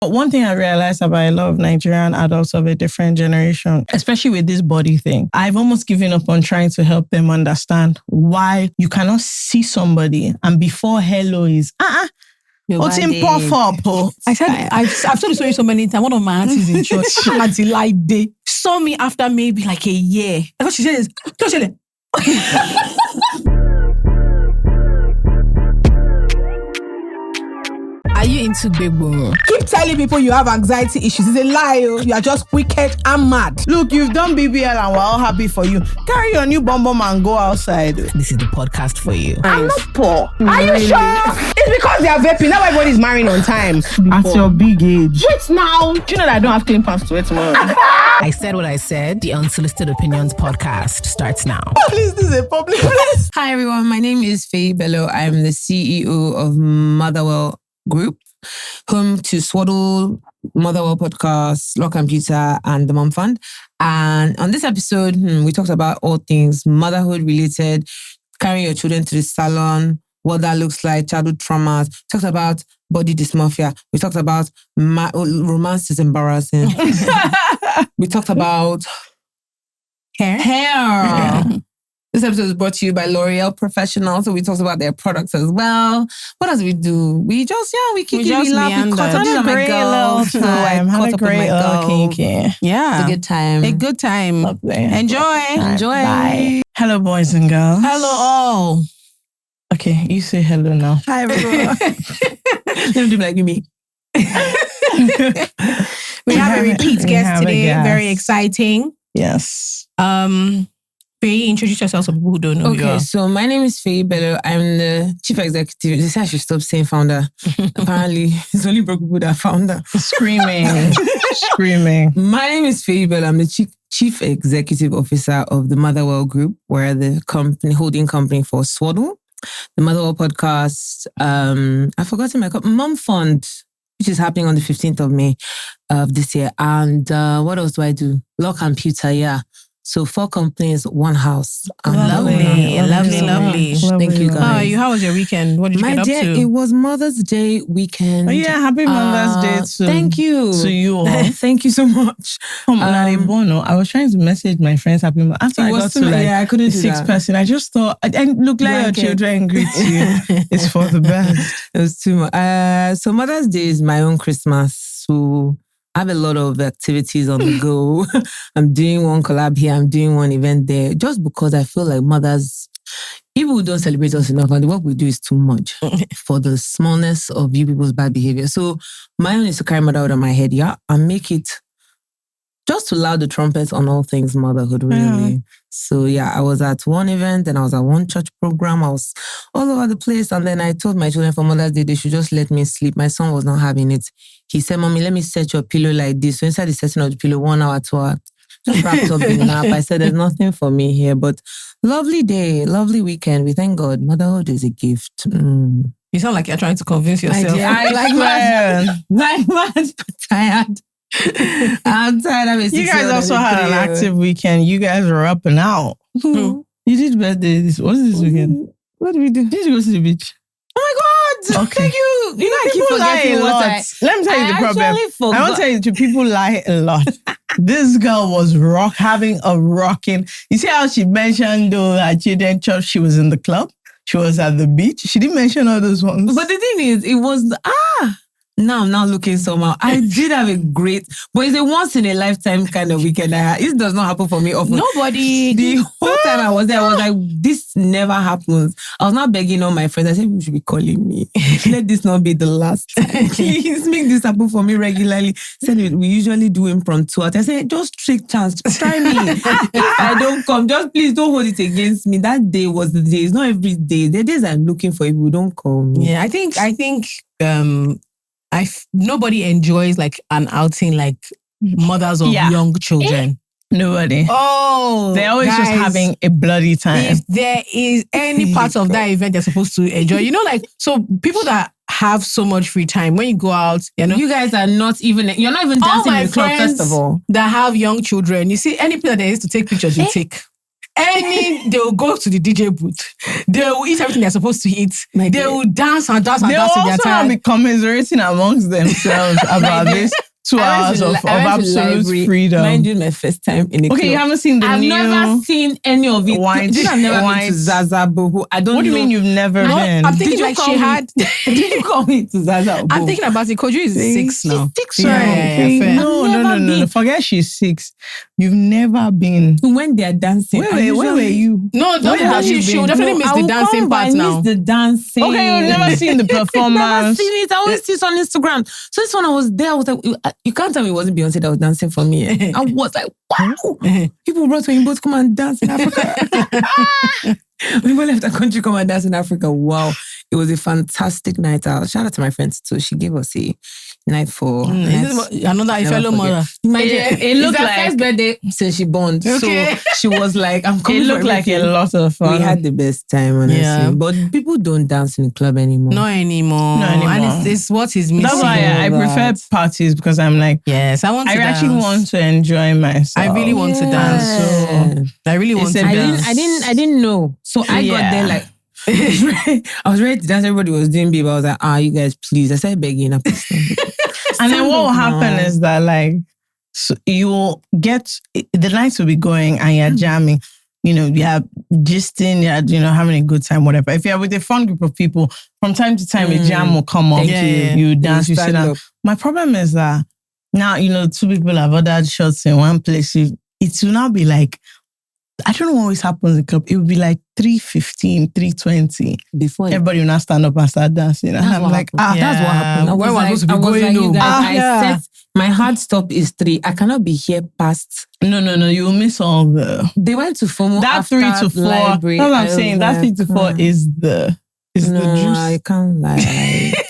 But one thing I realized about a lot of Nigerian adults of a different generation, especially with this body thing, I've almost given up on trying to help them understand why you cannot see somebody and before hello is what's in puff up? I said I've told the story so many times. One of my aunties in church, Auntie Light Day, saw me after maybe like a year. And what she said is, are you into big boom? Keep telling people you have anxiety issues. It's a lie. You are just wicked and mad. Look, you've done BBL and we're all happy for you. Carry your new bum and go outside. This is the podcast for you. I'm not poor. Are you sure? It's because they are vaping. Now everybody's marrying on time. At your big age. Wait now. Do you know that I don't have clean pants to wear tomorrow? I said what I said. The Unsolicited Opinions podcast starts now. Please, this is a public place. Hi everyone, my name is Feyi Bello. I'm the CEO of Motherwell Group, home to Swaddle, Motherwell Podcast, Law Computer, and the Mom Fund. And on this episode, we talked about all things motherhood related, carrying your children to the salon, what that looks like, childhood traumas. We talked about body dysmorphia. We talked about romance is embarrassing. We talked about hair. This episode is brought to you by L'Oréal Professionnel. So we talked about their products as well. What else we do? We just, we kick it, we laugh, we cut up. These are my girls. So I caught up with my girl. Yeah. It's a good time. A good time. Lovely. Enjoy. Enjoy. Bye. Hello, boys and girls. Hello all. Okay, you say hello now. Hi, everyone. Let me do like me. We have a repeat guest today. Very exciting. Yes. Feyi, introduce yourself to people who don't know who you Okay, are. so my name is Feyi Bello. I'm the chief executive. They say I should stop saying founder. Apparently, it's only broke people that are founder. Screaming. Screaming. My name is Feyi Bello. I'm the chief executive officer of the Motherwell Group. We're the holding company for Swaddle, the Motherwell Podcast. I've forgotten my Mom Fund, which is happening on the 15th of May of this year. And what else do I do? Law Computer, yeah. So 4 companies, 1 house. Lovely. Thank you guys. How was your weekend? What did you get up to? It was Mother's Day weekend. Oh yeah, happy Mother's Day to thank you. To you all. Thank you so much. I was trying to message my friends happy Mother's Day. After I got to I couldn't do 6 that. person, I just thought, and look like your children greet you. It's for the best. It was too much. So Mother's Day is my own Christmas. So I have a lot of activities on the go. I'm doing one collab here. I'm doing one event there. Just because I feel like mothers, people who don't celebrate us enough, and the work we do is too much for the smallness of you people's bad behavior. So my own is to carry motherhood on my head, and make it just to loud the trumpets on all things motherhood, really. Yeah. So I was at one event and I was at one church program. I was all over the place. And then I told my children for Mother's Day, they should just let me sleep. My son was not having it. He said, Mommy, let me set your pillow like this. So inside the setting of the pillow, 1 hour, 2 hours, just wrapped up in nap. I said, there's nothing for me here. But lovely day, lovely weekend. We thank God. Motherhood is a gift. You sound like you're trying to convince yourself. Like mad, tired. I'm tired. You guys also had an active weekend. You guys were up and out. You did birthday. What's this weekend? What did we do? Did you go to the beach? Oh my God! Okay. Thank you. You know, I keep forgetting a lot. Let me tell you the problem. I want to tell you, people lie a lot. This girl was having a rocking. You see how she mentioned her children church? She was in the club. She was at the beach. She didn't mention all those ones. But the thing is, it was Now I'm not looking somehow. I did have a great, but it's a once in a lifetime kind of weekend. It does not happen for me often. Nobody. The whole time I was there, I was like, this never happens. I was not begging all my friends. I said, people should be calling me. Let this not be the last. Please make this happen for me regularly. Said we usually do impromptu. I said, just take chance. Just try me. If I don't come, just please don't hold it against me. That day was the day. It's not every day. The days I'm looking for, if you don't call me. Yeah, I think nobody enjoys like an outing like mothers of young children. Nobody. Oh, they're always just having a bloody time. If there is any part of that event they're supposed to enjoy, so people that have so much free time, when you go out, you guys are not even, you're not even dancing in the club, first of all. That have young children, you see any place that they used to take pictures, you take. They will go to the DJ booth. They will eat everything they're supposed to eat. They will dance and dance and They dance. will also be commiserating amongst themselves about this 2 hours of absolute freedom. Mind you, my first time in a club. You haven't seen the new... I've never seen any of it. I've never been to Zaza Boho. I don't know. What do you mean you've never been? I'm thinking like she had... Did you call me to Zaza Boho? I'm thinking about it. Koju is 6 now. She's 6, right? Yeah. No. Forget she's 6. You've never been. When they're dancing. Where were you? No, she will definitely miss the dancing part now. I miss the dancing. Okay, you've never seen the performance. Never seen it. I always see it on Instagram. So this one I was there. I was like, you can't tell me it wasn't Beyonce that was dancing for me. I was like, wow. People brought me both come and dance in Africa. People left the country come and dance in Africa. Wow. It was a fantastic night out. Shout out to my friends too. She gave us a night for another fellow mother. It looked like first birthday since she born. Okay. So she was like, I'm coming. It looked like a lot of fun. We had the best time, honestly. Yeah. But people don't dance in the club anymore. Not anymore. And it's what is missing. That's why I prefer parties, because I'm like, yes, I actually want to enjoy myself. I really want to dance. So I really want to dance. I didn't know. So I got there like I was ready to dance. Everybody was doing babe. I was like, you guys, please. I started begging. And then what will happen is that like, so you will get, the nights will be going and you're jamming. You know, you're gisting, you're having a good time, whatever. If you're with a fun group of people, from time to time, a jam will come up. You dance, you sit down. My problem is that now, 2 people have ordered shots in one place. It will now be like, I don't know what always happens in the club. It would be like 3:15, 3:20. Before everybody will now stand up and start dancing. And I'm like, that's what happened. Where was I supposed to be going? You guys, I set my hard stop is 3. I cannot be here past. No. You will miss all the. They went to FOMO that after 3 to 4. Library. That's what I'm saying. That 3 to 4 is the juice. I can't lie.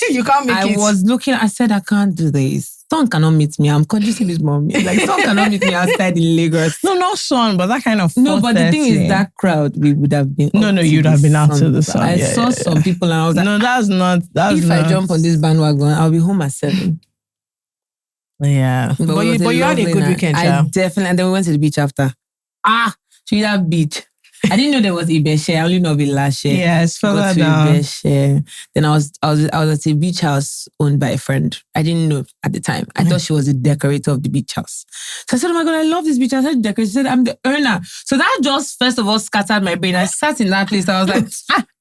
You can't make it. I was looking. I said I can't do this. Son cannot meet me. I'm conscious of his mom. Like, son cannot meet me outside in Lagos. No, not son, but that kind of. No, but the thing is, that crowd, we would have been. No, you'd have been out to the sun. I saw some people and I was like, no, that's not. If I jump on this bandwagon, I'll be home at 7. Yeah. But you had a good weekend, I definitely. And then we went to the beach after. To that beach. I didn't know there was Ibeshe. I only know Vilashe. Yeah, it's further down. Ibeshe. Then I was at a beach house owned by a friend. I didn't know at the time. I thought she was the decorator of the beach house. So I said, oh my God, I love this beach house. I said, decorator. She said, I'm the owner. So that just first of all scattered my brain. I sat in that place. I was like,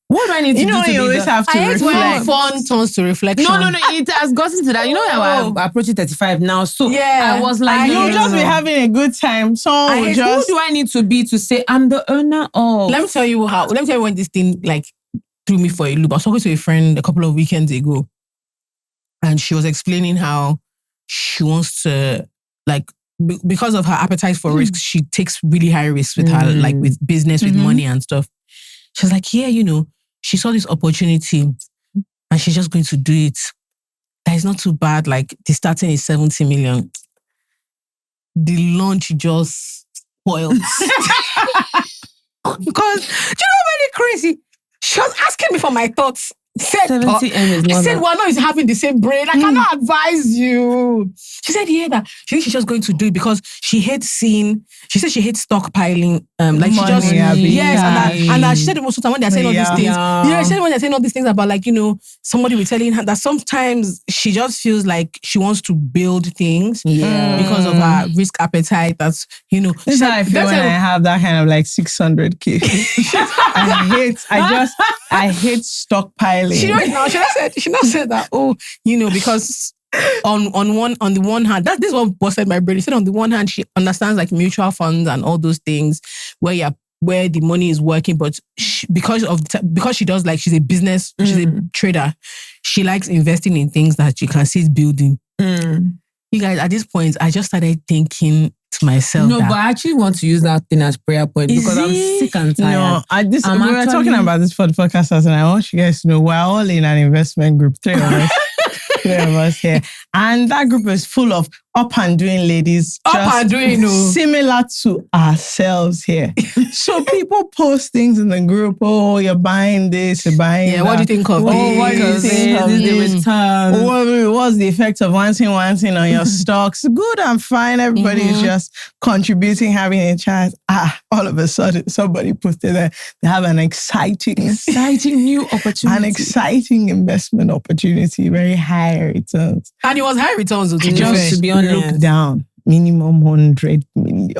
what do I need to do to you always have to reflect. Fun turns to reflection. No. It has gotten to that. You know how I'm approaching 35 now. So I was like, you'll just be having a good time. So who do I need to be to say I'm the owner of? Let me tell you when this thing like threw me for a loop. I was talking to a friend a couple of weekends ago, and she was explaining how she wants to like because of her appetite for risk, she takes really high risks with her like with business, with money and stuff. She was like, she saw this opportunity and she's just going to do it. That is not too bad. Like the starting is 70 million. The launch just spoiled. Because, do you know very crazy? She was asking me for my thoughts. 70 M is not. She said, well, no, it's having the same brain. I cannot advise you. She said, that she thinks she's just going to do it because she hates seeing. She said she hates stockpiling. Like she just and that she said most of the time when they're saying all these things. Yeah, she said when they're saying all these things about like somebody will telling her that sometimes she just feels like she wants to build things because of her risk appetite. That's This is how I feel when I have that kind of like 600K. I hate stockpiling. She not said that. Because on the one hand, this is what busted my brain. She said on the one hand, she understands like mutual funds and all those things where the money is working, but because she does like she's a business, she's a trader. She likes investing in things that she can see is building. You guys, at this point, I just started thinking to myself. No, but I actually want to use that thing as prayer point because I'm sick and tired. We were talking about this for the podcast, and I want you guys to know we're all in an investment group. 3 of us here. And that group is full of up and doing, ladies. Up just and doing, no. similar to ourselves here. So people post things in the group. Oh, you're buying this, you're buying that. What do you think of What do you this? think of This is the this? return. What's the effect of wanting on your stocks? Good and fine. Everybody is just contributing, having a chat. All of a sudden, somebody posted that they have an exciting new opportunity. An exciting investment opportunity, very high returns. And it was high returns, to Just be look honest. down, minimum 100 million.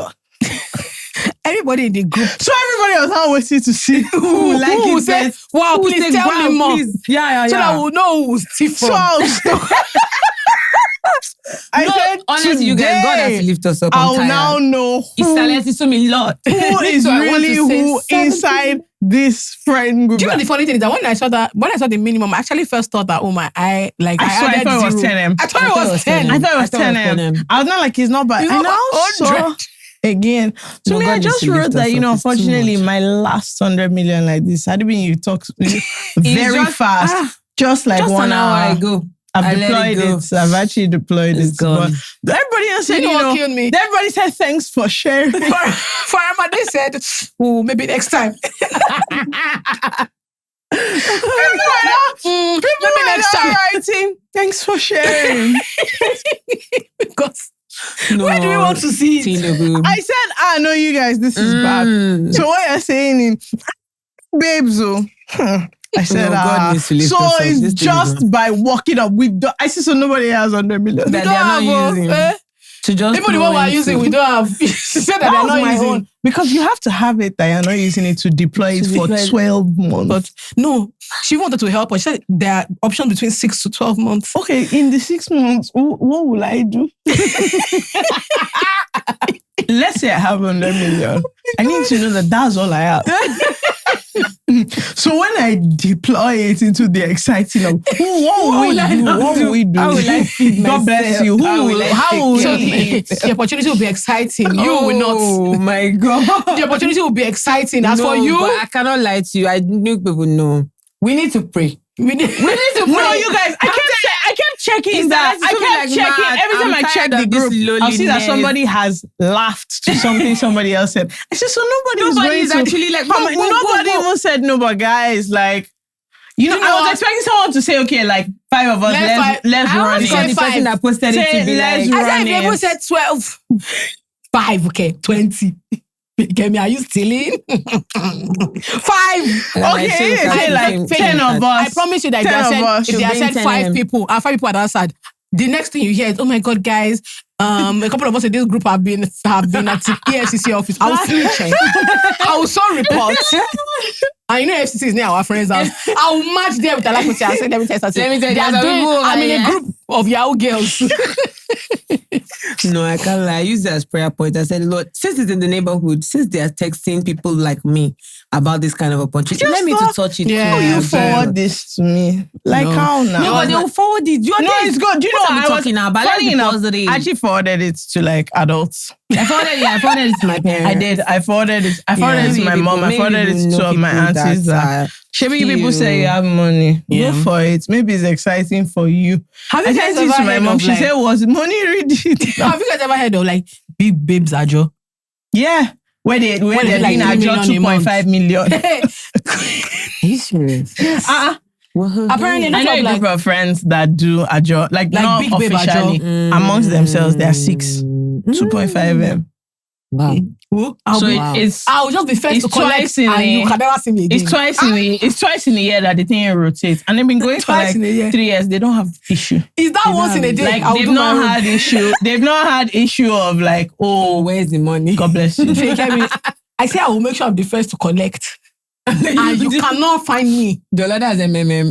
Everybody in the group. So everybody was now waiting to see who like who it said, best. wow, Who please said, tell wow, me more. please. Yeah. So that we'll know who's thief So from. I was stuck. I said, honestly, you guys, God has to lift us up. I'll now know It's silencing so me lot. who is So I want really to say who 70. inside this friend group. Do you know the funny thing is that when I saw the minimum, I actually first thought that, oh my, I thought it was 10M. I thought it was 10. I thought it was 10M. I was not like, it's not bad. It's I not now saw 100. again. To No, me, God I needs just to lift wrote us that, up. It's too unfortunately, much. my last 100 million like this, I mean, you talk very just- fast. Just like Just 1 an hour hour. ago. I've I let deployed it go. it. I've actually deployed It's it. gone. But everybody else said, You know what killed me? Everybody said thanks for sharing. Farmer, they said, oh, maybe next time. Maybe next time. Writing, thanks for sharing. Because No, where do we want to see it? Tina Boo. I said, I know you guys, this is bad. So what you're saying is, babes, I said, No, God needs to lift so us up. it's This thing is just not- by walking up. I see, so nobody has 100 million. That they are not using. To just Even the one we're using, we don't have. She said that they're not using. Because you have to have it that you're not using it to deploy it for 12 months. But no, she wanted to help us. She said there are options between 6 to 12 months. Okay, in the 6 months, what will I do? Let's say I have 100 million. I need to know that that's all I have. So when I deploy it into the exciting of what will we do? How will I feed God bless myself? you. How will I How will So we eat? the opportunity will be exciting. You will not. Oh my God. The opportunity will be exciting. As for you, but I cannot lie to you. I knew people know. We need to pray. we need to No, you guys, I kept checking It's that. like- I kept checking. mad. Every time I'm I check tired the of this group, I'll see that loneliness. somebody has laughed to something somebody else said. I said, so nobody Nobody is is going to... actually like, nobody even said no, but guys, like... I was what? expecting someone to say, okay, like 5 of us, let's I run want it. to say the 5. person that posted it Say, to be let's like, run I said if people it. said 12. 5, okay, 20. Get me, are you stealing? 5. Okay, say like 10 of us. I promise you that 10 of us. if they Should said bring 5 10. people, 5 people at that side, the next thing you hear is, oh my God, guys, a couple of us in this group have been at the EFCC office. I will snitch. I will so report. And you know EFCC is near our friend's house. I will match them with a life and say, let me tell you something. Let me tell you, They are there's some doing, people over I'm in a here. group of Yahoo girls. no, I can't lie. I use that as prayer point. I said, Lord, since it's in the neighborhood, since they are texting people like me about this kind of opportunity, Just let me to thought- touch it. Yeah, too. You yeah. forward this to me. Like No. how now? No, but they will forward it. No, it's good. Do you know what I are we was talking about? Let's funny be enough, positive. I actually forwarded it to like adults. I forwarded it to my parents. I did. I forwarded it. I forwarded it to my mom. I forwarded it to two of my aunties. Maybe people say you have money. Yeah. Go for it. Maybe it's exciting for you. Have I you guys sent it ever to my heard mom. of She like, said, was money read it? have you guys ever heard of like big babes ajo? Yeah. Where they're like doing 3 a job million a month. 2.5 million. Are you serious? Apparently, I know a like, group of friends that do a job, like not big babe officially. ajo. Amongst themselves, they are 2.5M. Wow. So it's I'll just be first it's to collect twice in and a- you can never see me again. it's twice in a year that the thing rotates, and they've been going for Twice like in a year. 3 years. They don't have issue. Is that once in a day? Like I'll they've do my not own. had issue. They've not had issue of like, oh, Where's the money? God bless you. So you get me? I say I will make sure I'm the first to collect. And you cannot find me. Jola has MMM.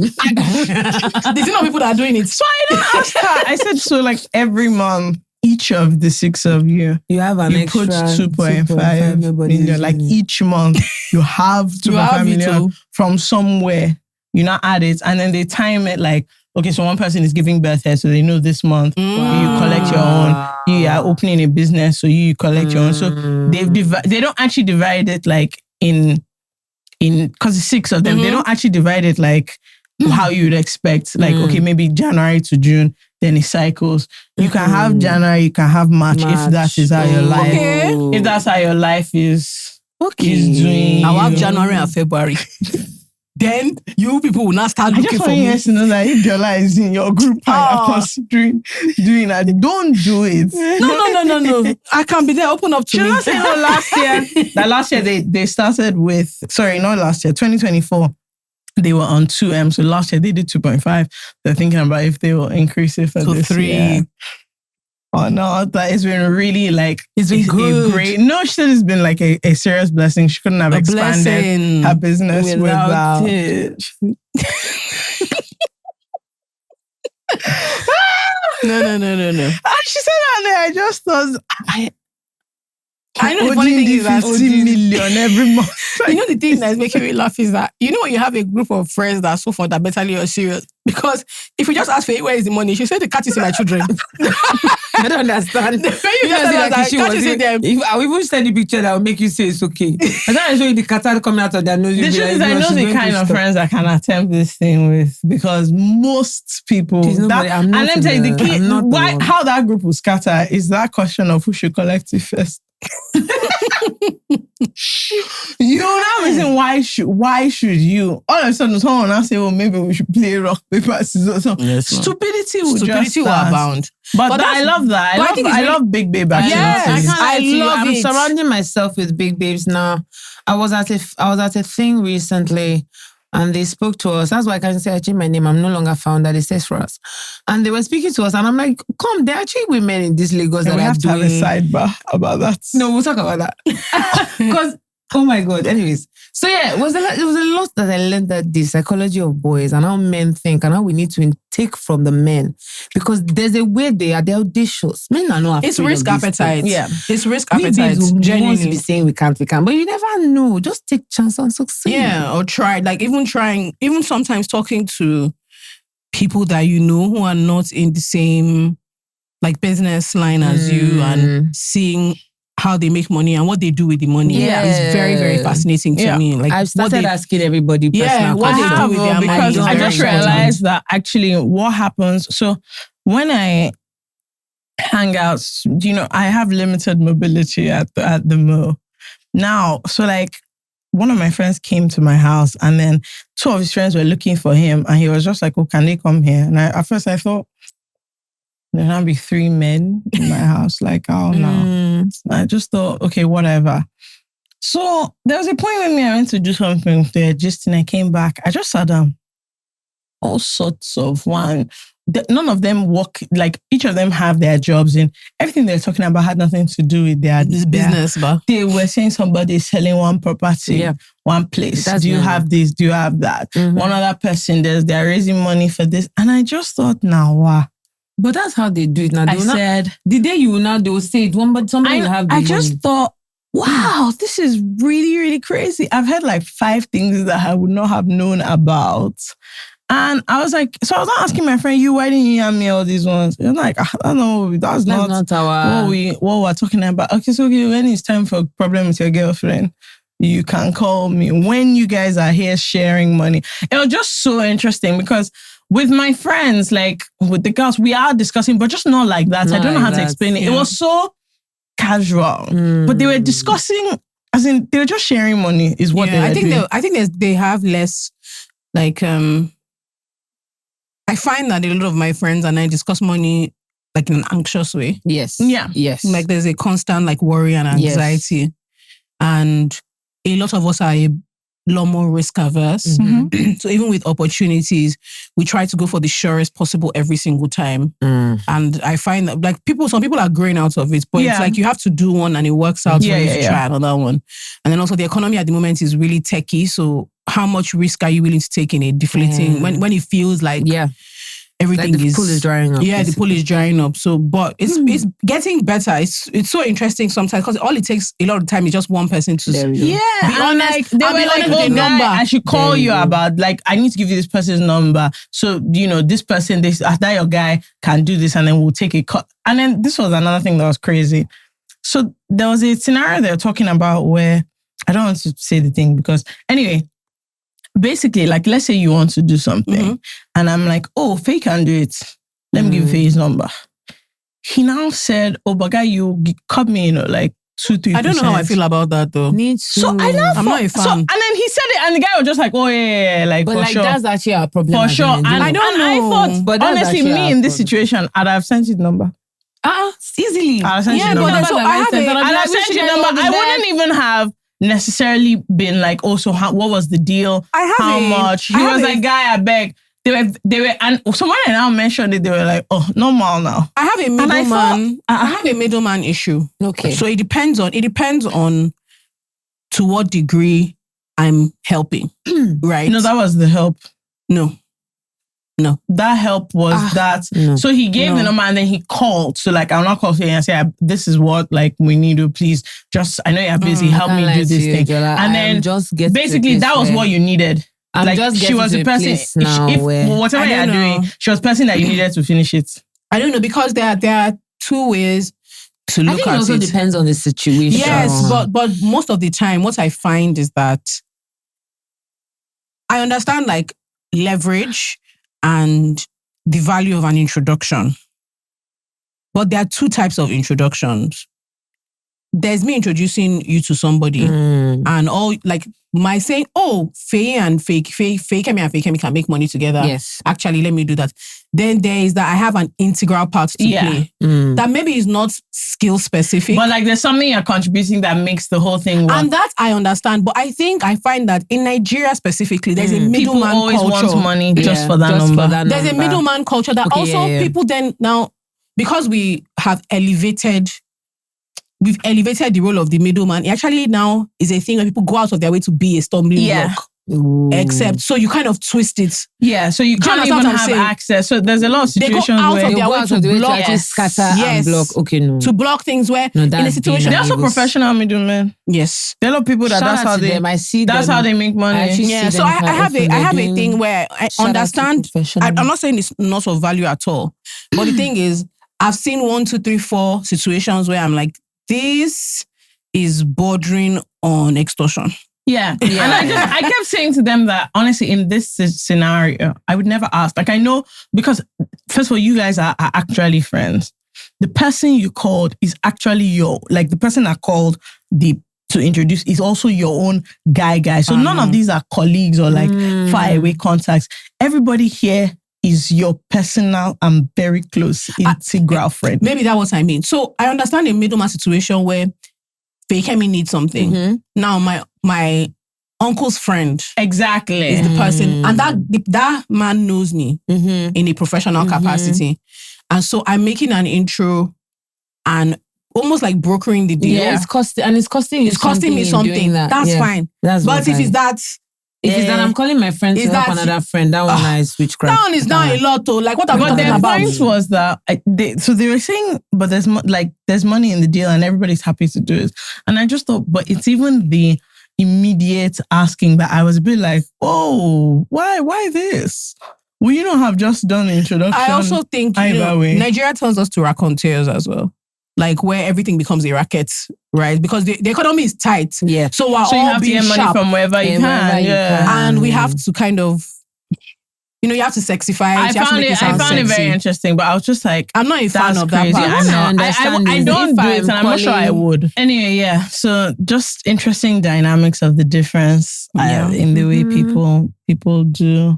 There's not people that are doing it. So I don't ask her. I said, so like every month, each of the 6 of you, You have an you extra put 2.5 nobody million. is Like using it. each month, you have You have 2.5 it million too. from somewhere. You not add it, and then they time it like, okay, so one person is giving birth here, so they know this month you collect your own. You are opening a business, so you collect your own. So they don't actually divide it like in because it's 6 of them. They don't actually divide it like how you would expect. Like okay, maybe January to June then it cycles. You can have January, you can have March if that is how your life. Okay. If that's how your life is Okay. I'll have January and February. Then you people will not start I looking just for want you me. guys to know that if Jola is in your group and you're considering doing that, don't do it. No. I can be there. Open up to Should me. I say no? Last year they started with, sorry, not last year, 2024. They were on 2M. So last year they did 2.5. They're thinking about if they will increase it for So this 3. year. Oh no, that has been really like, It's been good. Great. No, she said it's been like a serious blessing. She couldn't have expanded blessing her business without it. No. And she said that there, I just thought, I know the funny thing is that 50 million every month. you know the thing that's making me laugh is that you know when you have a group of friends that are so fundamentally are serious. Because if you just ask Feyi, where is the money? She said the cat is in my children. I don't understand. The way you just said that, cat is in them. If I will even send the picture that will make you say it's okay. I don't show you the Qatar coming out of their nose. The truth is, I know the kind of friends I can attempt this thing with because most people. I'm not and let me tell you, the key, I'm not the one. how that group will scatter is that question of who should collect it first. You know that reason why should you all of a sudden someone will now say, well, maybe we should play rock, paper, scissors. Stupidity will abound. But I love that. I love big babe activities. I'm surrounding myself with big babes now. I was at a thing recently and they spoke to us. That's why I can say I changed my name. I'm no longer founder. They says for us. And they were speaking to us and I'm like, come, there are actually women in this Lagos that we are have to doing... have a sidebar about that. No, we'll talk about that. Because, oh my God. Anyways. So yeah, it was a lot that I learned that the psychology of boys and how men think and how we need to take from the men. Because there's a way they're audacious. Men are not afraid. It's risk appetite. Yeah. It's risk We appetite. babes will Genuinely. want to be saying we can't. But you never know. Just take chance and succeed. Yeah, or try. Like even sometimes talking to people that you know who are not in the same like business line as you and seeing how they make money and what they do with the money is very, very fascinating to me. Like I've started asking everybody personal what they questions. do with their money. Because is I very just important. realized that actually what happens, so when I hang out, I have limited mobility at the Mo. Now, so like one of my friends came to my house and then two of his friends were looking for him and he was just like, oh, can they come here? And at first I thought, there'll now be 3 men in my house. Like, oh no. I just thought, okay, whatever. So there was a point when I went to do something there, just and I came back. I just sat down. All sorts of one. None of them work, like each of them have their jobs in. Everything they're talking about had nothing to do with their business. But they were saying somebody's selling one property, one place. That's do you have this? Do you have that? One other person, they're raising money for this. And I just thought, now, wow. But that's how they do it now. I said, the day you will now, they will say it. Somebody will have the I money. just thought, wow, this is really, really crazy. I've heard like 5 things that I would not have known about. And I was like, so I was not asking my friend, why didn't you hand me all these ones? You're like, I don't know, that's not our... what we're talking about. Okay, so when it's time for a problem with your girlfriend, you can call me. When you guys are here sharing money. It was just so interesting because with my friends, like with the girls, we are discussing, but just not like that. I don't know how to explain it. It was so casual, but they were discussing, as in they were just sharing money is what they were doing. I think they have less, like, I find that a lot of my friends and I discuss money like in an anxious way. Yes. Yeah. Yes. Like there's a constant like worry and anxiety. Yes. And a lot of us are a lot more risk averse. So even with opportunities, we try to go for the surest possible every single time. And I find that like some people are growing out of it, but it's like you have to do one and it works out for you to try another one. And then also the economy at the moment is really techy. So how much risk are you willing to take in a deflating when it feels like everything like the pool is drying up. Yeah, the pool is drying up. So, but it's getting better. It's so interesting sometimes because all it takes a lot of time is just one person to be honest. They were like, oh, number. I should call you about like I need to give you this person's number. So this person, that your guy can do this, and then we'll take a cut. And then this was another thing that was crazy. So there was a scenario they're talking about where I don't want to say the thing because anyway. Basically, like, let's say you want to do something and I'm like, oh, Feyi can do it. Let me give you his number. He now said, oh, but guy, you cut me, 2-3%. I don't know how I feel about that though. Me too. So I know I'm not a fan. and then he said it, and the guy was just like, oh yeah, But for like sure. that's actually our problem. For as sure. an And I individual. don't know. I thought, But that's honestly, actually me our in this problem. situation, I'd have sent his number. Easily. I'd have sent his Yeah, number. but so I have And I sent his number. I wouldn't even have necessarily been like, also, what was the deal? I have How a- much? He I have was a- like, guy, I beg. They were, and so when I now mentioned it, they were like, oh, normal now. I have a And I middleman. thought- I have a middleman issue. Okay. So it depends on to what degree I'm helping. Right? No, that was the help. No. That help was that. no. So he gave the No. number and then he called. So like, I'll not call you and say, this is what like we need to please just, I know you're busy, help me do this thing. Jola. And I am then just getting to a basically place that was where what you needed. I'm like just she getting was to the a person, place now if where whatever I you're don't know. doing, she was the person that you needed to finish it. I don't know, because there are two ways to I look think it at also it. depends on the situation. Yes, but most of the time, what I find is that I understand like leverage and the value of an introduction. But there are two types of introductions. There's me introducing you to somebody and all like my saying, oh, Feyi and Feyi can make money together. Yes. Actually, let me do that. Then there is that I have an integral part to play. That maybe is not skill specific. But like there's something you're contributing that makes the whole thing work. And that I understand. But I find that in Nigeria specifically, there's a People middleman always culture. want money just for that number. There's a middleman culture that Okay, also people then now, because we have we've elevated the role of the middleman. It actually now is a thing where people go out of their way to be a stumbling block. Except, so you kind of twist it. Yeah, so you can't understand even what I'm have saying? access. So there's a lot of They go situations out where of their way to block. actually scatter and Yes. block. Okay, no. To block things where No, in a that's situation. they're also Evils. professional middlemen. Yes. There are a lot of people that Shout that's out how to they them. I see that's them. how they make money. I actually Yeah, see so them I quite have often. a They're thing doing- where I Shout out to understand. professional. I'm not saying it's not of value at all, but the thing is, I've seen 1, 2, 3, 4 situations where I'm like, this is bordering on extortion. Yeah. And I kept saying to them that honestly, in this scenario, I would never ask. Like I know, because first of all, you guys are actually friends. The person you called is actually the person that called to introduce is also your own guy. So none of these are colleagues or like far away contacts. Everybody here is your personal and very close integral friend. Maybe that's what I mean. So I understand a middleman situation where Feyi needs something. Now my uncle's friend Exactly. is the person, and that man knows me in a professional capacity, and so I'm making an intro and almost like brokering the deal. Yeah, it's costing me something. That's fine. That's But if it's that. If it's that I'm calling my friend to Is help that- another friend, that one is witchcraft. That one is now a lot though. Like what are we But talking their about? point was that they were saying, but there's money in the deal and everybody's happy to do it. And I just thought, but it's even the immediate asking that I was a bit like, oh, why this? Will you not have just done the introduction? I also think either way. Nigeria turns us to raconteurs as well. Like where everything becomes a racket, right? Because the economy is tight. Yeah. So we're So you all have to being get money sharp. from wherever you can. Yeah. And we have to kind of, you have to sexify it. I You have to found make it sound very sexy. interesting, but I was just like, I'm not a fan that's of that crazy. part. I'm not. I don't do it, and I'm not sure I would. Anyway, yeah. So just interesting dynamics of the difference in the way people do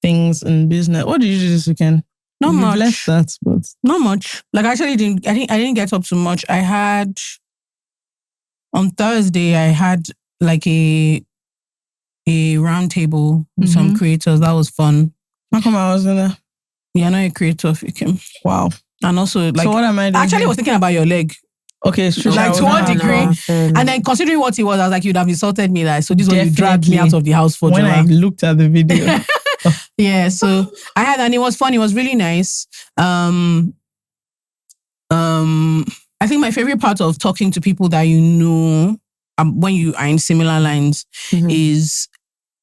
things in business. What did you do this weekend? Not You've much. left that, but Not much. Like I actually didn't. I didn't get up too much. I had on Thursday. I had like a round table with some creators. That was fun. how come I wasn't there? Yeah, I know a creator. Wow. And also like So what am I doing? actually I was thinking about your leg. Okay, it's true. Like I to what wasn't degree? there. And then considering what he was, I was like, you'd have insulted me. Like, so this one you dragged me Definitely. out of the house for. When I Jola. looked at the video. Yeah, so I had, and it was fun. It was really nice. I think my favorite part of talking to people that you know when you are in similar lines is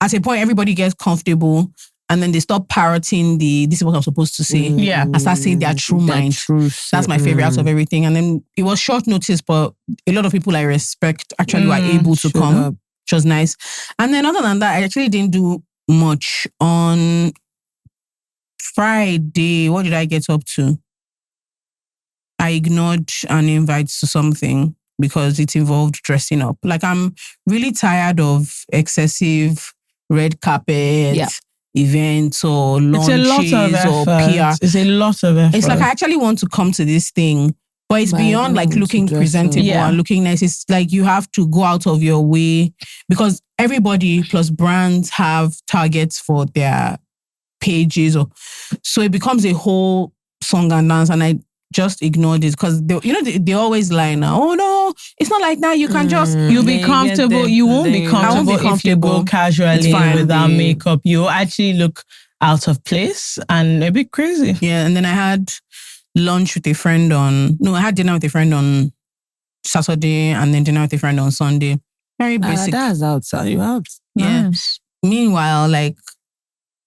at a point everybody gets comfortable and then they stop parroting this is what I'm supposed to say. Yeah. And start saying their true mind. That's my favorite out of everything. And then it was short notice, but a lot of people I respect actually were able to come, which was nice. And then other than that, I actually didn't do much on Friday, what did I get up to? I ignored an invite to something because it involved dressing up. Like, I'm really tired of excessive red carpet events or launches or PR. It's a lot of effort. It's like I actually want to come to this thing, but it's beyond like looking presentable and looking nice. It's like you have to go out of your way because everybody plus brands have targets for their pages, so it becomes a whole song and dance. And I just ignored it because they always lie now. Oh no, it's not like that. You can just you'll be comfortable. You won't be comfortable if you go casually without makeup. You actually look out of place and a bit crazy. Yeah, and then I had lunch with a friend I had dinner with a friend on Saturday and then dinner with a friend on Sunday. Very basic. That's outside. You out. Yeah. Nice. Meanwhile, like,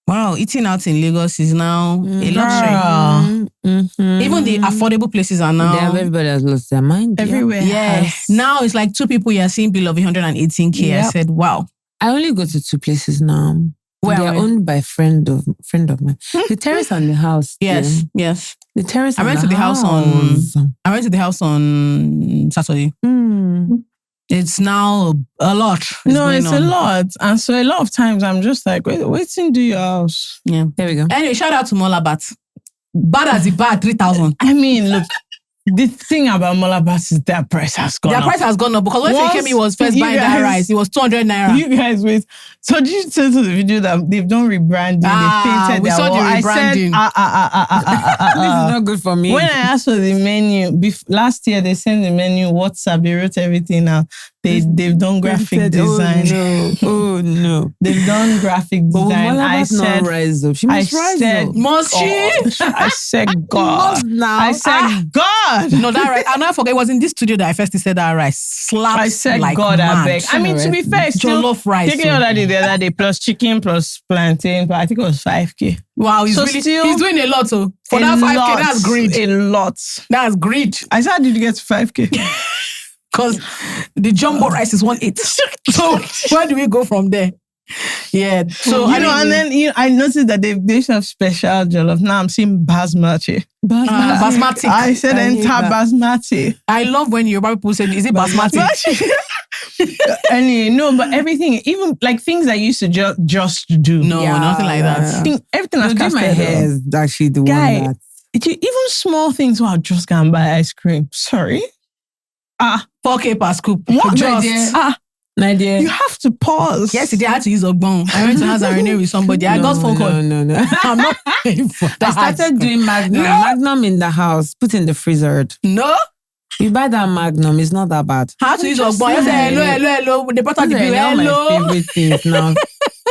wow, eating out in Lagos is now a luxury. Even the affordable places are now. Everybody has lost their mind. Everywhere. Yeah. Now it's like 2 people you're seeing bill of 118K. Yep. I said, wow. I only go to 2 places now. They're owned by friend of mine. The terrace and the house. Yes. The terrace. I went to the house on Saturday. It's now a lot. It's a lot. And so a lot of times I'm just like, wait till do your house. Yeah. There we go. Anyway, shout out to Molabat. Bad as it bad, 3,000. I mean, look, the thing about Molabat is their price has gone up. Their price has gone up because when Fekemi was first buying that rice, it was 200 naira. You guys wait. So did you say to the video that they've done rebranding? They painted we their saw wall. the rebranding. This is not good for me. When I asked for the menu, last year they sent the menu, WhatsApp, they wrote everything out. They've done graphic design. Oh no. They've done graphic design. I said, rise up. She must rise up. Must she? I said, God. I said, God. No, that right. I'll not forget. It was in this studio that I first said that rice slapped. I said, like God, mad. I beg. I mean, to be fair, still jollof rice. Taking all that the other day plus chicken plus plantain, but I think it was 5K. Wow, he's doing a lot. So for that 5K, that's greed. A lot. That's greed. I said, how did you get to 5K? Because the jumbo rice is 1.8. So where do we go from there? Yeah. So and then I noticed that they have special jollof. Now I'm seeing basmati. Basmati. I said enter basmati. I love when Yoruba people say, is it basmati? Anyway, no, but everything, even like things I used to just do. No, nothing like that. Everything has casted. My hair is actually the one that. Even small things where I just go and buy ice cream. Sorry. 4K per scoop. What? Just. My dear. You have to pause. Yesterday I had to use Ogbon. I went to Hazarene with somebody. I got phone call. No. I'm not paying for that. I started doing Magnum. No. Magnum in the house. Put in the freezer. No. You buy that Magnum. It's not that bad. How to use Ogbon? You say hello. With the bottom of the bill. Hello. My favorite things now.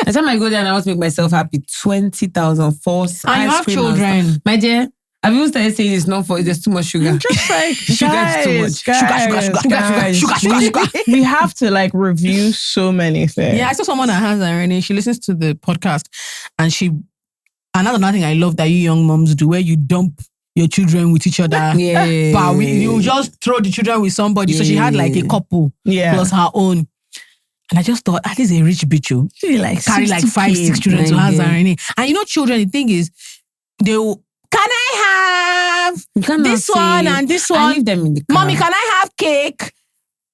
Every time I go there and I want to make myself happy, 20,000 for ice cream. And you have children. My dear. I've even started saying it's not for there's too much sugar. I'm just like, sugar is too much. Sugar. We have to like review so many things. Yeah, I saw someone that has Irene. She listens to the podcast and another thing I love that you young moms do where you dump your children with each other. Yeah. But you just throw the children with somebody. So she had like a couple plus her own. And I just thought, that is a rich bitch. She like carry like 5-6 children to have Irene. And children, the thing is, can I have this one and this one? I leave them in the car. Mommy, can I have cake?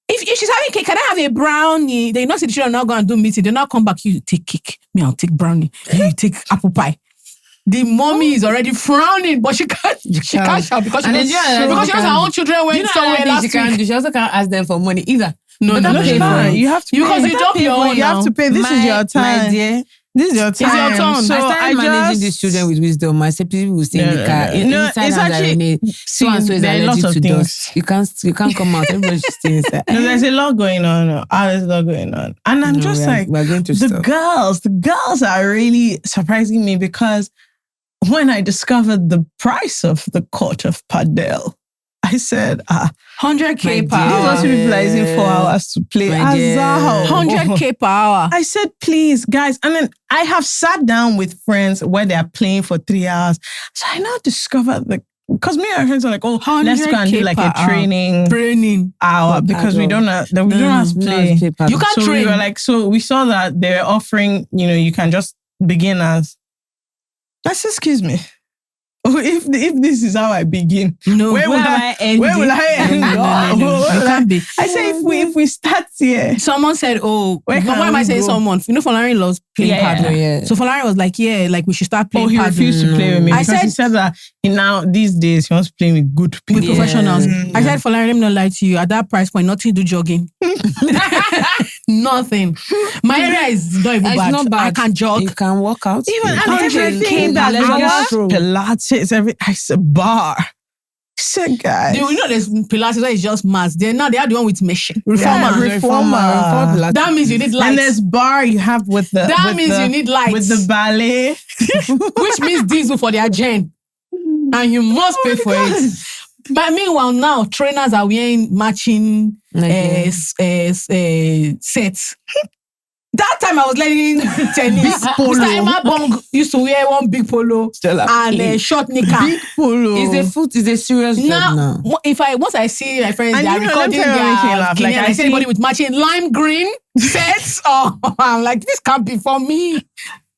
If she's having cake, can I have a brownie? They not see the children not going to do meeting. They not come back. You take cake. Me, I'll take brownie. You take apple pie. The mommy is already frowning, but she can't shout because she knows her own children went somewhere last week. She also can't ask them for money either. No, you have to pay. Because you dump your own. You have to pay. This is your time. My dear. This is your time. It's your turn. So I started managing these children with wisdom. I said people will stay in the car. It's actually so and so is allergic to dust. You can't come out. Everybody should stay inside. No, there's a lot going on. There's a lot going on, and I'm just like, we're going to the girls are really surprising me because when I discovered the price of the court of Padel, I said, 100K per hour. hour. These people are using 4 hours to play. 100K per hour. I said, please, guys. And then I have sat down with friends where they are playing for 3 hours. So I now discovered because me and my friends are like, let's go and do like a training hour because we don't have to play. You can't train. We were like, so we saw that they were offering, you can just beginners. I said, excuse me. Oh, if this is how I begin, No, where will I end? No. You can't be. I say if we start here. Someone said, "Oh, why am I saying go? someone? You know, Folari loves playing paddle. Yeah. So Folari was like, "Yeah, like we should start playing." Oh, he paddle. refused to play with me. I He said that now these days he wants to play with good people, with professionals. Yeah. I said, "Folari, let me not lie to you. At that price point, nothing to do jogging. Nothing. My area is not even It's bad. not bad. I can jog. You can work out. Even You and can everything train. that Let's go. Pilates, I said bar. I said, guys. You know, there's Pilates where it's just mass. They are the one with machine. Reformer. Reformer. That means you need lights. And there's bar you have with the. That with means the, you need lights. with the ballet, which means diesel for their gen. And you must pay for it. But meanwhile, now trainers are wearing matching sets. That time I was learning tennis. Mr. Emma Bong used to wear one big polo and a short knicker. big polo. Is a serious job now. Once I see my friends, And they are you know, recording let me tell you what makes me laugh. their Like, and I I see see- anybody with matching lime green sets. Oh, I'm like, this can't be for me.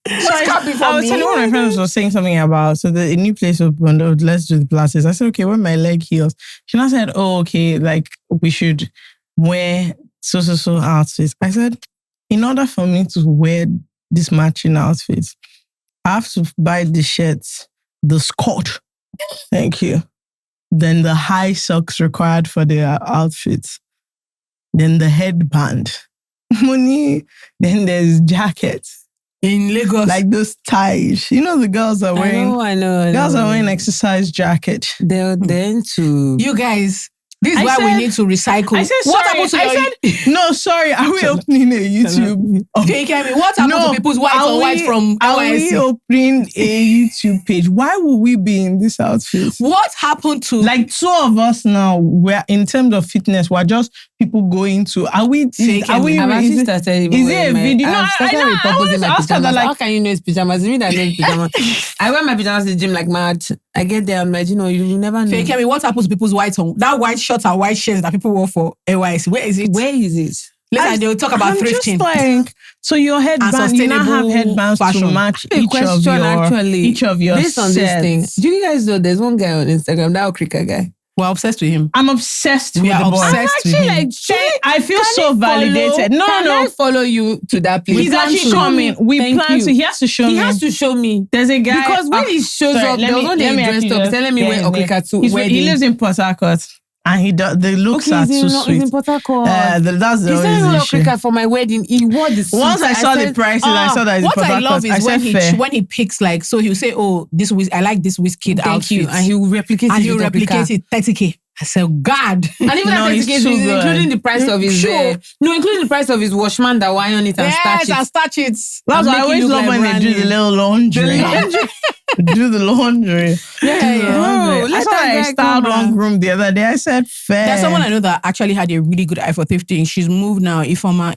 This can't be for I was me. telling one of my friends was saying something about a new place opened. Oh, let's do the Pilates. I said, okay, wear my leg heels. She now said, oh, okay, like we should wear so outfits. I said, in order for me to wear this matching outfit, I have to buy the shirts, the skirt. Thank you. Then the high socks required for the outfits. Then the headband. Money. Then there's jackets. In Lagos. Like those ties. You know the girls are wearing... I know. Girls are wearing exercise jacket. They're into... You guys... This is I why we said- need to recycle. I said, what sorry. happened to I said, no, sorry. Are we opening a YouTube? Okay, what happened to people's white on white from Are we NYSC? opening a YouTube page? Why would we be in this outfit? What happened to... Like two of us now, we're in terms of fitness, we're just people going to... Are we... Are we... I've actually Is it, started is it a video? I've started repurposing my ask her pajamas. that, How like... can you know it's pajamas? You mean that I know it's pajamas? I wear my pajamas to the gym like mad. I get there, I'm like, you never know. Fake what happened to people's white on... That white shorts and white shirts that people wore for NYSC. Where is it? Later, they'll talk about thrifting. Just like, so your headband, you now have headbands fashion. to match Each of your based on this thing. sets. Do you guys know there's one guy on Instagram, that Okrika guy? We're obsessed with him. I'm obsessed We with are the boy. obsessed with him. I feel so validated. Can No. I follow you to that place? He's actually coming. We plan to. He has to show me. He has to show me. There's a guy. Because when he shows up, there was one day he dressed up, telling me where Okrika to wedding. He lives in Port Harcourt. And he does, the looks are too sweet. He's in Port Harcourt. That's the He's only telling me issue. Okrika for my wedding. He wore the suit. Once I saw the prices, I saw that it's what Port I Harcourt. love is said when he picks like, so he'll say, oh, I like this whiskey Thank outfit. you. And he will replicate And it. he'll replicate it 30K. I said, God. And even No, that it's 30K is too good. including the price of his including the price of his washman that will iron it and starch it. and starch it. That's why I make it always look love like when they brand do new. the little laundry. Do the laundry. Oh, I let saw that I guy styled come one back. groom the other day. I said, fair. There's someone I know that actually had a really good eye for thrifting. She's moved now. Ifoma.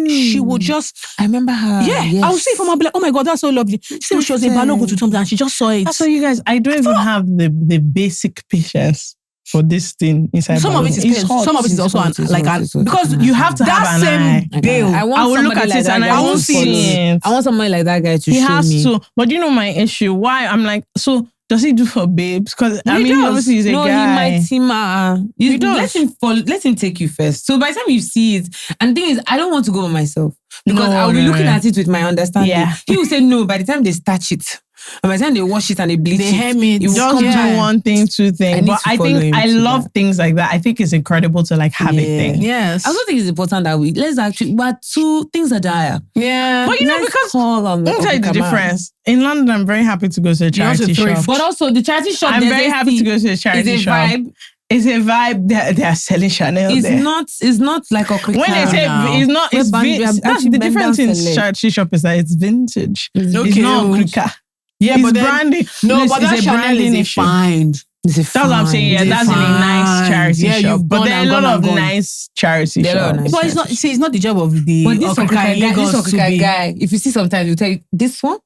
She would just... I remember her. Yeah. Yes. I would see Ifoma, be like, oh my God, that's so lovely. She said she was in Balogo to something and she just saw it. So you guys, I don't even have the basic patience for this thing inside. Some of it is It's hot. some of it is also It's hot. because You have to that have an eye. same bail. I want I will look somebody at like it that and guy I to won't follow. see it. I want somebody like that guy to He show has me. to. But you know my issue? Why I'm like, so does he do for babes? Because I mean, obviously he's a no, guy. he might He does. let him take you first. So by the time you see it, and the thing is, I don't want to go by myself because No, I'll be no, looking no. at it with my understanding. Yeah. He will say no. By the time they starch it, and by the time they wash it and they bleach They hem it. it will Just come do down. one thing, two things. need But to I follow think him I to love that. things like that. I think it's incredible to like have a thing. Yes. I also think it's important that let's actually, but two things are dire. Yeah. But you know, Let's because call on let me tell you the Okrika man. difference. In London, I'm very happy to go to a charity shop. But also the charity shop. I'm there's very a happy to fee. go to a charity It's a shop. vibe. It's a vibe. They are selling Chanel It's there. not like Okrika. When they say No. it's not, it's We're vintage. That's actually the bend difference down in select. charity shop is that it's vintage. It's Okay. not Okrika. Yeah, It's but then, branding. no, It's but that a Chanel branding is a issue. find. That's what I'm saying. Yeah, It's that's in a nice fine. charity Yeah, shop. you've But gone there are a and lot gone of and gone. nice charity There are a lot of shops. nice But it's not the job of the But this Okrika Okrika in guy, Lagos to be. if you see sometimes, you tell you this one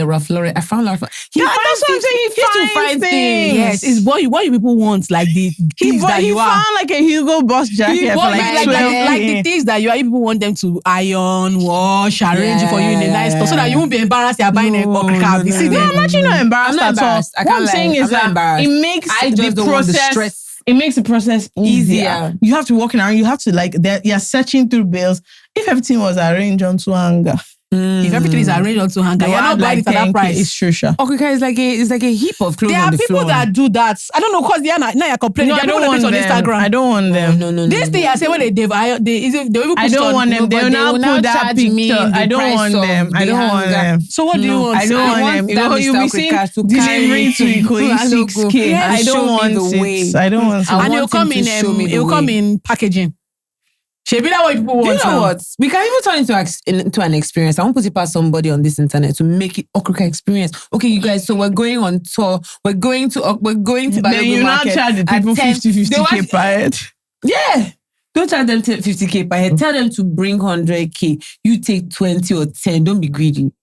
Ralph Lauren. I found Ralph. That's what I'm saying. He finds things. Yes, it's what you people want, like the things that you are. He found like a Hugo Boss jacket for like 12. Like the things that you are. You people want them to iron, wash, arrange for you in a nice store, so that you won't be embarrassed. You're buying a cab. You see, I'm actually not embarrassed at all. What I'm saying is that it makes the process. It makes the process easier. You have to walk around. You have to you're searching through bills. If everything was arranged onto hanger. If everything is arranged onto hanger, you're not buying it at that price. It's true, sure. Okay, it's like a heap of clothes there on the There floor. are people that do that. I don't know, because now you're complaining. No, I don't want them. On Instagram. I don't want them. No. This thing I say when they even I don't want them. They will now put that picture. I don't want them. I don't want them. So what do you want? I don't want them. You'll be seeing delivery to Ikoyi 6K. I don't want it. I don't want it. And it'll come in packaging. Should be that what people want. You know what? We can even turn into an experience. I won't put it past somebody on this internet to make it Okrika experience. Okay, you guys. So we're going on tour. We're going to Then you now charge the people 50K per head. Yeah. Don't charge them 50K per head. Tell them to bring 100K. You take 20 or 10. Don't be greedy.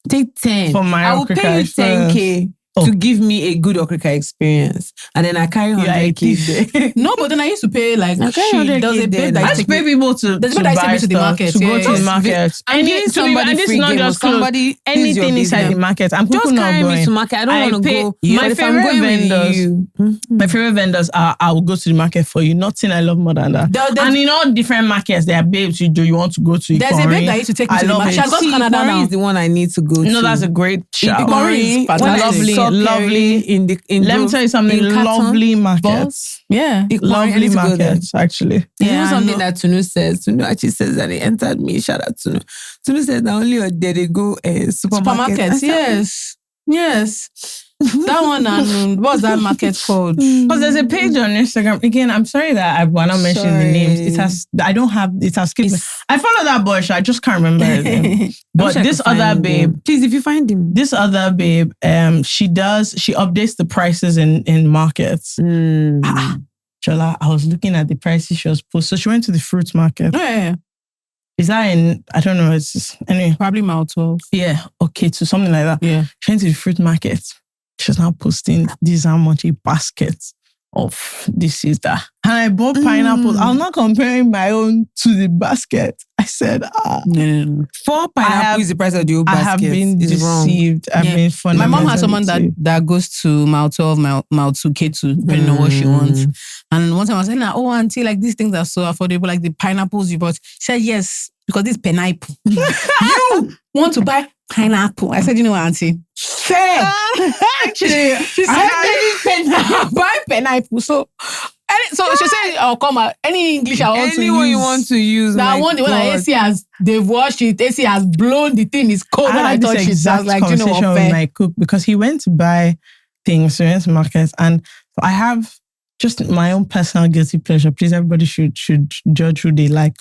Take 10. For my I will pay you 10K. To give me a good Okrika experience. And then I carry 100K there. No, but then I used to pay like there's a babe that I used to pay people to buy stuff, to go to the market. I'm giving somebody and this free is not game. just clothes. Anything inside the market. I'm just carry me to market. I don't want to go. My favorite vendors are, I will go to the market for you. Nothing I love more than that. And in all different markets, there are babes you want to go to. There's a babe that used to take me to the market. She got Canada now. Is the one I need to go to. No, that's a great shop. Lovely in let me tell you something. Lovely markets. Yeah, lovely markets. Actually, you know something that Tunu says. Tunu actually says that it entered me. Shout out Tunu. Tunu says that only a day they go supermarkets. Yes. That one and what's that market called? Because there's a page on Instagram. Again, I'm sorry that we're not mentioning the names. It has skipped me. I follow that boy, I just can't remember his name. But this other babe, please, if you find him, this other babe, she updates the prices in markets. Jola, I was looking at the prices she was posting. So she went to the fruit market. Oh, yeah. Is that in, I don't know, anyway. Probably Mile 12. Yeah, okay, so something like that. Yeah. She went to the fruit market. She's now posting, this how much a basket of this is that. And I bought pineapples. I'm not comparing my own to the basket. I said, No. 4 pineapples is the price of the old basket. I have been deceived. I've been funny. My mom has someone that goes to Mile 12, Mile 2, K2, depending on what she wants. And one time I was saying, oh, auntie, like these things are so affordable, like the pineapples you bought. She said, yes, because this pineapple. You want to buy pineapple? I said, you know what, auntie? Fair. Actually, she said, buy pineapple. So she said, "I'll come out. Any English I want to use. Anyone you want to use. That one, the one that AC has, they've washed it. AC has blown. The thing is cold. When I touched it, I was like, you know what? With my cook, because he went to buy things, he went to markets, and so I have just my own personal guilty pleasure. Please, everybody should judge who they like.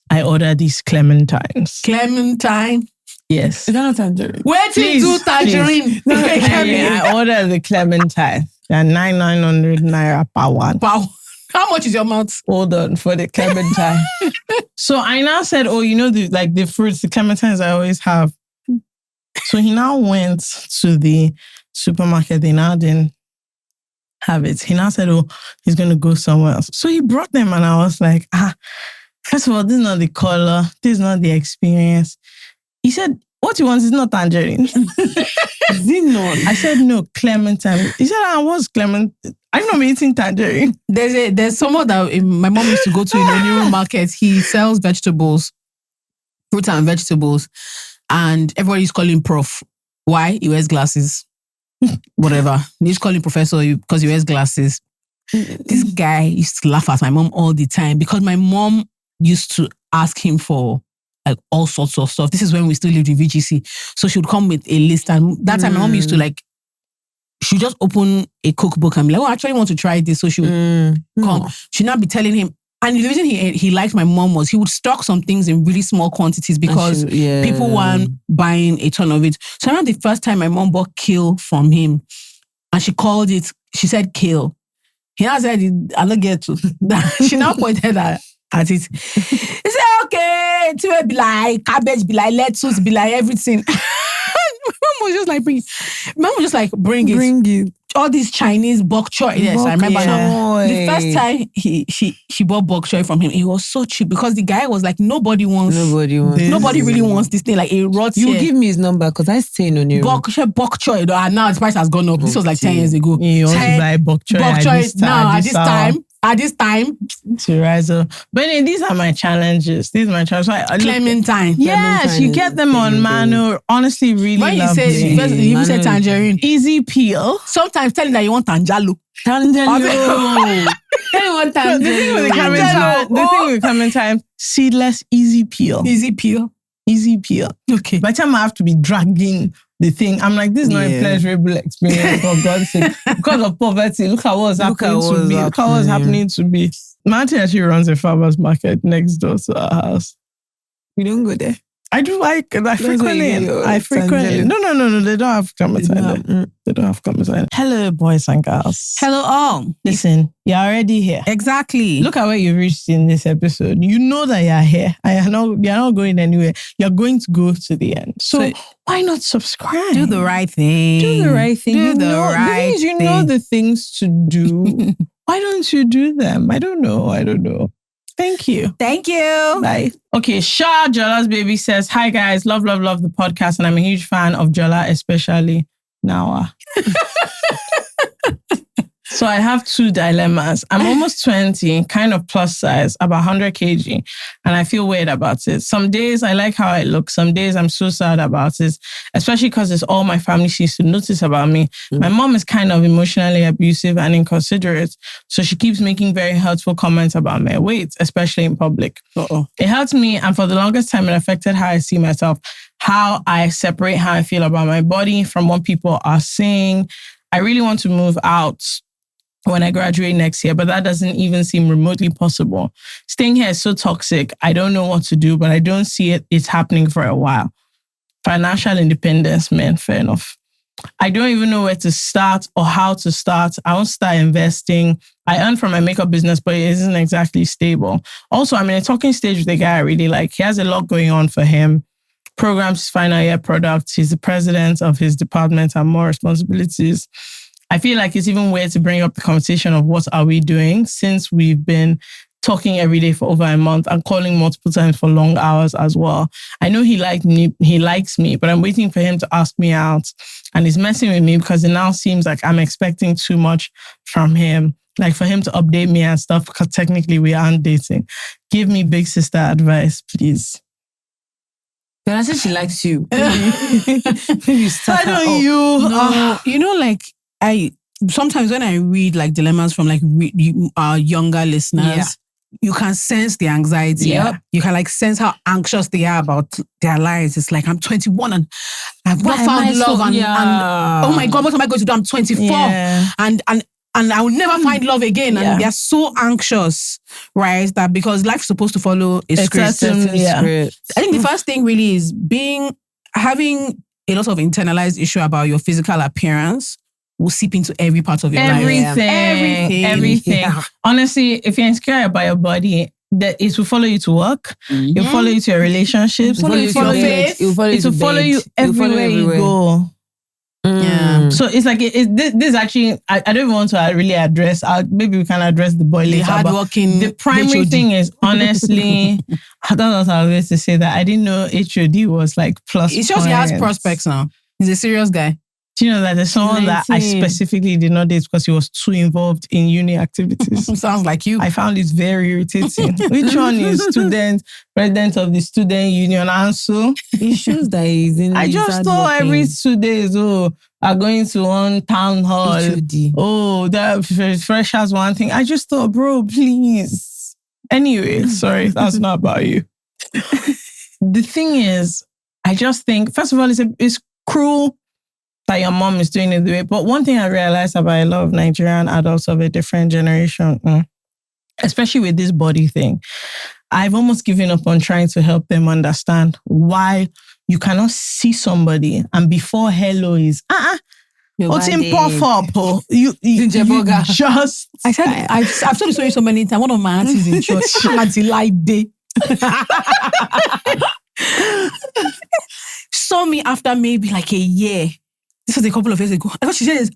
I ordered these clementines. Clementine. Yes. Is that not tangerine? Where to do tangerine? I ordered the clementine. They're 900 naira per one. How much is your mouth? Hold on for the clementine. So I now said, oh, you know, the fruits, the clementines I always have. So he now went to the supermarket. They now didn't have it. He now said, oh, he's going to go somewhere else. So he brought them and I was like, first of all, this is not the color. This is not the experience. He said, what he wants is not tangerine. Is it not? I said, no, clementine. He said, what's clementine? I've not been eating tangerine. There's someone that my mom used to go to in the new market. He sells vegetables, fruit and vegetables. And everybody's calling Prof. Why? He wears glasses. Whatever. He's calling Professor because he wears glasses. This guy used to laugh at my mom all the time because my mom used to ask him for like all sorts of stuff. This is when we still lived in VGC. So she would come with a list. And that time my mom used to she'd just open a cookbook and be like, oh, I actually want to try this. So she would come. She'd not be telling him. And the reason he liked my mom was he would stock some things in really small quantities because people weren't buying a ton of it. So I remember the first time my mom bought kale from him and she called it, she said kale. He now said, I'll not get to. She now pointed at it. He said, okay, it will be like cabbage, be like lettuce, be like everything. was just like, bring it. Bring it. All these Chinese bok choy. Yes, I remember now. The first time she bought bok choy from him, it was so cheap because the guy was like, nobody really wants this thing. Like it rots. You give me his number because I stay in Oniru. Bok choy. Now the price has gone up. This was like 10 years ago. You want to buy bok choy at this time to rise up. But anyway, these are my challenges. Clementine. Yes, you get them on Manu. Honestly, really when you say you say tangerine, easy peel. Sometimes tell him that you want tanjalo. Tell him what tanjalo. The thing with Clementine, seedless, easy peel. Okay. By the time I have to be dragging the thing, I'm like, this is not a pleasurable experience, for God's sake. Because of poverty, look at what's happening to me. Look at what's happening to me. My auntie actually runs a farmer's market next door to our house. We don't go there. I do like it. I frequent it. No. They don't have Clementine. They don't have Clementine. Hello, boys and girls. Hello, all. Listen, you're already here. Exactly. Look at where you've reached in this episode. You know that you're here and you're not going anywhere. You're going to go to the end. So why not subscribe? Do the right thing. You know the things to do. Why don't you do them? I don't know. Thank you. Bye. Okay, Shah Jola's baby says, hi guys, love the podcast, and I'm a huge fan of Jola, especially now. So I have two dilemmas. I'm almost 20, kind of plus size, about 100 kg, and I feel weird about it. Some days I like how I look. Some days I'm so sad about it, especially because it's all my family seems to notice about me. My mom is kind of emotionally abusive and inconsiderate, so she keeps making very hurtful comments about my weight, especially in public. It hurts me, and for the longest time, it affected how I see myself, how I separate how I feel about my body from what people are saying. I really want to move out when I graduate next year, but that doesn't even seem remotely possible. Staying here is so toxic. I don't know what to do, but I don't see it's happening for a while. Financial independence, man, fair enough. I don't even know where to start or how to start. I won't start investing. I earn from my makeup business, but it isn't exactly stable. Also, I'm in a talking stage with a guy I really like. He has a lot going on for him. Programs, final year products. He's the president of his department and more responsibilities. I feel like it's even weird to bring up the conversation of what are we doing since we've been talking every day for over a month and calling multiple times for long hours as well. I know he likes me, but I'm waiting for him to ask me out, and he's messing with me because it now seems like I'm expecting too much from him. Like for him to update me and stuff, because technically we aren't dating. Give me big sister advice, please. But I said she likes you. Maybe start her up. No, you know, like I sometimes when I read like dilemmas from like our younger listeners, you can sense the anxiety. Yeah. You can like sense how anxious they are about their lives. It's like I'm 21 and I've not found love and oh my God, what am I going to do? I'm 24 and I will never find love again. And they're so anxious, right? That because life's supposed to follow a script. I think the first thing really is having a lot of internalized issue about your physical appearance will seep into every part of your life. Everything. Yeah. Honestly, if you're insecure about your body, it will follow you to work. It will follow you to your relationships. It will follow you everywhere you go. Yeah. So it's like this actually. I don't even want to really address. Maybe we can address the boy later. Hardworking. The primary thing is honestly. I don't know how I was to say that. I didn't know HOD was like plus. It's just he has prospects now. He's a serious guy. Do you know that there's someone that I specifically did not date because he was too involved in uni activities? Sounds like you. I found it very irritating. Which one is president of the student union? Also, it shows that he's in. I just thought every 2 days, are going to one town hall. HOD. That freshers one thing. I just thought, bro, please. Anyway, sorry, that's not about you. The thing is, I just think, first of all, it's cruel that your mom is doing it the way. But one thing I realized about a lot of Nigerian adults of a different generation, especially with this body thing, I've almost given up on trying to help them understand why you cannot see somebody and before hello is what's in puff up? You just. I said I've told the story so many times. One of my aunties in church, Auntie Light Day. saw me after maybe like a year. This was a couple of years ago. I thought she said this.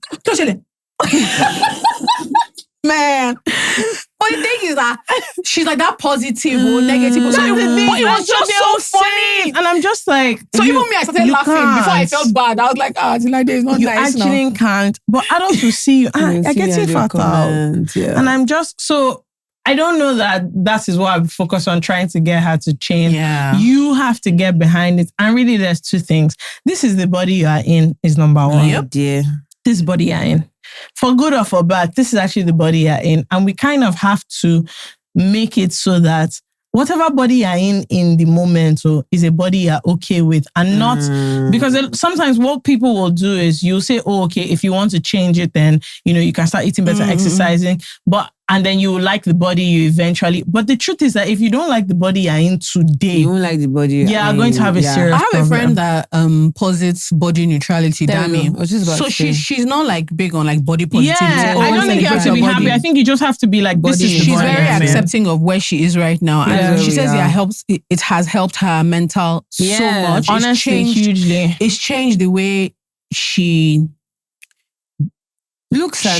Man. But the thing is that she's like that positive or negative. That's the thing. But it was That's what just they so all funny. say. And I'm just like... So even me, I started laughing before I felt bad. I was like, like this is not you nice actually can't. But adults will see you. I get it fatal. Yeah. And I'm just... So I don't know that is what I focus on, trying to get her to change. Yeah. You have to get behind it. And really, there's two things. This is the body you are in is number one. Yep. Yeah. This body you're in. For good or for bad, this is actually the body you're in. And we kind of have to make it so that whatever body you're in the moment is a body you're okay with, and not because sometimes what people will do is you'll say, oh, okay, if you want to change it, then you can start eating better, exercising, and then you will like the body you eventually. But the truth is that if you don't like the body you're in today, You won't like the body. you're going to have a serious I have problem. a friend that posits body neutrality, There we Dami. go. I was just about So to say. she's not like big on like body positivity. Yeah, I don't think you have to be happy. I think you just have to be like, this Body is the She's body very I'm in. accepting of where she is right now. Yeah. And she says Yeah. it has helped her mental so Yeah. much. Honestly, hugely. It's changed the way she looks at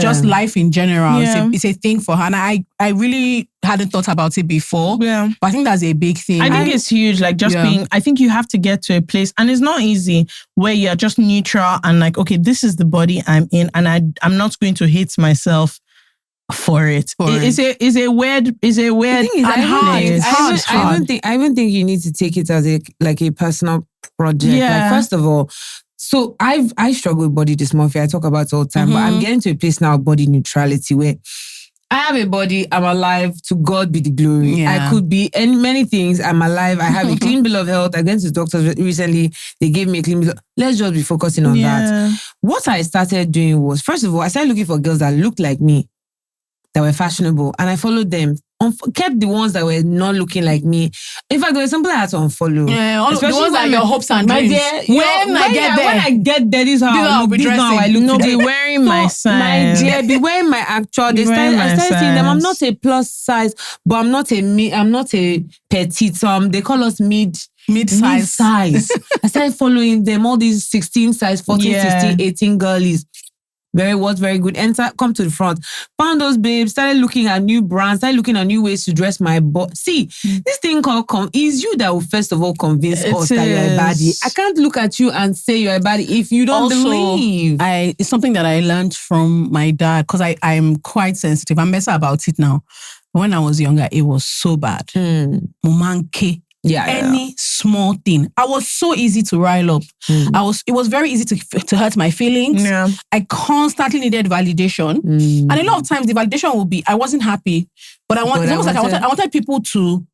just life in general. Yeah. It's a thing for her. And I really hadn't thought about it before. Yeah. But I think that's a big thing. I think it's huge, like just being, I think you have to get to a place, and it's not easy, where you're just neutral and like, okay, this is the body I'm in, and I'm not going to hate myself for it. It's a weird The thing is, and hard. It's hard. I even think you need to take it as a personal project. Yeah. Like, first of all, so I struggle with body dysmorphia. I talk about it all the time, but I'm getting to a place now of body neutrality where I have a body, I'm alive, to God be the glory. Yeah. I could be in many things, I'm alive, I have a clean bill of health. I went to the doctors recently, they gave me a clean bill. Let's just be focusing on that. What I started doing was, first of all, I started looking for girls that looked like me, that were fashionable, and I followed them. Kept the ones that were not looking like me. In fact, there was something I had to unfollow. Yeah, all the Especially ones that when your hopes and my dreams. dear, When I get there, this is how I look. This is how I look. No, today. be wearing my My size. dear, be wearing my actual. I started seeing them. I'm not a plus size, but I'm not a petite. So they call us mid-size. I started following them. All these 16 size, 14, 16, 18 girlies. Very good. Come to the front. Found those babes, started looking at new brands, started looking at new ways to dress my body. See, this thing called is you that will first of all convince us that you're a baddie. I can't look at you and say you're a baddie if you don't believe. It's something that I learned from my dad, because I'm quite sensitive. I'm better about it now. When I was younger, it was so bad. Mumanke. Any small thing. I was so easy to rile up. It was very easy to hurt my feelings. Yeah. I constantly needed validation. And a lot of times the validation will be, I wasn't happy, but I wanted people to,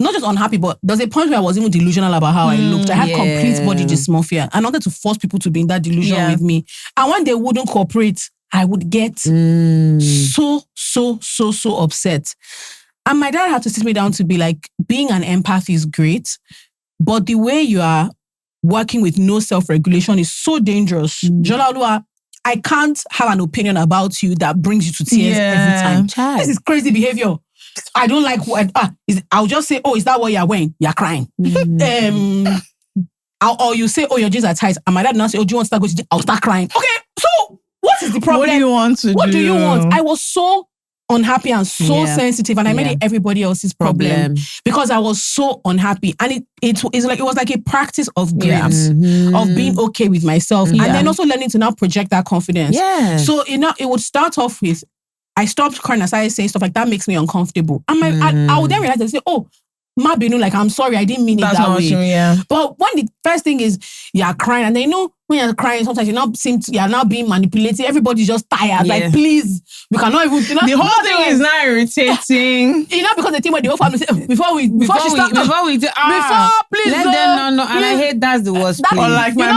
not just unhappy, but there was a point where I was even delusional about how I looked. I had complete body dysmorphia. I wanted to force people to be in that delusion with me. And when they wouldn't cooperate, I would get so upset. And my dad had to sit me down to be like, being an empath is great, but the way you are working with no self-regulation is so dangerous. Jola, I can't have an opinion about you that brings you to tears every time. This is crazy behavior. I don't like what... I'll just say, oh, is that what you're wearing? You're crying. Or you say, oh, your jeans are tight. And my dad now say, oh, do you want to start going to gym? I'll start crying. Okay, so what is the problem? What do you want to do? What do you want? I was so unhappy and so sensitive, and I made it everybody else's problem because I was so unhappy. And it was like a practice of grace, of being okay with myself, and then also learning to now project that confidence. So it would start off with, I stopped crying and started saying stuff like, that makes me uncomfortable. And I would then realize and say, oh, Ma Binu, like, I'm sorry, I didn't mean it that way. But when the first thing is you're crying, and they know when you're crying, sometimes you're not being manipulated. Everybody's just tired. Like, please, we cannot even. The whole thing is not irritating. Because the thing where the whole family say, before please, let them know. And I hate that's the worst. Or like my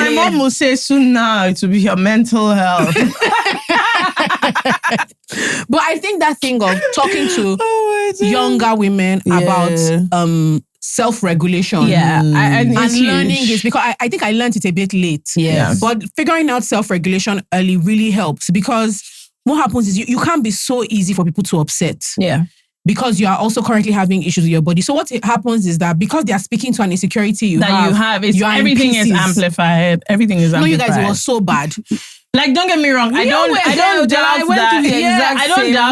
mom will say, soon now it will be your mental health. But I think that thing of talking to younger women about self-regulation and learning is, because I think I learned it a bit late. But figuring out self-regulation early really helps, because what happens is you can't be so easy for people to upset. because you are also currently having issues with your body. So what happens is that because they are speaking to an insecurity you have, it's, everything is amplified. Everything is amplified. No, you guys, it was so bad. Like, don't get me wrong. I don't doubt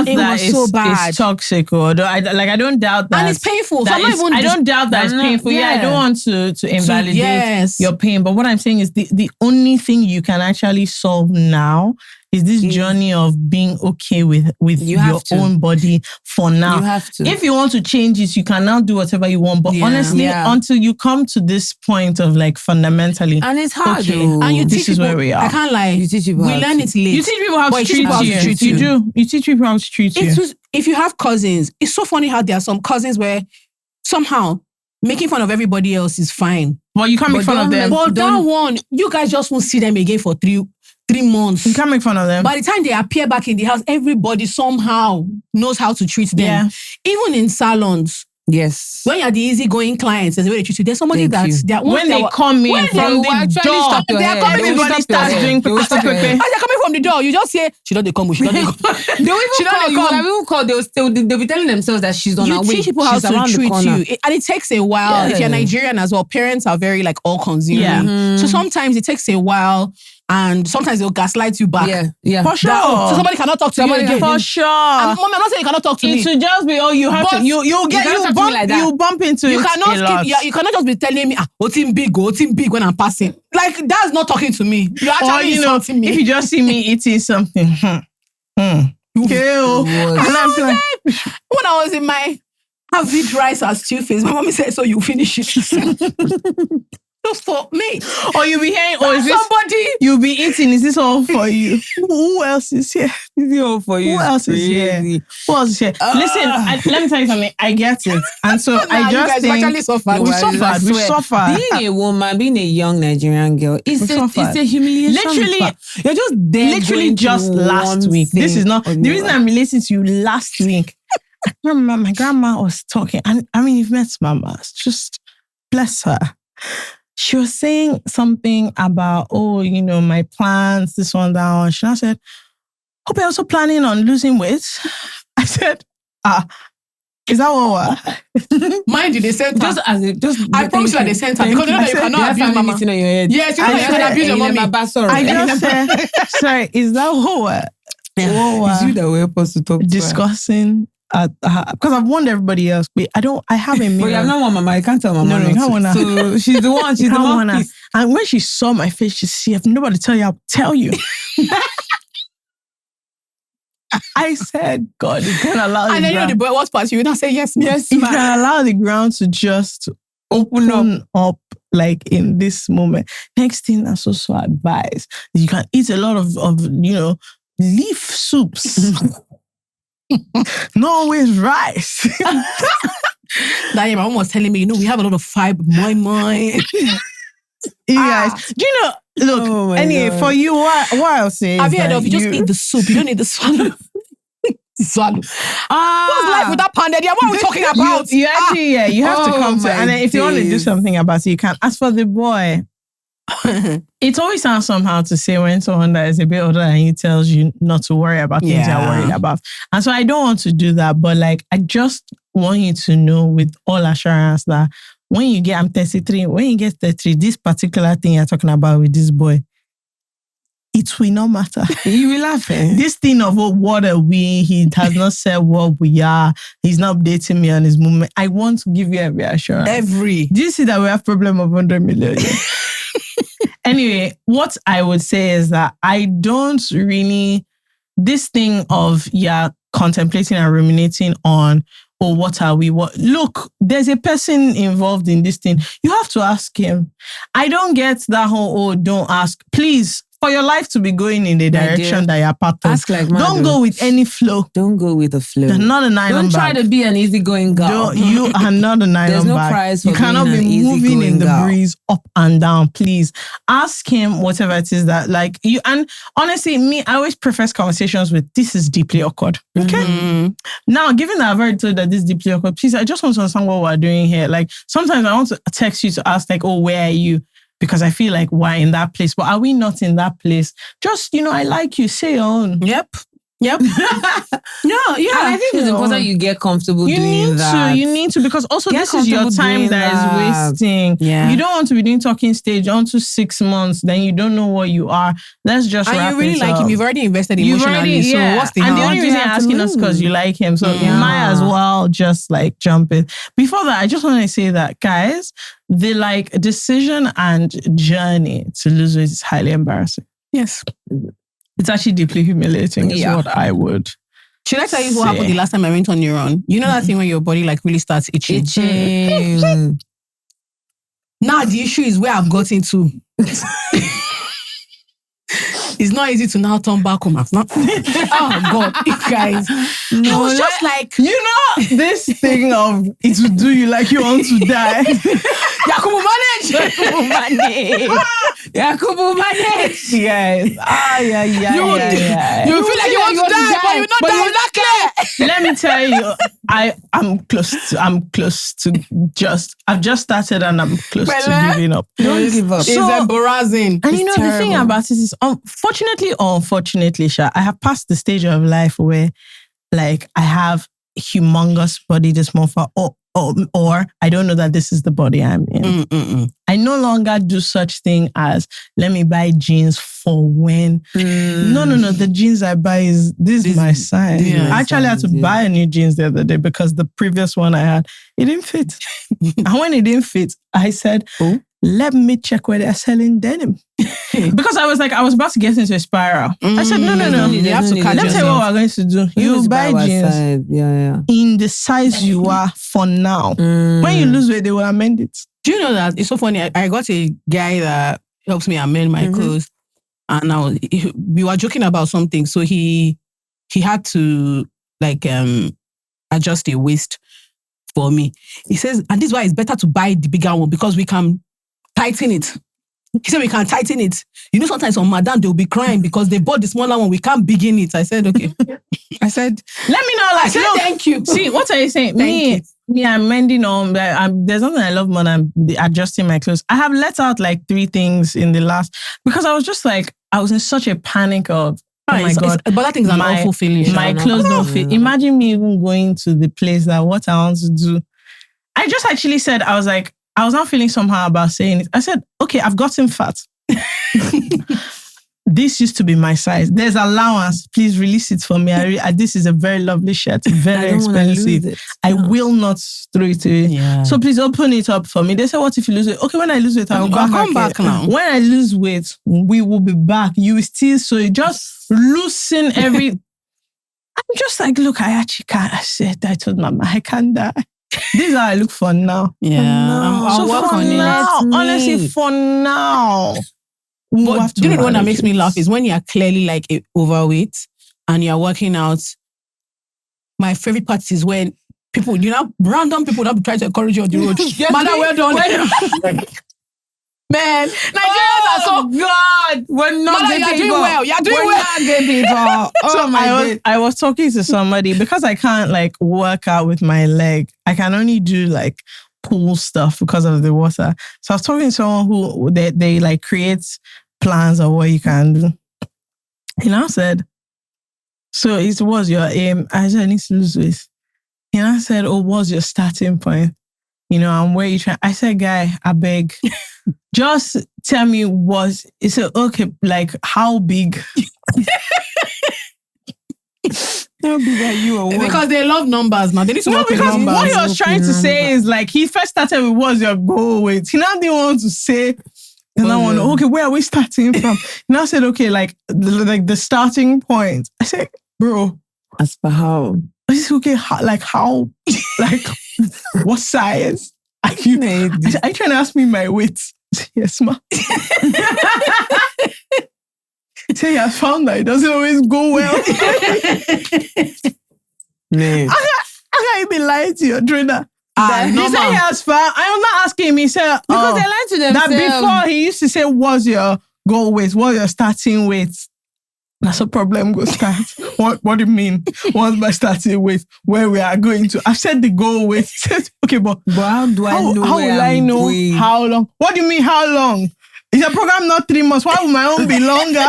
that it's toxic, or I don't doubt that. And it's painful. I don't doubt that it's painful. Yeah, I don't want to invalidate your pain. But what I'm saying is the only thing you can actually solve now is this journey of being okay with your own body for now. You have to. If you want to change it, you can now do whatever you want. But honestly, until you come to this point of like fundamentally, and it's hard. Okay, and you this teach is people, where we are. I can't lie. You teach people. We learn it late. You teach people how to treat you. You do. You teach people how to treat you. If you have cousins, it's so funny how there are some cousins where somehow making fun of everybody else is fine. Well, you can't make fun of them. But that one, you guys just won't see them again for 3 months. You can't make fun of them. By the time they appear back in the house, everybody somehow knows how to treat them. Yeah. Even in salons. Yes. When you're the easygoing clients, there's a way they treat you. There's somebody when they come in from the door, everybody starts doing as they're coming from the door, you just say, she don't come. She don't come. They'll be telling themselves that she's on her way. You teach people how to treat you. And it takes a while. If you're Nigerian as well, parents are very like all consuming. Yeah. Mm-hmm. So sometimes it takes a while. And sometimes they'll gaslight you back. Yeah. For sure. So somebody cannot talk to you again. For sure. Mommy, I'm not saying you cannot talk to me. It should just be, you have to, you bump into you it cannot a lot. You cannot just be telling me, team big when I'm passing. Like, that's not talking to me. You're actually insulting me. If you just see me eating something, And I'm like, when I was in my avid rice as stew phase, my mommy said, so you finish it. Just for me. Or you'll be hearing, is this somebody you'll be eating? Is this all for you? Who else is here? Is it all for you? Who else is here? Who else is here? Listen, let me tell you something. I get it, and so I just think we suffered. We suffered. Being a woman, being a young Nigerian girl, it's a humiliation. Literally, you're just there. Literally, just last week. This is not the reason I'm relating to you. Last week, I remember my grandma was talking, and I mean, you've met Mama. Just bless her. She was saying something about, my plans, this one, that one. She said, hope you're also planning on losing weight. I said, is that what? Mind you, they sent her. I promise you they sent her because you cannot abuse Mama. On your head. Yes, you can abuse your mommy. I just said, sorry, is that what? It's you that we're supposed to talk discussing. Because I've warned everybody else, but I have a mirror. But you have not one Mama. I can't tell Mama. No, you can't want her. So she's the one. She's the mouthpiece. And when she saw my face, she said, if nobody tell you, I'll tell you. I said, God, you can allow and then the boy was part, you would not say yes, yes, you can allow the ground to just open up like in this moment. Next thing, I also advise you can eat a lot of leaf soups. Not always rice. My mom was telling me, we have a lot of fiber. My. You guys, do you know? Look, anyway, God. For you, what I'll say have you heard of you just eat the soup? You don't need the swallow. Swallow. What's life with that pounded? Yeah, what are we talking about? You actually, you have to come to. And then if you want to do something about it, you can. As for the boy. It always sounds somehow to say when someone that is a bit older than you tells you not to worry about things you're worried about. And so I don't want to do that, but like I just want you to know with all assurance that when you get, I'm 33, when you get 33, this particular thing you're talking about with this boy, it will not matter. You will laugh. This thing of what are we, he has not said what we are, he's not updating me on his movement. I want to give you a reassurance. Do you see that we have problem of 100 million? Anyway, what I would say is that I don't really, this thing of, contemplating and ruminating on, what are we? Look, there's a person involved in this thing. You have to ask him. I don't get that whole, don't ask. Please, for your life to be going in the direction that you're part of. Ask like don't go with any flow. Don't go with the flow. You're not a nylon bag. Don't try to be an easygoing girl. You are not a nylon bag. There's no prize for you cannot be moving in the breeze up and down. Please ask him whatever it is that like you. And honestly, I always preface conversations with this is deeply awkward. Okay. Mm-hmm. Now, given that I've already told that this is deeply awkward, please, I just want to understand what we're doing here. Like sometimes I want to text you to ask like, where are you? Because I feel like we're in that place. But are we not in that place? Just, I like you, say your own. Yep. Yep. No, yeah. And I think it's important you get comfortable doing that. You need to, because also Get this is your comfortable time doing that is wasting. Yeah. You don't want to be doing talking stage onto 6 months, then you don't know what you are. Let's just And wrap you really this like up. him. You've already invested emotionally. So what's the And the harm? only reason you're asking us because you like him. So you might as well just like jump in. Before that, I just want to say that, guys, the like decision and journey to lose weight is highly embarrassing. Yes. It's actually deeply humiliating is what I would. Should I tell you what happened the last time I went on your run? You know that thing when your body like really starts itching? Now the issue is where I've gotten to. It's not easy to now turn back home. Oh God, you guys. No, I was just like, you know, this thing of it will do you like you want to die. Yakubu manage. Yakubu manage. Yes. You feel like you want to die, but you're not clear. Let me tell you, I'm close to I've just started and I'm close to giving up. Don't give up. It's embarrassing. And you know, the thing about it is, unfortunately or unfortunately, Sha, I have passed the stage of life where like I have humongous body dysmorphia or I don't know that this is the body I'm in. I no longer do such thing as let me buy jeans for when. No. The jeans I buy is my size. I actually had to buy a new jeans the other day because the previous one I had, it didn't fit. And when it didn't fit, I said, let me check where they're selling denim. Because I was about to get into a spiral. I said, no. You have to catch Let me tell you what we're going to do. You buy jeans in the size you are for now. When you lose weight, they will amend it. Do you know that it's so funny? I got a guy that helps me amend my clothes, and we were joking about something. So he had to like adjust a waist for me. He says, and this is why it's better to buy the bigger one because we can tighten it. He said we can tighten it. You know, sometimes on Madame they'll be crying because they bought the smaller one. We can't begin it. I said, okay. I said, let me know. Like, I said, thank you. See, what are you saying? Me, I'm mending on. There's something I love more than adjusting my clothes. I have let out like 3 things in the last because I was just like, I was in such a panic of, oh my God. But that thing is an awful feeling. My clothes don't fit. Imagine me even going to the place that what I want to do. I just actually said, I was not feeling somehow about saying it. I said, okay, I've gotten fat. This used to be my size. There's allowance. Please release it for me. This is a very lovely shirt. Very expensive. I will not throw it away. Yeah. So please open it up for me. They said, what if you lose weight? Okay, when I lose weight, I'll come back now. When I lose weight, we will be back. You will still, so you just loosen every... I'm just like, look, I actually can't. I told Mama, I can't die. This is how I look for now. Yeah. So for now, honestly, for now. But do you know the one that makes me laugh is when you're clearly like overweight and you're working out. My favorite part is when people, random people that try to encourage you on the road. Mother, well done. Man, Nigerians are so God. We're not Mother, you're doing well. You're doing well. Not good people. So I was talking to somebody because I can't like work out with my leg. I can only do like pool stuff because of the water. So I was talking to someone who they like create plans of what you can do. He now said, so it was your aim. I said, I need to lose weight. He now said, oh, what's your starting point? And where you trying? I said, guy, I beg, just tell me he said, okay, like how big? How big are you or what? Because they love numbers now. They need to work with numbers. What he was trying to say is like, he first started with what's your goal weight. He now didn't want to say, and I want to, okay, where are we starting from? He now said, okay, like the starting point. I said, bro. As for how? I said, okay, how, like, what size? Are you trying to ask me my weight? I said, yes, ma. Say he has found that it doesn't always go well. Man. I can't even lie to your trainer. He said he has found. I am not asking him. He said because they lie to themselves. That before he used to say, "What's your goal weight? What's your starting weight?" That's a problem. Go start. What do you mean? What's my starting weight? Where we are going to? I've said the goal weight. Okay, but how do I know? How will I know how long? What do you mean how long? Is your program not 3 months? Why would my own be longer?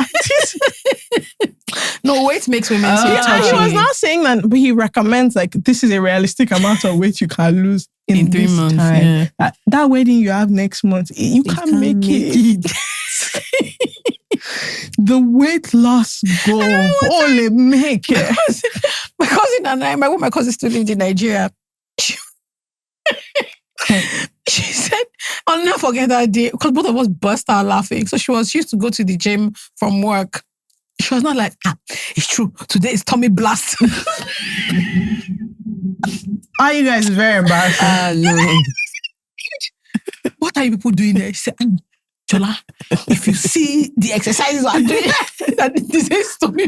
No, weight makes women so And he touchy. was not saying that, but he recommends like this is a realistic amount of weight you can lose in 3 this months. time. Yeah. That wedding you have next month, you can't make it. The weight loss goal, only make it. My cousin and I, my cousin still lived in Nigeria. She said, I'll never forget that day because both of us burst out laughing. So she used to go to the gym from work. She was not like, it's true. Today is tummy blast. Are you guys very embarrassing? No. What are you people doing there? She said, Jola, if you see the exercises I'm doing, that this is tummy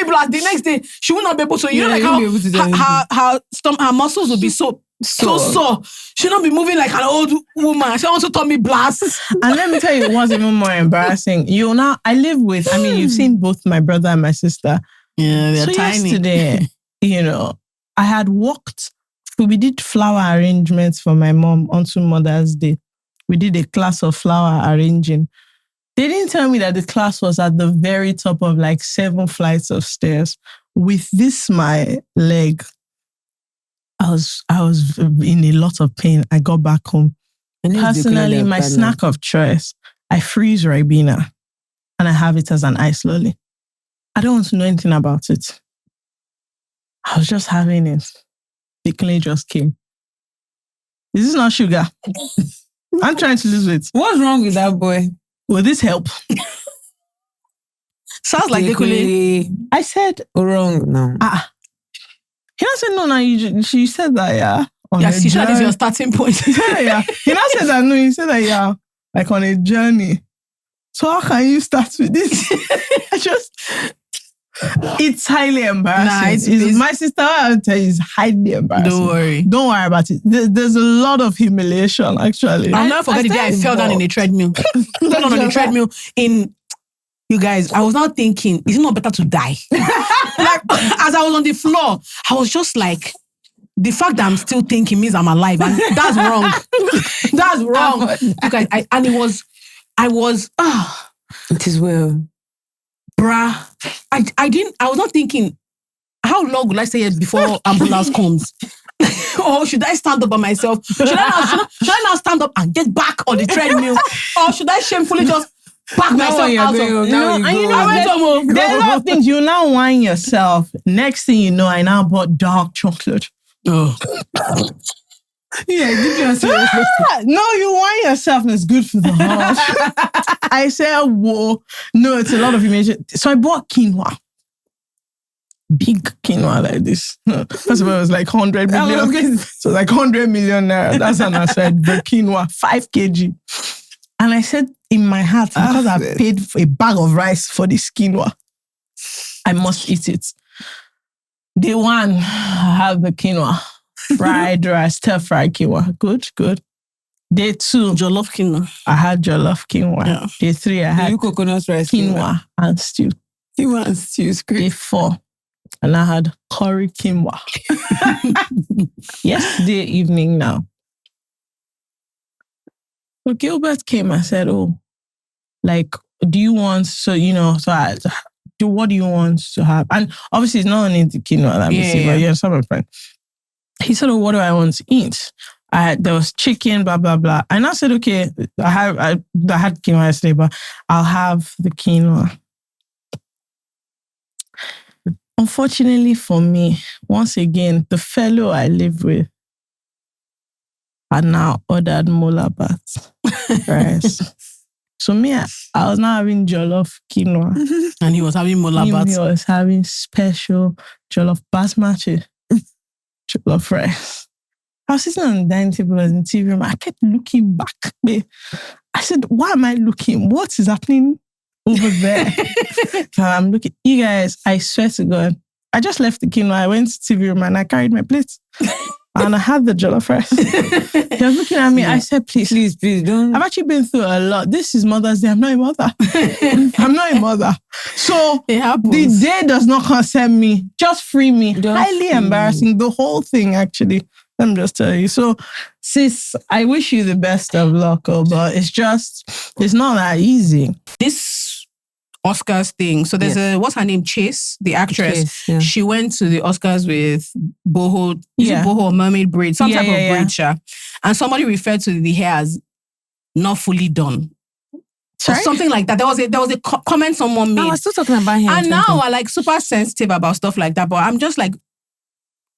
blast. The next day, she will not be able to. You know, like how her muscles will be so sore. She'll not be moving like an old woman. She also tummy blast. And let me tell you what's even more embarrassing. You've seen both my brother and my sister. Yeah, they're so tiny. Yesterday, I had walked. We did flower arrangements for my mom onto Mother's Day. We did a class of flower arranging. They didn't tell me that the class was at the very top of like 7 flights of stairs. With this, my leg, I was in a lot of pain. I got back home. Personally, my snack of choice, I freeze Ribena and I have it as an ice lolly. I don't want to know anything about it. I was just having it. The clay just came. Is this not sugar? I'm trying to lose weight. What's wrong with that boy? Will this help? Sounds like Dekule. I said, wrong. No. He not said no. You said that, yeah. See, that is your starting point. Yeah. He not said that, no. He said that, yeah, like on a journey. So how can you start with this? It's highly embarrassing. It's my sister, I'll tell you, is highly embarrassing. Don't worry about it. There's a lot of humiliation, actually. I'll never forget the day I fell down in a treadmill. Fell down on the treadmill in... You guys, I was now thinking, is it not better to die? Like, as I was on the floor, I was just like, the fact that I'm still thinking means I'm alive. And that's wrong. That's wrong. You guys, It is well. Bruh, I was not thinking, how long will I stay here before ambulance comes? Or should I stand up by myself? Should I now stand up and get back on the treadmill? Or should I shamefully just pack myself out of... There's a lot of things. You now whine yourself. Next thing you know, I now bought dark chocolate. Oh. Yeah, give yourself. No, you whine yourself and it's good for the heart. I said, whoa. No, it's a lot of humiliation. So I bought quinoa. Big quinoa like this. First of all, it was like 100 million. So like 100 million naira. That's when I said the quinoa, 5 kg. And I said in my heart, because I paid for a bag of rice for this quinoa, I must eat it. Day 1, I have the quinoa. Fried rice, stir-fried quinoa. Good. Day 2, Jollof quinoa. I had jollof quinoa. Yeah. Day 3, I had coconut rice quinoa and stew. Quinoa and stew is great. Day 4, and I had curry quinoa. Yesterday evening now. So Gilbert came and said, do you want, what do you want to have? And obviously it's not only the quinoa that we see, but you understand my friend. He said, what do I want to eat? There was chicken, blah, blah, blah. And I said, okay, I had quinoa yesterday, but I'll have the quinoa. Unfortunately for me, once again, the fellow I live with had now ordered mola bath rice. So me, I was now having jollof quinoa. And he was having mola bath. He was having special jollof basmati. Jollof rice. I was sitting on the dining table in the TV room. I kept looking back. I said, why am I looking? What is happening over there? So I'm looking. You guys, I swear to God, I just left the quinoa. I went to the TV room and I carried my plate. And I had the jollof rice. He was looking at me. I said, please don't. I've actually been through a lot. This is Mother's Day. I'm not a mother. I'm not a mother. So the day does not concern me. Just free me. Highly embarrassing. The whole thing, actually. Let me just tell you. So, sis, I wish you the best of luck, but it's not that easy. This Oscars thing. So there's what's her name? Chase, the actress. Chase, yeah. She went to the Oscars with boho, Yeah. boho or mermaid braid, some type of yeah. braid, sha. And somebody referred to the hair as not fully done. Or something like that. There was a comment someone made. I was still talking about hair. And now I'm like super sensitive about stuff like that. But I'm just like,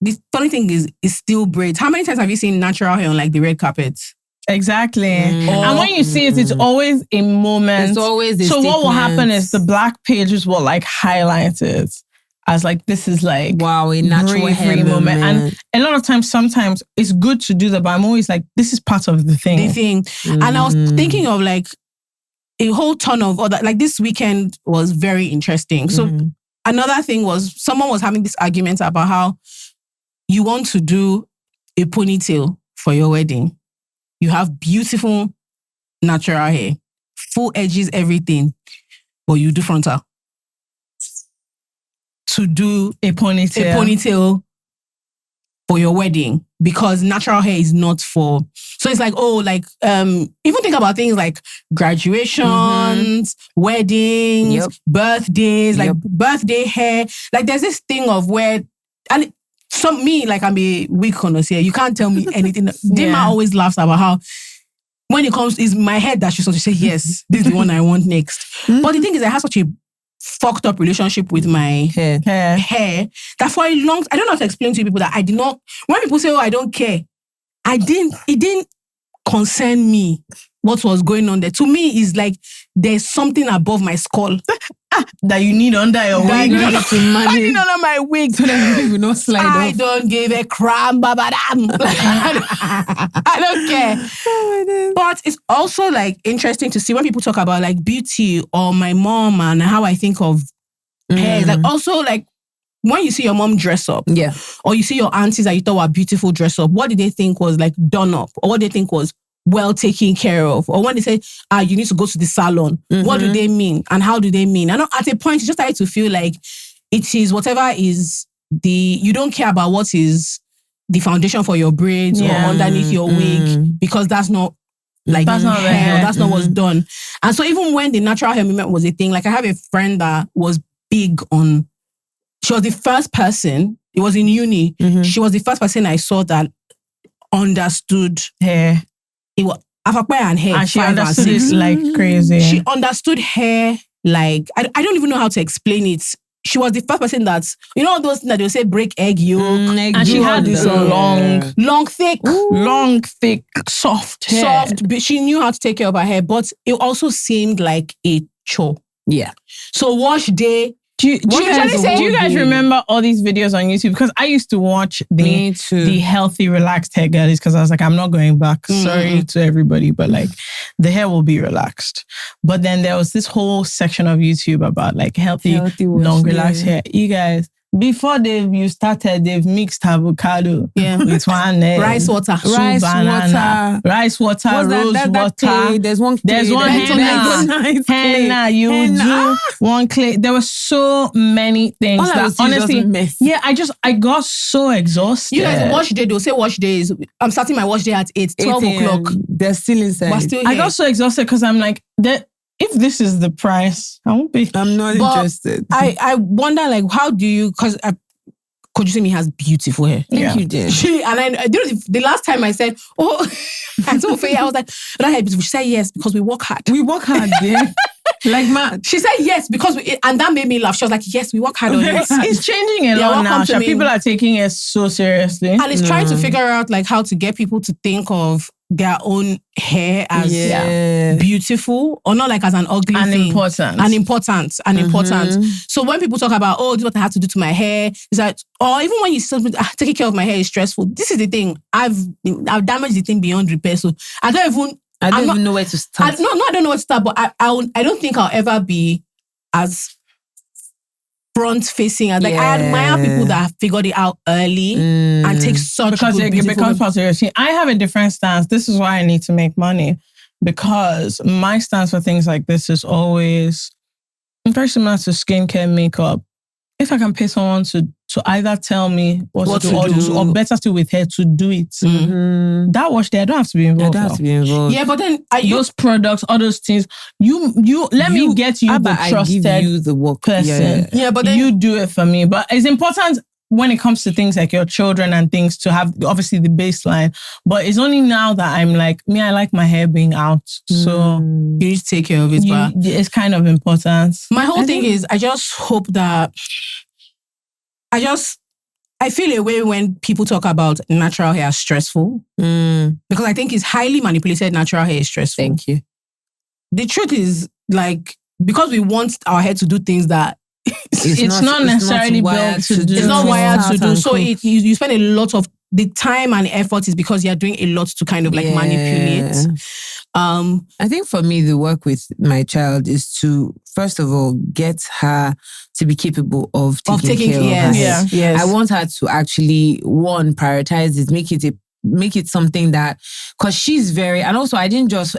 the funny thing is still braids. How many times have you seen natural hair on like the red carpet? Exactly. And when you see it, it's always a moment. It's always a So what will happen statement. is the black pages will like highlight it as like, this is like, wow, a natural hair bravery moment. moment. And a lot of times, sometimes it's good to do that, but I'm always like, this is part of the thing. The thing. And I was thinking of like a whole ton of other, like this weekend was very interesting. So another thing was someone was having this argument about how you want to do a ponytail for your wedding. You have beautiful natural hair, full edges, everything, but you do frontal. To do A ponytail. For your wedding, because natural hair is not for. So it's like, even think about things like graduations, weddings, birthdays, like birthday hair. Like there's this thing of where, and I'm a wig connoisseur. You can't tell me anything. Dima always laughs about how when it comes, it's my head that she's supposed to say, yes, this is the one I want next. But the thing is, I have such a fucked up relationship with my hair that for a long, I don't know how to explain to people that I did not, when people say, oh, I don't care, it didn't concern me what was going on there. To me, it's like there's something above my skull that you need under your wig. I need under my wig so that you will not slide off. I don't give a crap, babadam. I don't care. Oh, but it's also like interesting to see when people talk about like beauty or my mom and how I think of hair. Like also like when you see your mom dress up, or you see your aunties that you thought were beautiful dress up, what did they think was like done up, or what they think was well taken care of? Or when they say, you need to go to the salon, what do they mean? And how do they mean? And at a point, you just started to feel like it is whatever is you don't care about what is the foundation for your braids or underneath your wig, because that's not like that's not hair, that's not what's done. And so even when the natural hair movement was a thing, like I have a friend that was big on, she was the first person, it was in uni, she was the first person I saw that understood hair. It was afakwe and hair. And she understood it like crazy. She understood hair like, I don't even know how to explain it. She was the first person that's, you know, those that they'll say break egg yolk. And she had this long, thick, soft hair. Soft, but she knew how to take care of her hair, but it also seemed like a chore. Yeah. So wash day. Do you guys remember all these videos on YouTube? Because I used to watch the healthy, relaxed hair girlies because I was like, I'm not going back. Sorry to everybody, but like the hair will be relaxed. But then there was this whole section of YouTube about like healthy long, relaxed hair. You guys, before you started, they've mixed avocado with one rice water, rose water, rose water. There's one henna. You do one clay. There were so many things that honestly, I got so exhausted. You guys wash day. They'll say wash days. I'm starting my wash day at 12 o'clock. They're still inside. But still I got so exhausted because I'm like if this is the price, I won't be. I'm not interested. I wonder, like, how do you? Because Coach Simi has beautiful hair. Thank you, dear. The last time I said, I told Feyi, I was like, that hair beautiful. She said yes because we work hard. We work hard, dear. Like mad. She said yes because and that made me laugh. She was like, yes, we work hard on it. It's changing a lot now. People are taking it so seriously, and it's trying to figure out like how to get people to think of their own hair as beautiful or not like as an ugly thing. Important. So when people talk about, this is what I had to do to my hair, it's like, or even when you say taking care of my hair is stressful. This is the thing. I've damaged the thing beyond repair. So I don't even know where to start. I don't know where to start, but I don't think I'll ever be as front facing. I admire people that have figured it out early and take such because good, it becomes part of your routine. I have a different stance. This is why I need to make money, because my stance for things like this is always very similar to skincare, makeup. if I can pay someone to either tell me what to do, or better still with her to do it, that wash there, I don't have to be involved. Yeah, but then those products, all those things, you let me get you the trusted the work person. Yeah, but then you do it for me. But it's important when it comes to things like your children and things to have obviously the baseline. But it's only now that I'm like, I like my hair being out. So you need to take care of it. But it's kind of important. My whole thing is, I just hope that I feel a way when people talk about natural hair as stressful. Because I think it's highly manipulated. Natural hair is stressful. Thank you. The truth is, like, because we want our hair to do things that it's not necessarily built to do. It's not wired to do. So you spend a lot of the time and effort is because you're doing a lot to kind of like manipulate. I think for me, the work with my child is to, first of all, get her to be capable of taking care of her hair. Yes. I want her to actually, one, prioritize it, make it something that, because she's very, and also I didn't just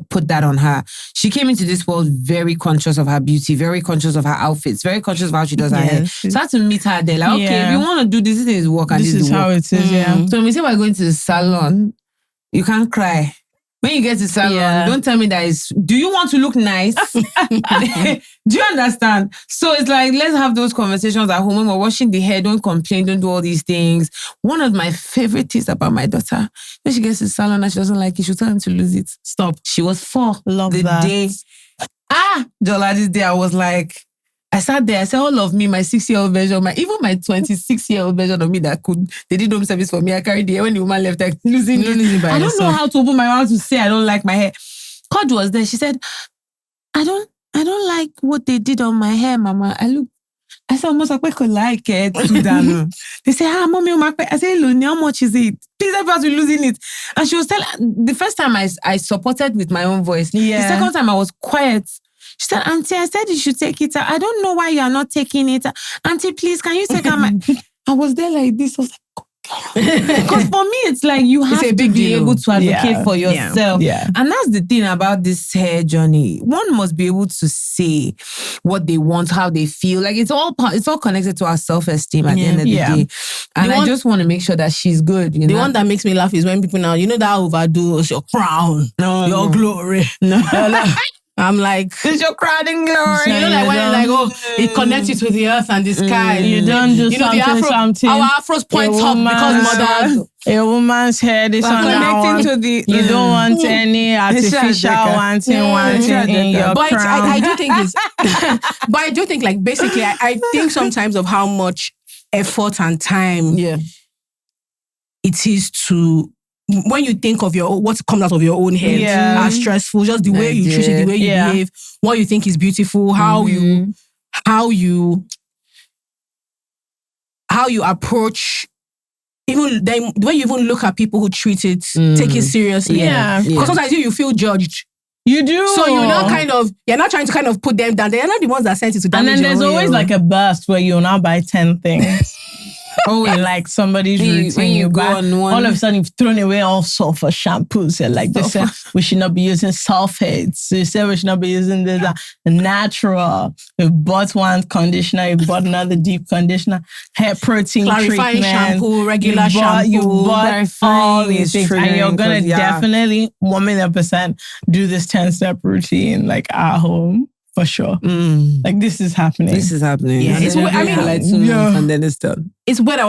put that on her. She came into this world very conscious of her beauty, very conscious of her outfits, very conscious of how she does her hair. So I had to meet her there, like, okay, if you want to do this, this is work and this is how it is, So when we say we're going to the salon, you can't cry. When you get to salon, don't tell me that do you want to look nice? Do you understand? So it's like, let's have those conversations at home when we're washing the hair. Don't complain, don't do all these things. One of my favorite things about my daughter, when she gets to salon and she doesn't like it, she'll tell him to lose it. Stop. She was 4. Love the that. day. Jola, this day I was like, I sat there, I said, all of me, my 6-year-old version, even my 26-year-old version of me they did home service for me. I carried the hair when the woman left, like losing it. I don't know how to open my mouth to say I don't like my hair. Cod was there. She said, I don't like what they did on my hair, Mama. I said, almost like, I could like it. They say, Mommy, I said, Loni, how much is it? Please help us with losing it. And she was telling, the first time I supported with my own voice. The second time I was quiet. She said, Auntie, I said you should take it out. I don't know why you are not taking it out. Auntie, please, can you take out my... I was there like this. I was like, because for me, it's like you have to be able to advocate for yourself. And that's the thing about this hair journey. One must be able to say what they want, how they feel. Like it's all connected to our self-esteem at the end of the day. And I just want to make sure that she's good. You know? One that makes me laugh is when people now, that overdo is your crown, your glory. I'm like, it's your crowning glory. Like when it's like, it connects you to the earth and the sky. You don't do something. Our afros point up because mother. A woman's head is on connecting to the. You don't want any artificial one thing in your but crown. I do think it's. But I do think, like, basically, I think sometimes of how much effort and time it is to. When you think of what comes out of your own head, as stressful, just the way you choose it, the way you behave, what you think is beautiful, how you approach, even then, the way you even look at people who treat it, take it seriously. Because sometimes you feel judged. You do. So you're not trying to kind of put them down. They're not the ones that sent you to damage. And then there's always like a burst where you'll now buy 10 things. In like somebody's routine, when you go on one, all of a sudden you've thrown away all sulfur shampoos. And like they said, we should not be using sulfates. They said we should not be using this natural. We bought one conditioner, you bought another deep conditioner, hair protein clarifying treatment, shampoo, regular shampoo. You bought all these things, and you're gonna definitely 1,000,000% do this 10-step routine like at home. For sure. Like this is happening. Yeah. It's weird. I mean, and then it's done. It's weird.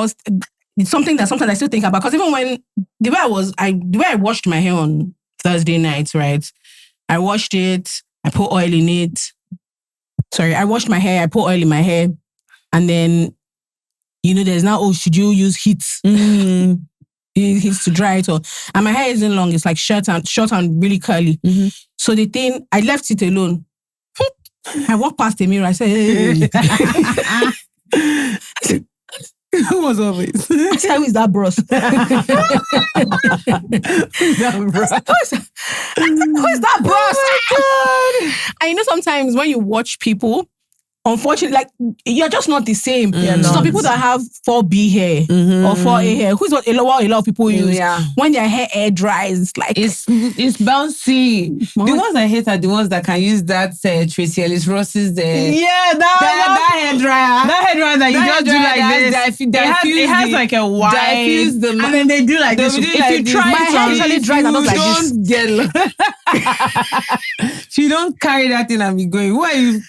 It's something that sometimes I still think about. Because even when the way I washed my hair on Thursday night, right? I washed it, I put oil in it. Sorry, I washed my hair, I put oil in my hair. And then, there's now, should you use heat? Heat to dry it all. And my hair isn't long, it's like short and really curly. So the thing, I left it alone. I walked past the mirror. I said, "Hey." Who was always? I said, "Who is that bros?" Who is that bros? Oh my God. And sometimes when you watch people, unfortunately, like you're just not the same. Yeah, So some no. people that have 4B hair or 4A hair, who's what a lot of people use. Yeah. When their hair air dries, like It's bouncy. The ones I hate are the ones that can use that Tracy Ellis Ross's Yeah, that hair dryer. That head dryer that you That just hair do dryer like that this. It has like a wide, diffuse the and then they do like They'll this. be doing If like you this. try My it hair on, usually dries and not like this. Don't get if you don't carry that thing and be going, who are you?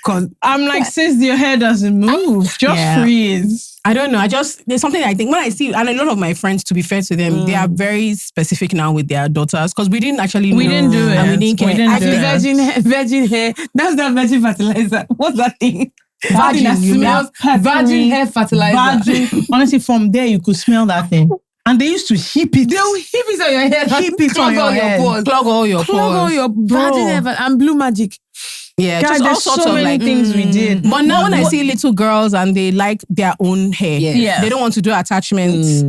I'm like, sis, your hair doesn't move. Just Yeah. freeze. I don't know. There's something I think when I see, and a lot of my friends, to be fair to them, they are very specific now with their daughters because we didn't actually We know, didn't do it. and we didn't care. We didn't I do feel it. Virgin hair. That's that virgin fertilizer. What's that thing? Virgin, that you smells mean? virgin hair fertilizer. Virgin. Honestly, from there you could smell that thing. And they used to heap it. They will heap it on your head. Heap it Clog on your all head. pores. Plug all your Plug all pores. your virgin hair and blue magic. Yeah, God, just all there's sorts so of many like things we did. But now when I see little girls and they like their own hair, Yeah. they don't want to do attachments.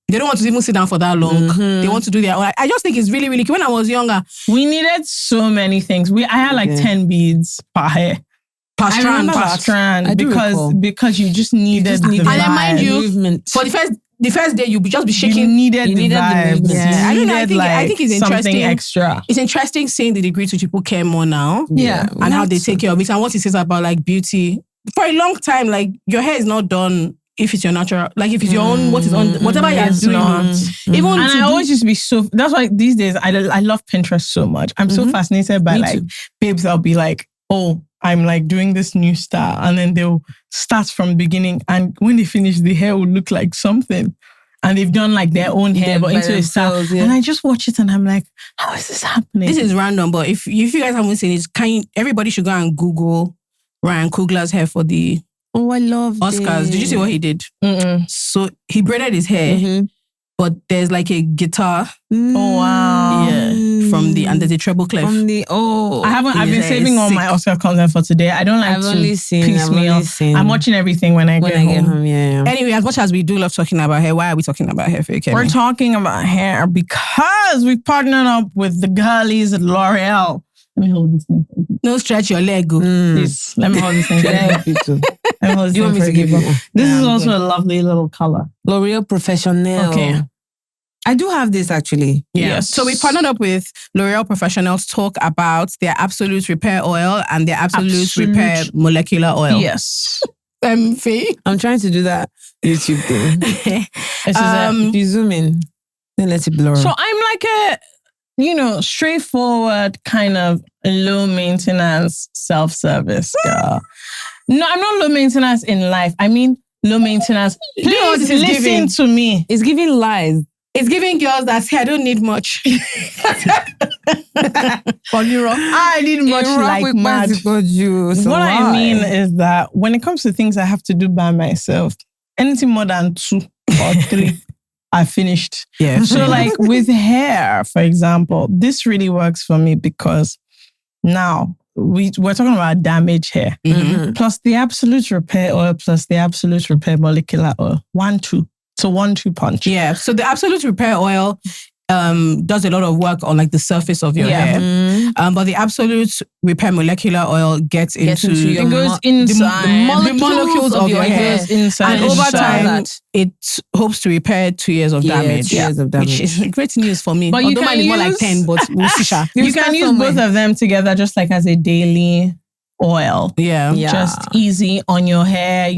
They don't want to even sit down for that long. They want to do their own. I just think it's really, really cute. When I was younger, We needed so many things. I had like 10 beads per hair. per strand, Per strand I do recall. because you just needed the And then mind vibe. you, movement. for the first day, you'll just be You shaking. needed the vibes. movement. Yeah. I don't know, I needed, think it's something interesting. extra. It's interesting seeing the degree to which people care more now. Yeah. And how they take care of it and what it says about like beauty. For a long time, like your hair is not done if it's your natural, like if it's your own, what is on, whatever you're It's doing. not. Even And to I do- always used to be so, that's why these days I love Pinterest so much. I'm so fascinated by Me like too. babes that'll be like, oh, I'm like doing this new style. And then they'll start from the beginning. And when they finish, the hair will look like something. And they've done like their own hair, but by into a style. themselves, yeah. And I just watch it and I'm like, how is this happening? This is random, but if you guys haven't seen it, everybody should go and Google Ryan Coogler's hair for the Oh, I love Oscars. this. Did you see what he did? Mm-mm. So he braided his hair, but there's like a guitar, Oh, wow. from the and there's a treble clef. From the I've been Yeah, saving all sick. my Oscar content for today. I don't like I've to only seen. piecemeal. I'm watching everything when I get home. Yeah. Anyway, as much as we do love talking about hair, why are we talking about hair, Feyi? We're talking about hair because we partnered up with the girlies at L'Oréal. Let me hold this thing. No stretch your leg. Go. Please, let me hold this thing. Let me hold this Do you want thing me to give you one? This is I'm also a lovely little color. L'Oréal Professionnel. Okay. I do have this actually. Yeah. Yes. So we partnered up with L'Oréal Professionel to talk about their Absolute Repair Oil and their Absolute Repair Molecular Oil. Yes. Feyi. I'm trying to do that YouTube thing. If you zoom in, then let it blur. So I'm like a, straightforward kind of low maintenance self-service girl. No, I'm not low maintenance in life. I mean low maintenance. you know what Please this is listen giving? to me. it's giving lies. It's giving girls that say, I don't need much. I need much like mad. What I mean is that when it comes to things I have to do by myself, anything more than 2 or 3, I finished. Yeah. So like with hair, for example, this really works for me because now we're talking about damaged hair. Plus the Absolute Repair Oil plus the Absolute Repair Molecular Oil. 1-2. So 1-2 punch. Yeah. So the Absolute Repair Oil does a lot of work on like the surface of your hair. But the Absolute Repair Molecular Oil gets into your It goes mo- inside. the molecules of your hair. Goes inside. And over inside. time, it hopes to repair 2 years of damage. 2 years of damage. Which is great news for me. But you Although can mine is more like use- 10, but we'll see. Sha. You can use both of them together just like as a daily oil. Yeah. Yeah. Just easy on your hair,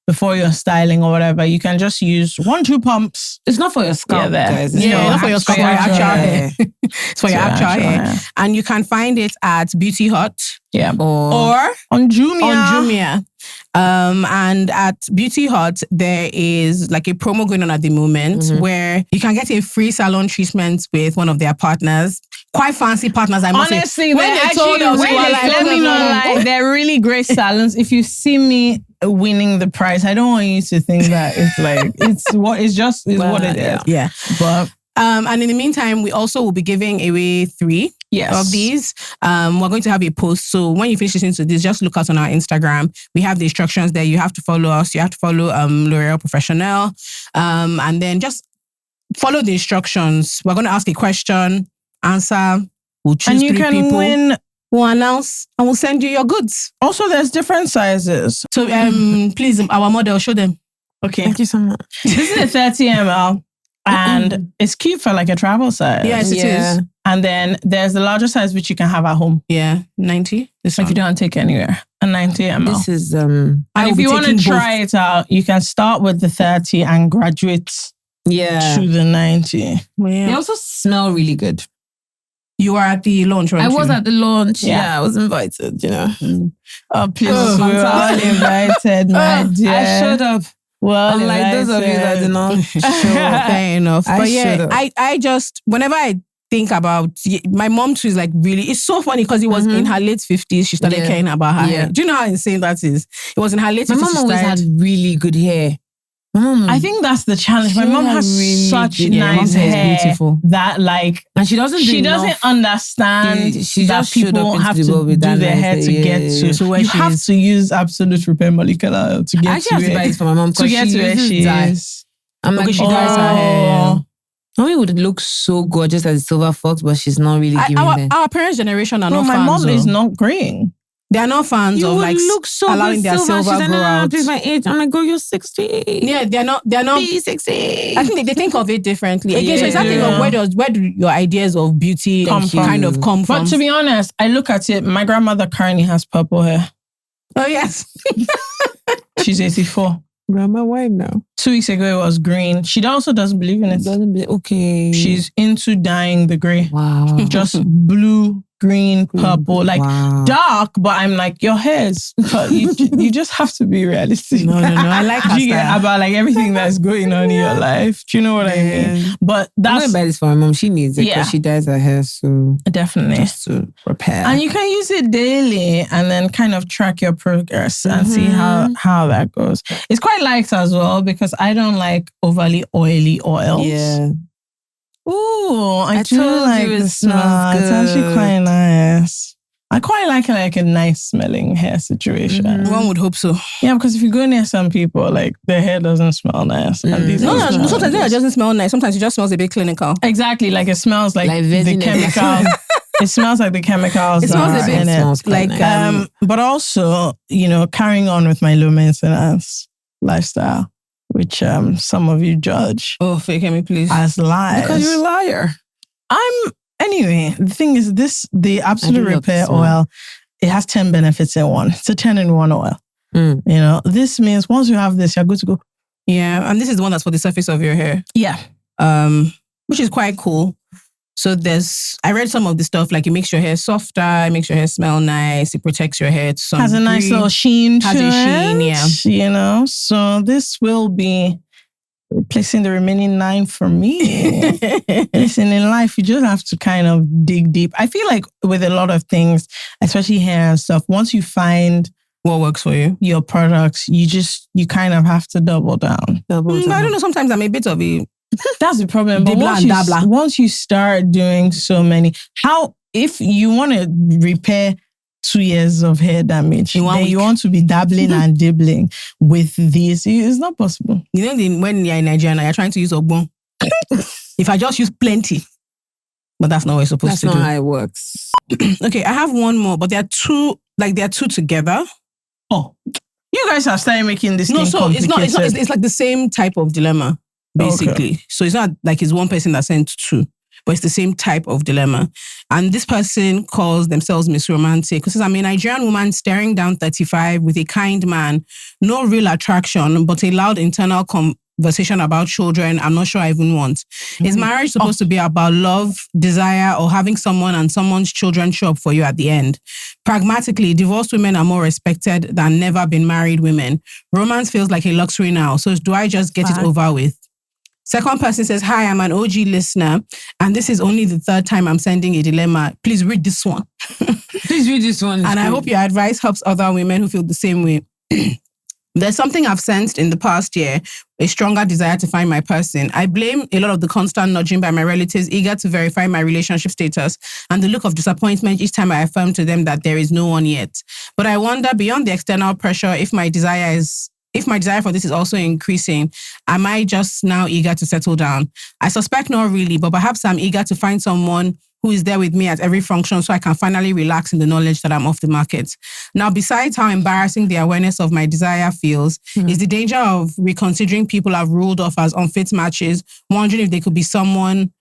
before you're styling or whatever. You can just use 1-2 pumps. It's not for your scalp, there. guys. It's Yeah, for not for your scalp, for your actual hair. It's for your For your actual actual hair. hair. And you can find it at Beauty Hut Yeah. or On Jumia. on Jumia. And at Beauty Hut, there is like a promo going on at the moment where you can get a free salon treatment with one of their partners. Quite fancy partners, I must Honestly, say. When they told us, we were like, let me not lie, they're really great salons. If you see me winning the prize, I don't want you to think that it's like what it is. Yeah. But And in the meantime, we also will be giving away 3 yes, of these. We're going to have a post. So when you finish listening to this, just look out on our Instagram. We have the instructions there. You have to follow us. You have to follow L'Oréal Professionnel. And then just follow the instructions. We're going to ask a question, answer. We'll choose and you 3 can people. win we'll announce and we'll send you your goods. Also, there's different sizes. So please, our model, show them. Okay. Thank you so much. This is a 30 ml and it's cute for like a travel size. Yes, it is. And then there's the larger size which you can have at home. Yeah, 90. This Like one. you don't take anywhere. A 90 ml. This is and if you want to try it out, you can start with the 30 and graduate to the 90. Yeah. They also smell really good. You were at the launch, right? I was at the launch. Yeah. Yeah, I was invited, you know. Oh, please, we're all invited, my dear. I showed up. Well, Unlike those of you that did not show up. Fair enough. I But yeah, should've. I just, whenever I think about, my mom too is like really, it's so funny because it was in her late 50s, she started Yeah. caring about her Yeah. hair. Do you know how insane that is? It was in her late My 50s. mom she always started- had really good hair. My mom, I think that's the challenge. My She mom had has really such good hair. nice Mom's hair is hair beautiful. that like and she doesn't. she do doesn't enough. understand She that just showed people up into have the to world with do that their nice hair to hair. get Yeah, to. yeah. So where You she have is. to use absolute repair molecular oil to I get actually have to buy to it for my mom to because get she to where uses she dye. is. I'm like, Okay, she dyes her hair. Mommy would look so gorgeous as a silver fox, but she's not really giving them. Our parents' generation are No, not my fans. mom is though. not green. They are not fans You of would like look so allowing good their silver She's like, grow nah, out. please my age. I'm like, girl, you're 60. Yeah, they're not. Be 60. I think they think of it differently. Again, so it's that thing Yeah. of where do your ideas of beauty Come from. kind of come from? But to be honest, I look at it. My grandmother currently has purple hair. Oh yes, She's 84. Grandma, why now? 2 weeks ago, it was green. She also doesn't believe in it. Doesn't be okay. She's into dyeing the gray. wow. Just blue, green, purple, like wow. dark. But I'm like, your hair's. You just have to be realistic. no. I like her Do you get style. about like everything that's going on in your life? Do you know what I mean? But I'm that's gonna buy this for my mom. She needs it because Yeah. she dyes her hair, so definitely. just to repair. And you can use it daily and then kind of track your progress and see how that goes. It's quite light as well because I don't like overly oily oils. yeah. Ooh, I do told like you it the smell. smells It's actually good. quite nice. I quite like a nice smelling hair situation. One would hope so. Yeah, because if you go near some people, like their hair doesn't smell nice. And these No, ones smell sometimes nice. it doesn't smell nice. Sometimes it just smells a bit clinical. Exactly, like it smells like, Like the virgin chemicals. It smells like the chemicals. It smells that a are bit in it. smells quite like, nice. But also, carrying on with my low maintenance lifestyle, which some of you judge Oh, fake me, please. as lies. Because you're a liar. Anyway, the thing is the Absolute love Repair this one. oil, it has 10 benefits in one. It's a 10-in-1 oil. This means once you have this, you're good to go. Yeah, and this is the one that's for the surface of your hair. Yeah. Which is quite cool. So I read some of the stuff, like it makes your hair softer, it makes your hair smell nice, it protects your hair to some Has a nice degree. little sheen to Has a sheen, it, yeah. So this will be replacing the remaining 9 for me. Listen, in life, you just have to kind of dig deep. I feel like with a lot of things, especially hair and stuff, once you find What works for you? your products, you kind of have to double down. I don't know, sometimes I'm a bit of a... That's the problem. But Dibla and dabla. once you start doing so many, if you want to repair 2 years of hair damage, In 1 then week. you want to be dabbling and dibbling with this. It's not possible. You know, when you're in Nigeria, you're trying to use ogbon. If I just use plenty, but that's not what you're supposed That's to not do. how it works. Okay, I have one more, but there are two together. Oh, you guys have started making this No, thing so it's not. complicated. It's like the same type of dilemma, basically. Okay. So it's not like it's one person that sent two, but it's the same type of dilemma. And this person calls themselves Miss Romantic because I'm a Nigerian woman staring down 35 with a kind man, no real attraction, but a loud internal conversation about children I'm not sure I even want. Is marriage supposed to be about love, desire, or having someone and someone's children show up for you at the end? Pragmatically, divorced women are more respected than never been married women. Romance feels like a luxury now, so do I just get it over with? Second person says, hi, I'm an OG listener, and this is only the 3rd time I'm sending a dilemma. Please read this one. Please read this one. And I hope your advice helps other women who feel the same way. There's something I've sensed in the past year, a stronger desire to find my person. I blame a lot of the constant nudging by my relatives eager to verify my relationship status and the look of disappointment each time I affirm to them that there is no one yet. But I wonder, beyond the external pressure, if my desire for this is also increasing, am I just now eager to settle down? I suspect not really, but perhaps I'm eager to find someone who is there with me at every function so I can finally relax in the knowledge that I'm off the market. Now, besides how embarrassing the awareness of my desire feels, is the danger of reconsidering people I've ruled off as unfit matches, wondering if they could be someone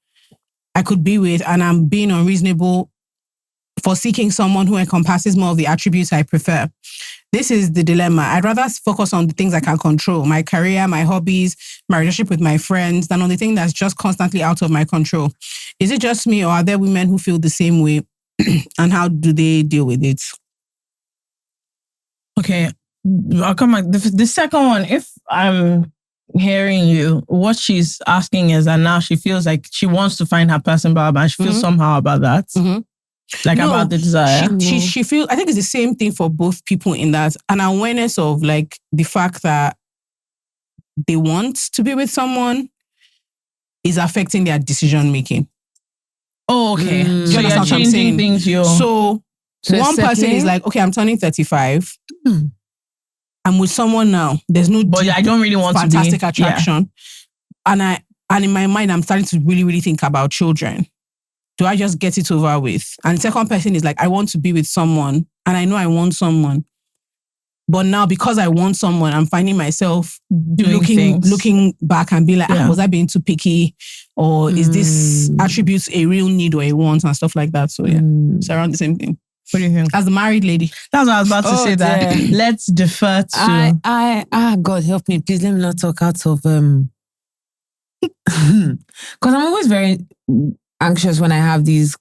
I could be with, and I'm being unreasonable for seeking someone who encompasses more of the attributes I prefer. This is the dilemma. I'd rather focus on the things I can control, my career, my hobbies, my relationship with my friends, than on the thing that's just constantly out of my control. Is it just me, or are there women who feel the same way? And how do they deal with it? Okay, I'll come back. The second one, if I'm hearing you, what she's asking is that now she feels like she wants to find her person, blah, blah, and she feels somehow about that. Like about the desire. She feels, I think it's the same thing for both people in that an awareness of like the fact that they want to be with someone is affecting their decision making. Oh, okay. Do you So understand you're what I'm changing saying? things. So one person is like, okay, I'm turning 35. I'm with someone now. There's no But deep, I don't really want fantastic to be attraction. And in my mind, I'm starting to really, really think about children. Do I just get it over with? And the second person is like, I want to be with someone, and I know I want someone. But now, because I want someone, I'm finding myself looking back and be like, was I being too picky? Or is this attributes a real need or a want and stuff like that? So yeah, it's around the same thing. What do you think? As the married lady. That's what I was about to say. That let's defer to... God help me. Please let me not talk out of... Because I'm always very anxious when I have these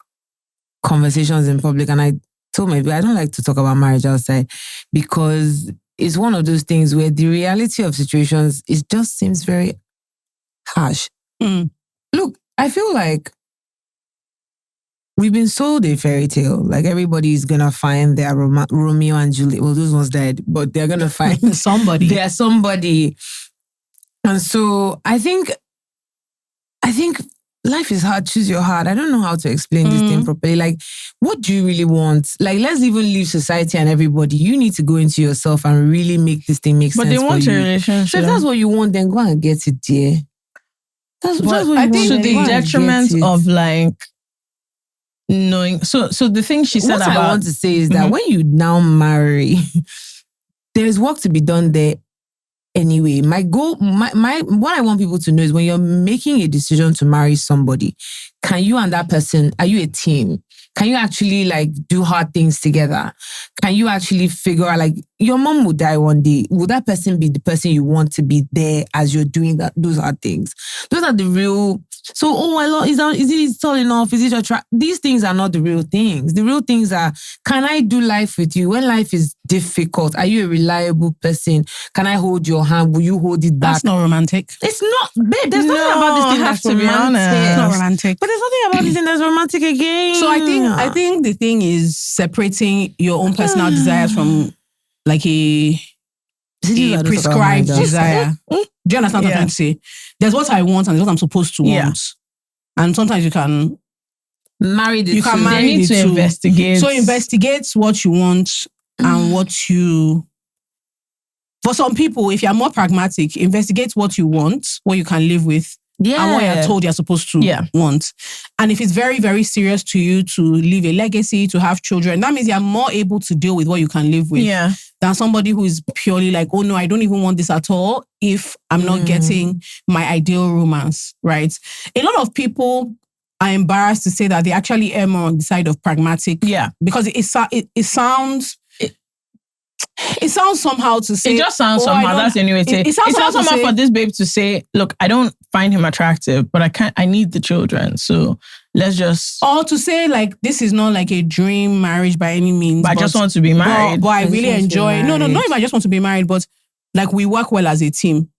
conversations in public, and I told my I don't like to talk about marriage outside because it's one of those things where the reality of situations, it just seems very harsh. Look, I feel like we've been sold a fairy tale. Like everybody's gonna find their Romeo and Juliet. Well, those ones died, but they're gonna find somebody. They're somebody. And so I think life is hard. Choose your heart. I don't know how to explain this thing properly. Like, what do you really want? Like, let's even leave society and everybody. You need to go into yourself and really make this thing make sense for you. But they want a relationship. So if that's what you want, then go and get it, dear. That's what you want. To the detriment of like knowing. So the thing she said what I want to say is that when you now marry, there's work to be done there. Anyway, my goal, what I want people to know is when you're making a decision to marry somebody, can you and that person, are you a team? Can you actually like do hard things together? Can you actually figure out like your mom will die one day? Will that person be the person you want to be there as you're doing those hard things? Those are the real. So, is it tall enough? Is it attract? These things are not the real things. The real things are, can I do life with you? When life is difficult, are you a reliable person? Can I hold your hand? Will you hold it back? That's not romantic. It's not, babe. There's nothing about this thing that's romantic. It's not romantic. But there's nothing about this thing that's romantic again. So I think the thing is separating your own personal desires from like a prescribed desire. Do you understand what I'm trying to say? There's what I want and there's what I'm supposed to want. And sometimes you can marry the two. You can marry They need to investigate. So investigate what you want and what you... For some people, if you're more pragmatic, investigate what you want, what you can live with, and what you're told you're supposed to want. And if it's very, very serious to you to leave a legacy, to have children, that means you're more able to deal with what you can live with than somebody who is purely like, oh no, I don't even want this at all if I'm not getting my ideal romance, right? A lot of people are embarrassed to say that they actually err more on the side of pragmatic. Yeah. Because it sounds... It sounds somehow to say... It just sounds somehow. That's the only way to say it. It sounds somehow for this babe to say, look, I don't find him attractive, but I need the children. So let's just... Or to say like, this is not like a dream marriage by any means. But I just want to be married. But I really enjoy... No, not even I just want to be married, but like we work well as a team.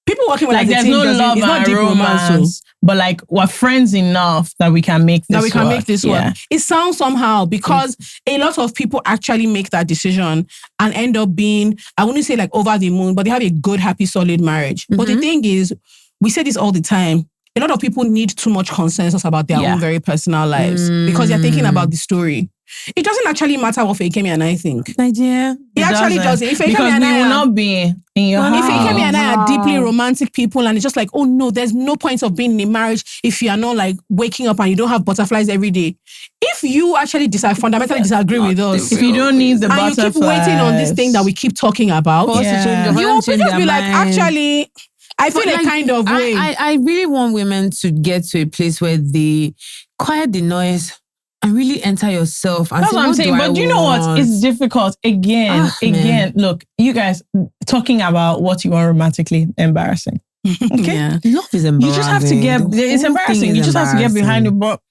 People working well like as a team, there's no love and romance, but like we're friends enough that we can make this work. It sounds somehow because a lot of people actually make that decision and end up being, I wouldn't say like over the moon, but they have a good, happy, solid marriage. But the thing is, we say this all the time, a lot of people need too much consensus about their own very personal lives because they're thinking about the story. It doesn't actually matter what Feyi and I think. Nigeria. It actually doesn't. If Feyi Because and we I will are- not be in your If house. Feyi and I are deeply romantic people, and it's just like, oh no, there's no point of being in a marriage if you are not like waking up and you don't have butterflies every day. If you actually fundamentally disagree with us, If you don't need the and you butterflies, keep waiting on this thing that we keep talking about, Yeah. you will just be like, actually, I feel a kind of way. I really want women to get to a place where they quiet the noise and really enter yourself. And That's say, what I'm saying. But you know what? It's difficult. Again, man. look, you guys talking about what you want romantically embarrassing. Okay. Yeah. Love is embarrassing. You just have to get, it's embarrassing. You just have to get behind it. But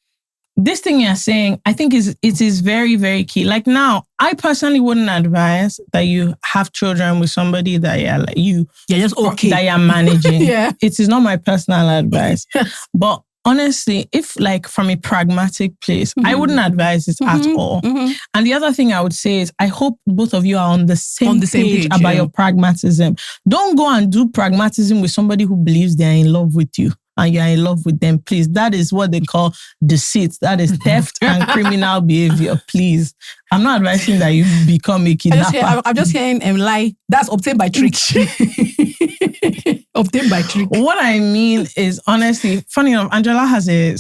this thing you're saying, I think it is very, very key. Like now, I personally wouldn't advise that you have children with somebody that you're like you're just okay. that you're managing. Yeah. It is not my personal advice. But honestly, if like from a pragmatic place, I wouldn't advise it at all. And the other thing I would say is I hope both of you are on the same page about your pragmatism. Don't go and do pragmatism with somebody who believes they're in love with you and you're in love with them. Please, that is what they call deceit. That is theft and criminal behavior. Please. I'm not advising that you become a kidnapper. I'm just hearing lie. That's obtained by trick. Obtained by trick. What I mean is, honestly, funny enough, Angela has a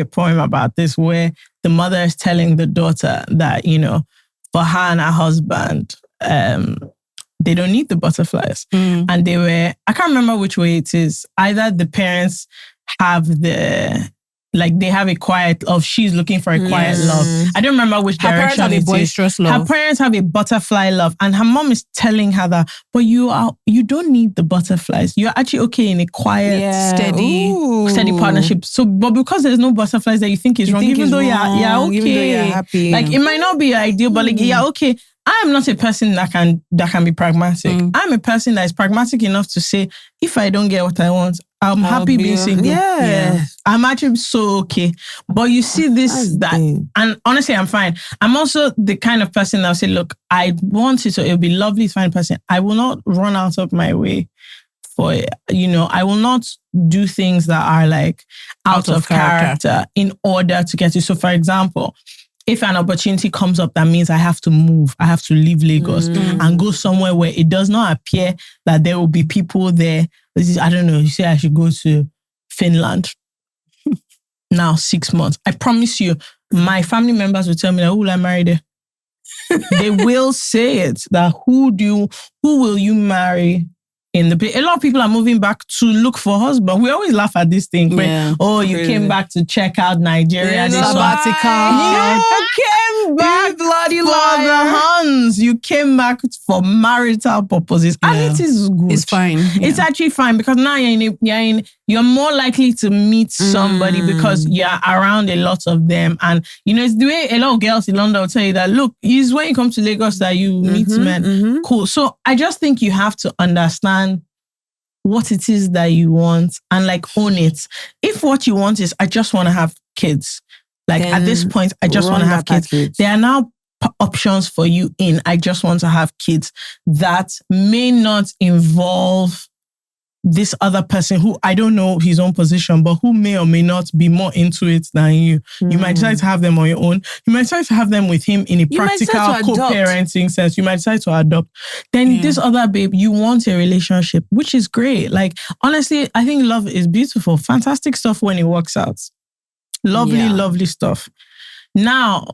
poem about this where the mother is telling the daughter that, you know, for her and her husband, they don't need the butterflies. And I can't remember which way it is. Either the parents have they have a quiet love. She's looking for a quiet love. I don't remember which direction. Her parents have a boisterous love. Her parents have a butterfly love. And her mom is telling her that, but you don't need the butterflies. You're actually okay in a quiet, steady partnership. So, but because there's no butterflies that you think is wrong, even though you're okay. Even though you're happy. Like it might not be ideal, but like you're okay. I'm not a person that can be pragmatic. I'm a person that is pragmatic enough to say, if I don't get what I want, I'm happy being single. Yeah. I'm actually so okay. But you see and honestly, I'm fine. I'm also the kind of person that will say, look, I want it, so it'll be lovely to find a person. I will not run out of my way for it. You know, I will not do things that are like out of character in order to get it. So for example, if an opportunity comes up that means I have to move, I have to leave Lagos and go somewhere where it does not appear that there will be people there. I don't know, you say I should go to Finland. Now 6 months. I promise you, my family members will tell me that, who will I marry there? They will say it, that who will you marry? A lot of people are moving back to look for husband. We always laugh at this thing. Yeah. You came back to check out Nigeria. You came back bloody for the Huns. You came back for marital purposes. And it is good. It's fine. Yeah. It's actually fine because now you're more likely to meet somebody because you're around a lot of them. And you know, it's the way a lot of girls in London will tell you that, look, it's when you come to Lagos that you meet men. Cool. So I just think you have to understand what it is that you want and like own it. If what you want is, I just want to have kids. Like at this point, I just want to have kids. There are now options for you I just want to have kids that may not involve this other person who I don't know his own position, but who may or may not be more into it than you. You might decide to have them on your own. You might decide to have them with him in a practical co-parenting sense. You might decide to adopt. Then this other babe, you want a relationship, which is great. Like, honestly, I think love is beautiful. Fantastic stuff when it works out. Lovely stuff. Now,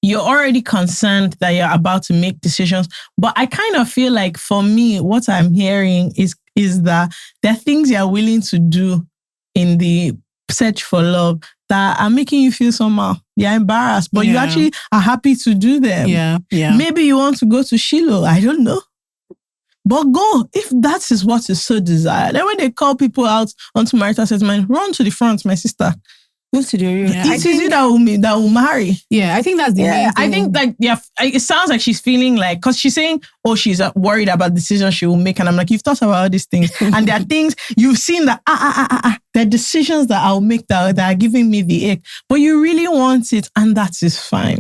you're already concerned that you're about to make decisions. But I kind of feel like for me, what I'm hearing is that there are things you're willing to do in the search for love that are making you feel somehow. You're embarrassed, but you actually are happy to do them. Yeah. Maybe you want to go to Shiloh. I don't know. But go, if that is what is so desired. Then when they call people out onto marital settlement, run to the front, my sister. Go to the real. It's easy that will marry. Yeah, I think that's the main thing. I think like, it sounds like she's feeling like, because she's saying, she's worried about decisions she will make. And I'm like, you've thought about all these things. And there are things you've seen that, there are decisions that I'll make that are giving me the ache. But you really want it, and that is fine.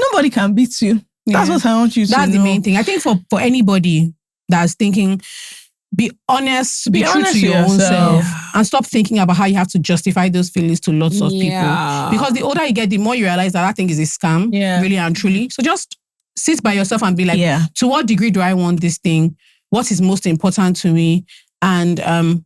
Nobody can beat you. That's what I want you to know. That's the main thing. I think for anybody that's thinking, be honest, be true honest to with your own yourself. self, and stop thinking about how you have to justify those feelings to lots of people. Because the older you get, the more you realize that thing is a scam, really and truly. So just sit by yourself and be like, to what degree do I want this thing? What is most important to me? And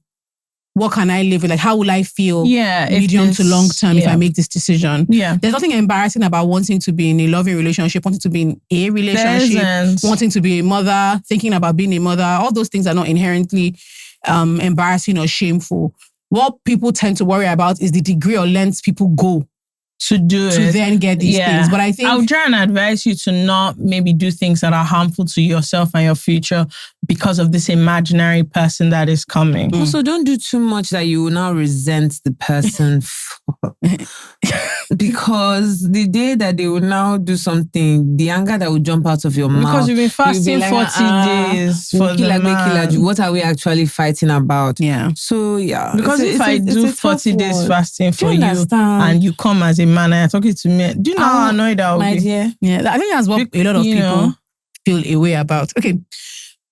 what can I live with? Like, how will I feel medium to long term if I make this decision? There's nothing embarrassing about wanting to be in a loving relationship, wanting to be in a relationship, wanting to be a mother, thinking about being a mother. All those things are not inherently embarrassing or shameful. What people tend to worry about is the degree or length people go to do to it. then get these things. But I think I would try and advise you to not maybe do things that are harmful to yourself and your future because of this imaginary person that is coming. Also, don't do too much that you will now resent the person for. Because the day that they will now do something, the anger that will jump out of your mouth. Because you've been fasting 40 days for the man. What are we actually fighting about? So, Because if I do 40 days fasting for you and you come as a man and you're talking to me, do you know how annoyed I will be? Dear. I think that's what a lot of people feel a way about. Okay.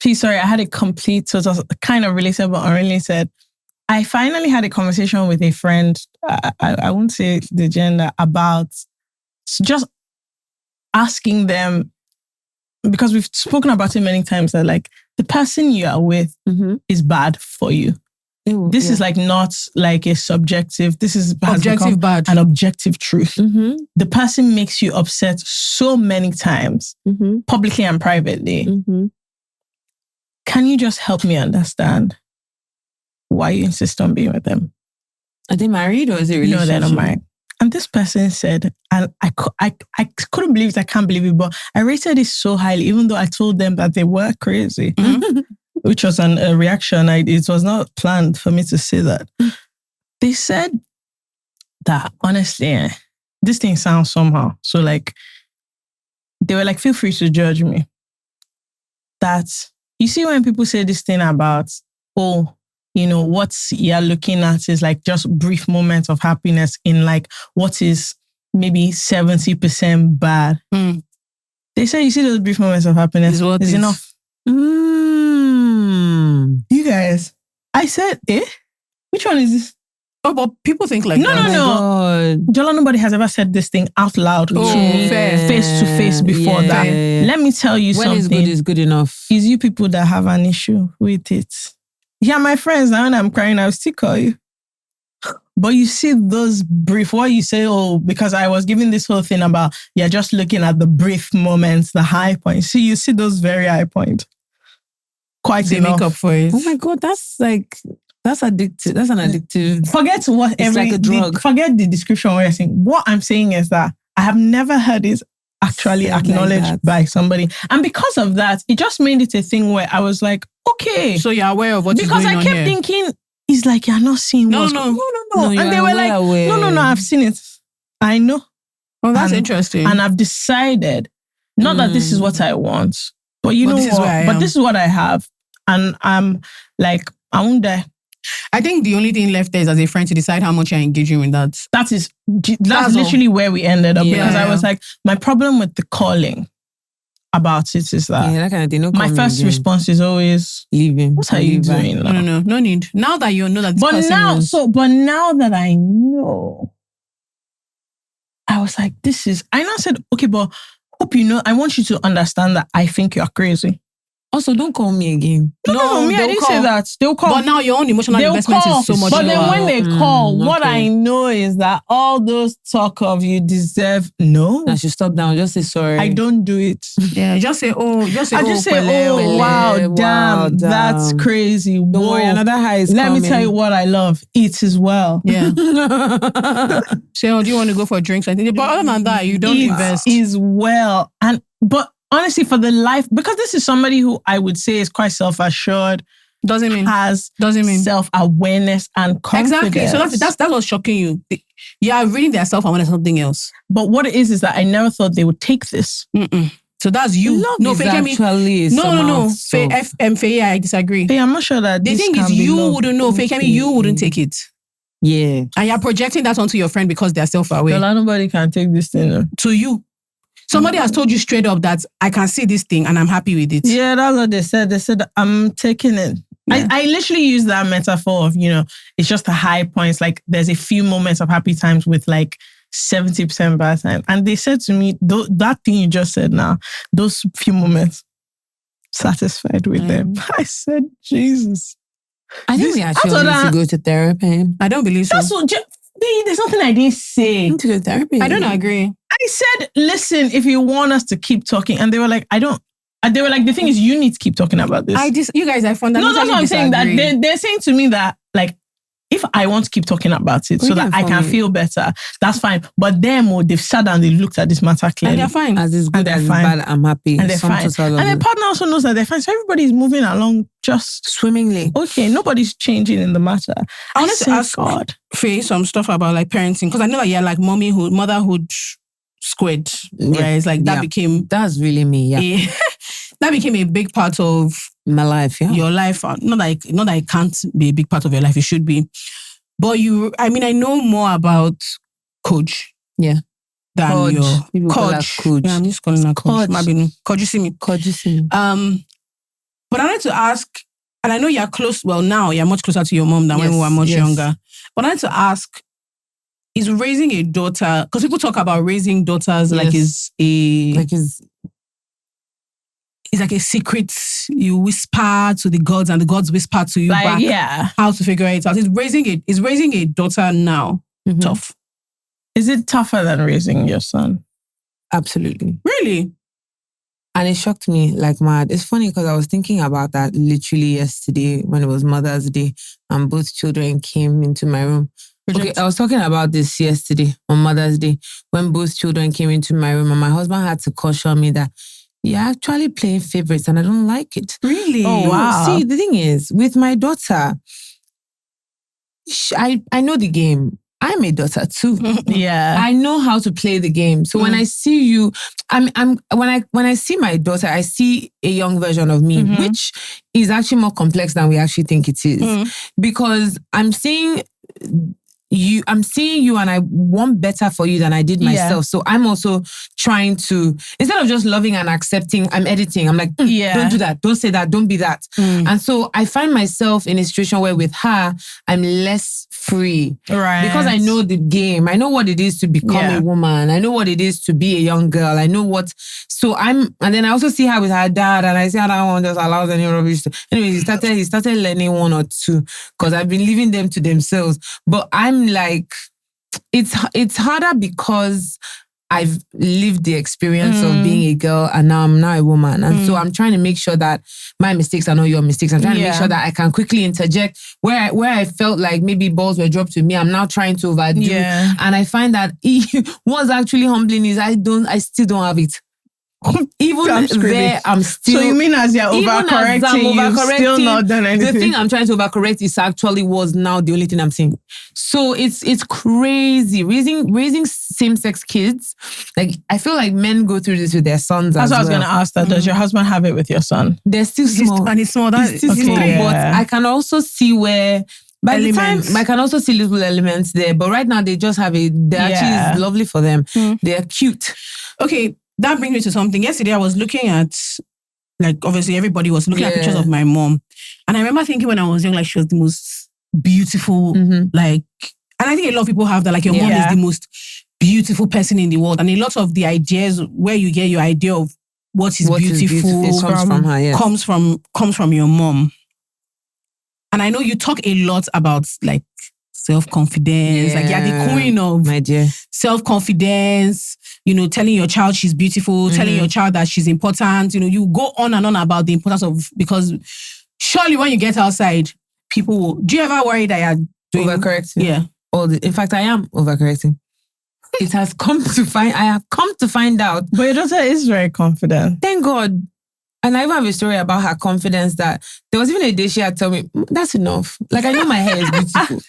Please, sorry, I had a complete, so it was kind of related but unrelated. I finally had a conversation with a friend, I won't say the gender, about just asking them, because we've spoken about it many times, that like the person you are with is bad for you. This is like not like a subjective, this is objective bad. An objective truth. The person makes you upset so many times, publicly and privately. Can you just help me understand why you insist on being with them? Are they married or is it a relationship? No, they're not married. And this person said, and I couldn't believe it, I can't believe it, but I rated it so highly, even though I told them that they were crazy, which was a reaction. It was not planned for me to say that. They said that, honestly, this thing sounds somehow. So like, they were like, feel free to judge me. That, you see when people say this thing about, what you're looking at is like just brief moments of happiness in like what is maybe 70% bad. They say, you see those brief moments of happiness is enough. You guys, I said, which one is this? Oh, but people think like No. Jola, nobody has ever said this thing out loud to me, face to face before that. Let me tell you something. When is good is good enough. It's you people that have an issue with it. Yeah, my friends, now when I'm crying, I'll still call you. But you see those brief, what you say, because I was giving this whole thing about, you're just looking at the brief moments, the high points. See, you see those very high points. Quite they enough. Make up for it. Oh my God, that's addictive. That's an addictive. Forget what it's like a drug. Forget the description of what you're saying. What I'm saying is that I have never heard it actually acknowledged by somebody. And because of that, it just made it a thing where I was like, okay. So you're aware of what's going on here. Because I kept thinking, it's like you're not seeing what's going on. No. And they were like, no, I've seen it. I know. Oh, that's interesting. And I've decided, not that this is what I want, but you know what? But this is what I have. And I'm like, I won't die. I think the only thing left there is as a friend to decide how much you're engaging with that. That's literally where we ended up, because I was like, my problem with the calling about it is that that kind of thing, my first response is always leaving. What are you doing? No need. Now that you know that this person but now that I know, I was like, I now said, okay, but hope you know, I want you to understand that I think you're crazy. Also, don't call me again. No, I didn't say that. They'll call. But now your own emotional investment is so much But lower. then when they call, what I know is that all those talk of you deserve, no. I should stop down. Just say sorry. I don't do it. Yeah, just say, wow, damn, that's crazy. Don't worry, another high is Let coming. me tell you what I love. Eat as well. Yeah. Say, do you want to go for drinks? But other than that, you don't invest. As well. But honestly, for the life, because this is somebody who I would say is quite self-assured, has self-awareness and confidence. Exactly. So that's what's shocking you. You are reading their self-awareness something else. But what it is that I never thought they would take this. So that's you. Love is actually no. Feyi, I disagree. Hey, I'm not sure that the thing is you wouldn't know. Feyi, you wouldn't take it. Yeah. And you're projecting that onto your friend because they're self-aware. Well, nobody can take this thing. To you. Somebody has told you straight up that I can see this thing and I'm happy with it. Yeah, that's what they said. They said, I'm taking it. I literally use that metaphor of, it's just a high points. Like there's a few moments of happy times with like 70% bad time. And they said to me, that thing you just said now, those few moments, satisfied with them. I said, Jesus. I think we actually need to go to therapy. I don't believe so. That's what, there's nothing I didn't say. Need to go to therapy. I don't agree. I said, listen, if you want us to keep talking, and they were like, I don't. And they were like, the thing is, you need to keep talking about this. You guys, I fundamentally No, that's what I'm saying. That disagree. they're saying to me that, like, if I want to keep talking about it so that I can feel better, that's fine. But they've sat down, they looked at this matter clearly. And they're fine. As it's good, as it's bad, I'm happy. And they're fine. And their partner also knows that they're fine. So everybody's moving along just swimmingly. Okay, nobody's changing in the matter. I wanted to ask Feyi some stuff about like parenting, because I know that you're like motherhood squid. Yeah. Right? It's like that became... That's really me, yeah. That became a big part of my life, yeah. Your life. Not that it can't be a big part of your life. It should be. But I know more about Coach. Yeah. Than Coach. Your Coach. Yeah, I'm just calling her Coach. Coach, you see me. Coach, you see me. But I wanted to ask, and I know you're close, well now you're much closer to your mom than when we were much younger. But I wanted to ask, is raising a daughter, because people talk about raising daughters like it's like a secret you whisper to the gods and the gods whisper to you back. Yeah. How to figure it out. Is raising a daughter now tough? Is it tougher than raising your son? Absolutely. Really? And it shocked me like mad. It's funny because I was thinking about that literally yesterday when it was Mother's Day and both children came into my room. Okay, I was talking about this yesterday on Mother's Day when both children came into my room and my husband had to caution me that you're actually playing favorites and I don't like it. Really? Oh, wow. See, the thing is, with my daughter, I know the game. I'm a daughter too. Yeah. I know how to play the game. So when I see you, when I see my daughter, I see a young version of me, which is actually more complex than we actually think it is. Because I'm seeing you and I want better for you than I did myself. Yeah. So I'm also trying to, instead of just loving and accepting, I'm editing. I'm like, don't do that. Don't say that. Don't be that. And so I find myself in a situation where with her, I'm less free. Right. Because I know the game. I know what it is to become a woman. I know what it is to be a young girl. I know what, and then I also see her with her dad and I say, I don't want to just allow any rubbish. Anyway, he started learning one or two because I've been leaving them to themselves. But I'm like, it's harder because I've lived the experience of being a girl and now I'm a woman. And so I'm trying to make sure that my mistakes are not your mistakes. I'm trying to make sure that I can quickly interject where I felt like maybe balls were dropped to me. I'm now trying to overdo. Yeah. And I find that what's actually humbling is I still don't have it. Even there, I'm still... So you mean as you're overcorrecting, you've still not done anything? The thing I'm trying to overcorrect is actually was now the only thing I'm saying. So it's crazy. Raising same-sex kids, like I feel like men go through this with their sons That's as what I was well. going to ask that. Does your husband have it with your son? They're still small. And it's small. He's still small. But I can also see where... By the time, I can also see little elements there. But right now, they just have it. Actually, it's lovely for them. They're cute. Okay. That brings me to something. Yesterday, I was looking at, like, obviously everybody was looking at pictures of my mom. And I remember thinking when I was young, like, she was the most beautiful, like, and I think a lot of people have that, like, your mom is the most beautiful person in the world. And a lot of the ideas, where you get your idea of what is beautiful comes from her, comes from your mom. And I know you talk a lot about, like, self-confidence. Like, you're the queen of my dear. Self-confidence, telling your child she's beautiful, telling your child that she's important. You go on and on about the importance of, because surely when you get outside, people will, do you ever worry that you're doing... Overcorrecting? Yeah. In fact, I am overcorrecting. I have come to find out. But your daughter is very confident. Thank God. And I even have a story about her confidence that there was even a day she had told me, that's enough. Like, I know my hair is beautiful.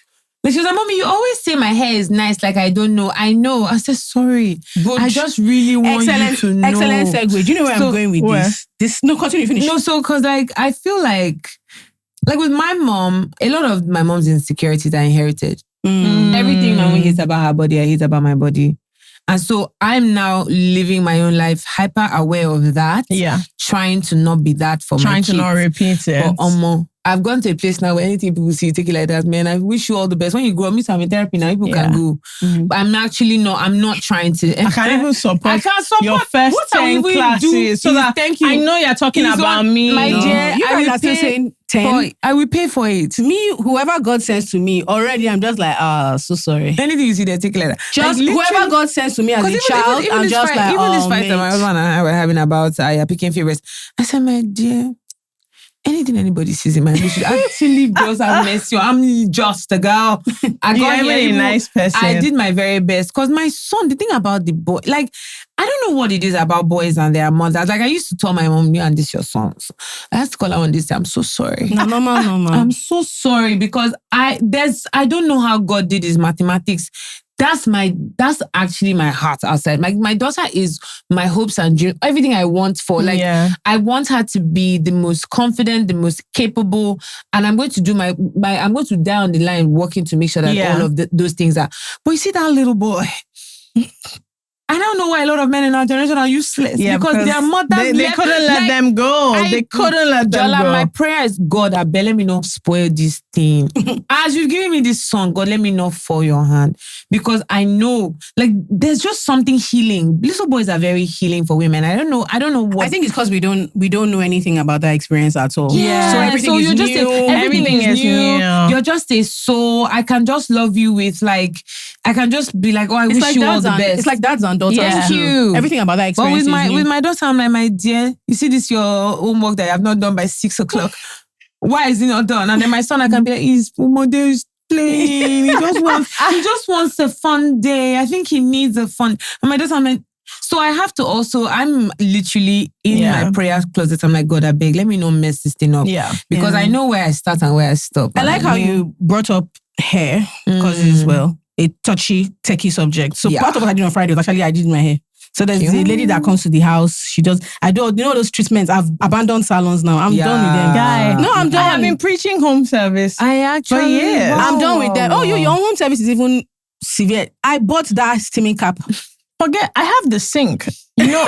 But she was like, Mommy, you always say my hair is nice, like I don't know. I know. I said, sorry. But I just really want you to know. Excellent segue. Do you know where I'm going with this? No, continue, finish. No, so because like I feel like with my mom, a lot of my mom's insecurities are inherited. Everything my mom hates about her body, I hate about my body. And so I'm now living my own life hyper aware of that. Yeah. Trying to not be that for my kids. Trying to not repeat it. But I've gone to a place now where anything people see, take it like that, man. I wish you all the best. When you grow up, I'm in therapy now, people can go. But I'm not trying to. I can't even support, your first what 10 classes. So that thank you. I know you're talking about me. My dear, You guys are still saying 10. I will pay for it. Me, whoever God sends to me, already I'm just like, so sorry. Anything you see, they take it like that. Just like, whoever God sends to me as a child, I'm just like, even this fight mate. that my husband and I were having about picking favorites. I said, my dear, anything anybody sees in my life should actually just have mercy. I'm just a girl. I got a nice person. I did my very best. Because my son, the thing about the boy, like, I don't know what it is about boys and their mothers. Like, I used to tell my mom, you and this your sons. I had to call her on this. I'm so sorry. No. I'm so sorry because I don't know how God did his mathematics. That's actually my heart outside. My daughter is my hopes and dreams. Everything I want for. Like, I want her to be the most confident, the most capable, and I'm going to do I'm going to die on the line working to make sure that all of those things are. But you see that little boy. I don't know why a lot of men in our generation are useless. Because their mothers they couldn't let them go. They couldn't let them Jola, go. my prayer is, God, I beg, let me not spoil this thing. As you've given me this song, God, let me not fall your hand. Because I know, like, there's just something healing. Little boys are very healing for women. I don't know what. I think it's because we don't know anything about that experience at all. Yeah. So everything is new. Everything is new. You're just a soul. I can just love you with, like, I can just be like, oh, I wish you all the best. It's like dads and daughters. Thank you. Everything about that experience. But with my daughter, I'm like, my dear, you see this your homework that I have not done by 6 o'clock. Why is it not done? And then my son, I can be like, his mother is playing. He just wants a fun day. I think he needs a fun. And my daughter, I'm like, so I have to also, I'm literally in my prayer closet. I'm like, God, I beg, let me not mess this thing up. Yeah. Because I know where I start and where I stop. I like how you brought up hair because it's a touchy, techie subject. So part of what I did on Friday was actually I did my hair. So there's a lady that comes to the house. She does. I do. You know those treatments. I've abandoned salons now. I'm done with them. Guy, no, I'm done. I have been preaching home service. I actually, for years. I'm done with them. Oh, your home service is even severe. I bought that steaming cap. Forget. I have the sink. You know.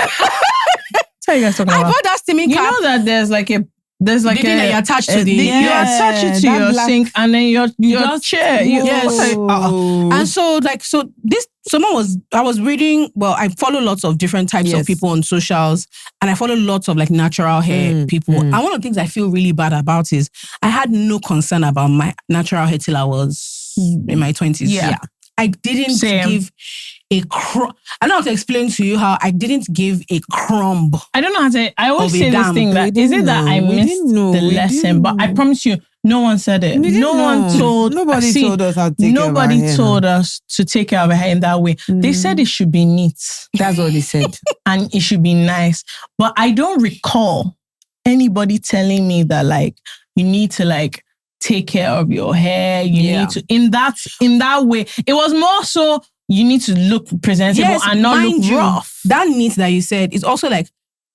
Tell you guys talking about. I bought that steaming cap. You know that there's like a thing that you attach to the. You attach it to your sink and then your chair. And so I was reading. Well, I follow lots of different types of people on socials, and I follow lots of like natural hair people. And one of the things I feel really bad about is I had no concern about my natural hair till I was in my 20s. Yeah. I didn't give a crumb. I don't know how to explain to you how I didn't give a crumb. I don't know how to. I always say this thing that is it that I missed the lesson, but I promise you, no one said it. Nobody told us how to take care of our hair. Nobody told us to take care of our hair in that way. They said it should be neat. That's what they said, and it should be nice. But I don't recall anybody telling me that like you need to like take care of your hair. You need to in that way. It was more so you need to look presentable and not look rough. That neat that you said is also like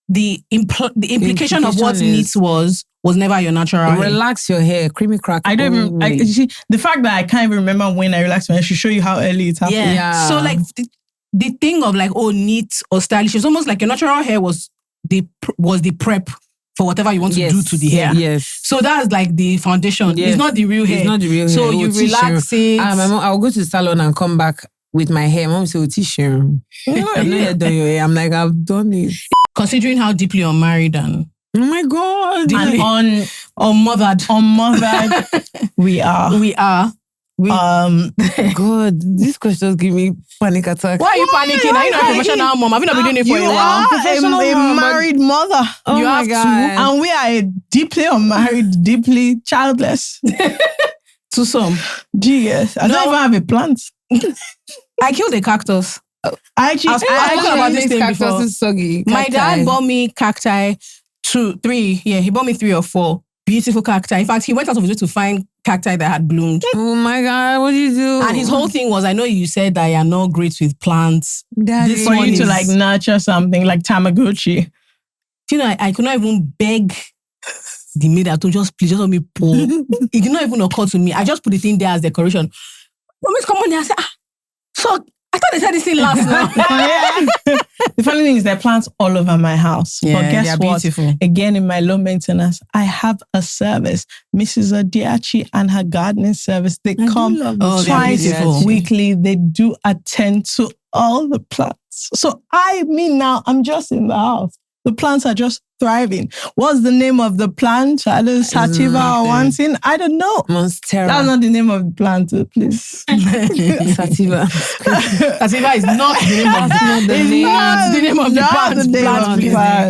the implication of what neat was never your natural hair. Relax your hair, creamy crack. I don't even. You see, the fact that I can't even remember when I relaxed my hair should show you how early it happened. Yeah. So like the thing of like neat or stylish, it's almost like your natural hair was the prep for whatever you want to do to the hair. Yes. So that's like the foundation. Yes. It's not the real hair. It's not the real hair. So you relax it. My mom, I'll go to the salon and come back with my hair. Mom say, tissue. I've not done your hair. I'm like, I've done it. Considering how deeply unmarried and oh my God. And unmothered we are. God, these questions give me panic attack. Why are you panicking? Are you not a professional mom? Have you not been doing it for a while? You are a married mother. Oh you my have God. to. And we are a deeply unmarried, deeply childless. To some. Yes. I don't even have a plant. I killed a cactus. I talked about this thing cactus before. is soggy. My dad bought me cacti, 3. Yeah, he bought me 3 or 4 beautiful cacti. In fact, he went out of his way to find cacti that had bloomed. Oh my God, what do you do? And his whole thing was, I know you said that you're not great with plants. This for you to like nurture something like Tamagotchi. Do you know, I could not even beg the maid to just please just let me pour. It did not even occur to me. I just put the thing there as decoration. Promise, come on there. I said, so I thought they said this thing last night. The funny thing is there are plants all over my house. Yeah, but guess they are what? beautiful. Again, in my low maintenance, I have a service. Mrs. Odiachi and her gardening service. They come twice weekly. They do attend to all the plants. So I'm just in the house. The plants are just thriving. What's the name of the plant? Either sativa or one thing? I don't know. Monstera. That's not the name of the plant, please. Sativa. Sativa is not the name of the name of the plant.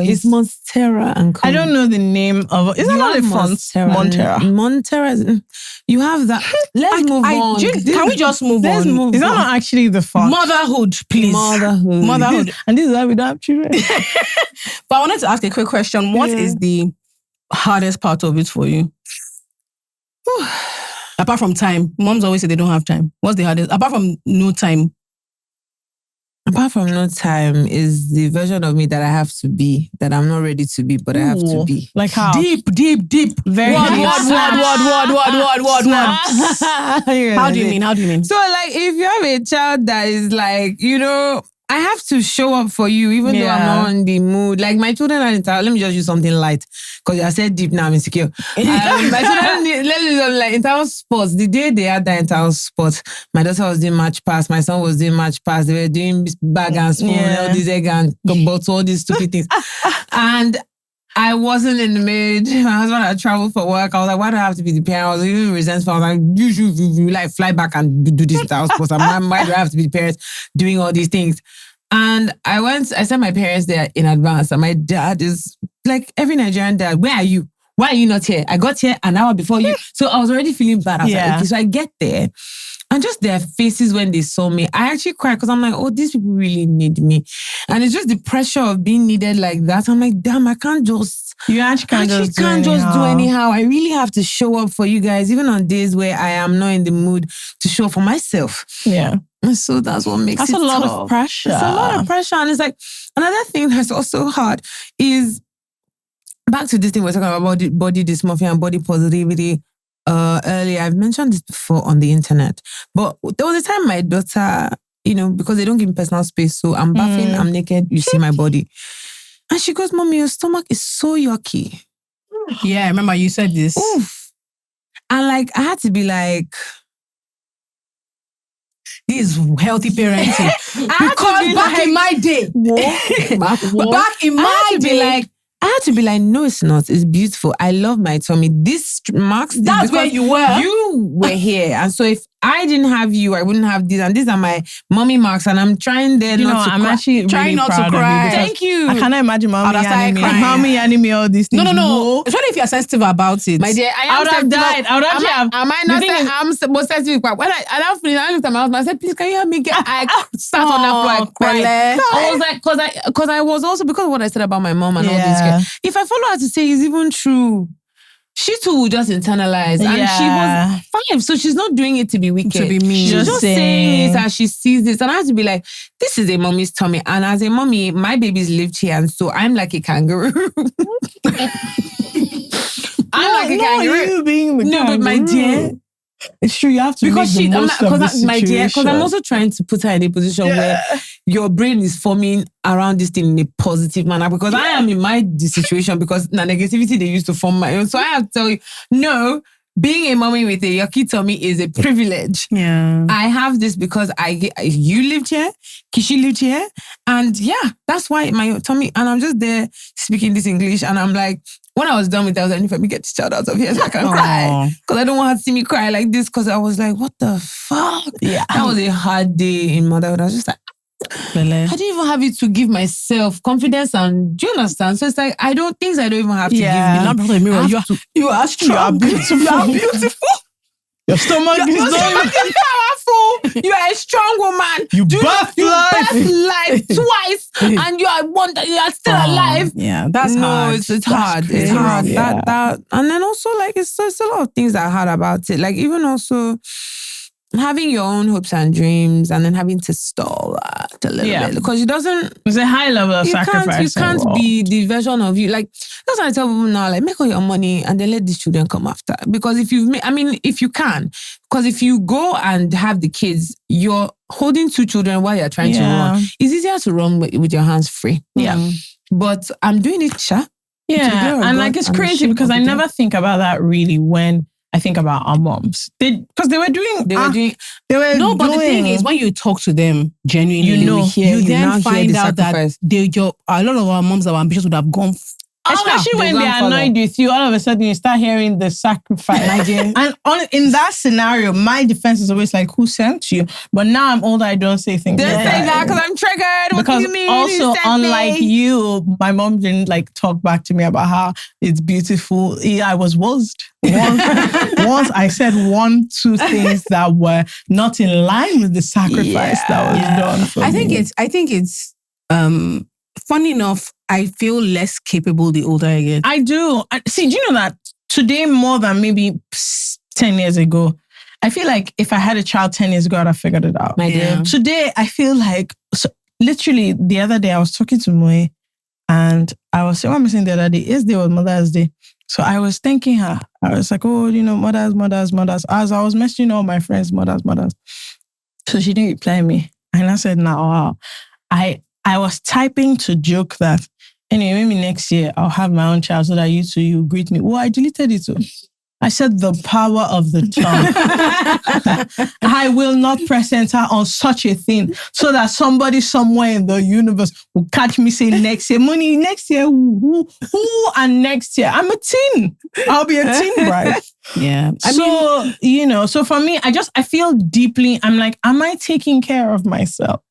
It's Monstera and I don't know the name of it. Is that not a font? Monstera. You have that. Let's move on. Can we just move on? Is that not actually the font? Motherhood, please. Motherhood. And this is why we don't have children. But I wanted to ask a quick question. What is the hardest part of it for you? Apart from time. Moms always say they don't have time. What's the hardest? Apart from no time. Apart from no time is the version of me that I have to be, that I'm not ready to be, but I have to be. Like how? Deep. Very word. How do you mean? So like if you have a child that is like, I have to show up for you even though I'm not in the mood. Like my children are let me just use something light because I said deep now I'm insecure. My children, let's use like entire sports. The day they had that entire sport, my daughter was doing match pass, my son was doing match pass. They were doing bag and spoon, all these egg and bottle, all these stupid things. And I wasn't in the mood. My husband had traveled for work. I was like, why do I have to be the parent? I was even resentful. I was like, you like fly back and do this without sports. Why do I have to be the parent doing all these things? And I sent my parents there in advance. And my dad is like every Nigerian dad, where are you? Why are you not here? I got here an hour before you. So I was already feeling bad. I was like, okay, so I get there. And just their faces when they saw me, I actually cried because I'm like, oh, these people really need me. And it's just the pressure of being needed like that. I'm like, damn, I can't just... You actually can't just do anyhow. I really have to show up for you guys, even on days where I am not in the mood to show up for myself. Yeah. And so that's what makes it tough. That's a lot of pressure. It's a lot of pressure. And it's like, another thing that's also hard is, back to this thing we're talking about body dysmorphia and body positivity. Earlier, I've mentioned this before on the internet, but there was a time my daughter, because they don't give me personal space, so I'm bathing, I'm naked, you see my body. And she goes, Mommy, your stomach is so yucky. Yeah, I remember you said this. Oof. And like, I had to be like, this is healthy parenting. Because back in my day, back in my day, I had to be like, no, it's not. It's beautiful. I love my tummy. This marks this. That's where you were. You were here. And so if I didn't have you, I wouldn't have this. And these are my mommy marks. And I'm trying not to cry. I'm actually trying really not proud to cry. Of you. Thank you. I cannot imagine mommy anime all these things. No. Especially if you're sensitive about it. My dear, I would have died. I would actually have. Am I not saying I'm most sensitive? When I looked at my husband, I said, please, can you help me get... I sat on that floor, I cried. I was like, because I was also, because of what I said about my mom and all this. If I follow her to say it's even true, she too would just internalize. And she was 5, so she's not doing it to be wicked. To be mean. She's just saying it as she sees this. And I have to be like, this is a mommy's tummy. And as a mommy, my baby's lived here. And so I'm like a kangaroo. I'm like a kangaroo. You being the kangaroo. But my dear... It's true, you have to make the most of the situation. Because I'm also trying to put her in a position where your brain is forming around this thing in a positive manner. Because I am in my situation because the negativity they used to form my own. So I have to tell you, no, being a mommy with a yucky tummy is a privilege. Yeah. I have this because you lived here, Kishi lived here, and that's why my tummy, and I'm just there speaking this English, and I'm like, when I was done with that, I was like, let me get this child out of here so I can cry. Because I don't want her to see me cry like this, because I was like, what the fuck? Yeah. That was a hard day in motherhood. I was just like, I didn't even have it to give myself confidence, and do you understand? So it's like, things I don't even have to give me. Not before the mirror. You are strong. You are beautiful. You are beautiful. Your stomach is powerful. You are a strong woman. You birthed life twice, and you are still alive. Yeah, that's hard. It's hard. It's hard. Yeah. That, and then also like it's a lot of things that are hard about it. Like even also, having your own hopes and dreams and then having to stall a little bit because it doesn't. It's a high level of sacrifice. You can't be the version of you. Like, that's what I tell people now, like, make all your money and then let these children come after. Because if you can, because if you go and have the kids, you're holding 2 children while you're trying to run. It's easier to run with your hands free. Yeah. But I'm doing it, Sha. Yeah. And like, it's crazy because I never think about that really when I think about our moms. Because they were doing. No, but the thing is, when you talk to them genuinely, you then find out that a lot of our moms that were ambitious would have gone. Especially when they're annoyed with you, all of a sudden you start hearing the sacrifice. And in that scenario, my defense is always like, who sent you? But now I'm older, I don't say things like that. Don't say that because I'm triggered. What do you mean? Also, unlike you, my mom didn't like talk back to me about how it's beautiful. I was wussed. Once I said 1-2 things that were not in line with the sacrifice that was done for me. I think it's funny enough, I feel less capable the older I get. I do. See, do you know that today more than maybe 10 years ago, I feel like if I had a child 10 years ago, I'd have figured it out. My dear. Today, I feel like, literally the other day, I was talking to Moe and I was saying, what am I saying the other day? Yesterday was Mother's Day. So I was thanking her. I was like, oh, mothers. As I was messaging all my friends, mothers. So she didn't reply me. And I said, wow. I was typing to joke that, anyway, maybe next year I'll have my own child so that you greet me. Well, I deleted it too. I said the power of the tongue. I will not press enter on such a thing so that somebody somewhere in the universe will catch me saying next year, money, next year, who, and next year. I'm a teen. I'll be a teen bride. Yeah. So for me, I feel deeply, I'm like, am I taking care of myself?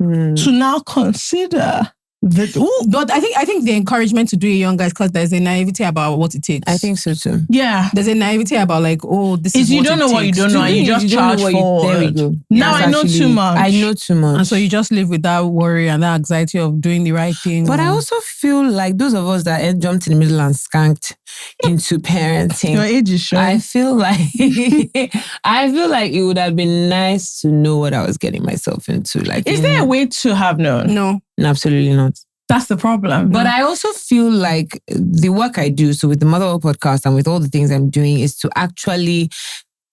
To now consider but I think the encouragement to do it young guys, because there's a naivety about what it takes. I think so too. Yeah. There's a naivety about like, this is you don't know what you don't know and you just charge forward. There we go. Now I know too much. I know too much. And so you just live with that worry and that anxiety of doing the right thing. But I also feel like those of us that jumped in the middle and skanked into parenting. Your age is showing. I feel like it would have been nice to know what I was getting myself into. Like, is there a way to have known? No, absolutely not. That's the problem. But I also feel like the work I do, so with the Motherhood podcast and with all the things I'm doing, is to actually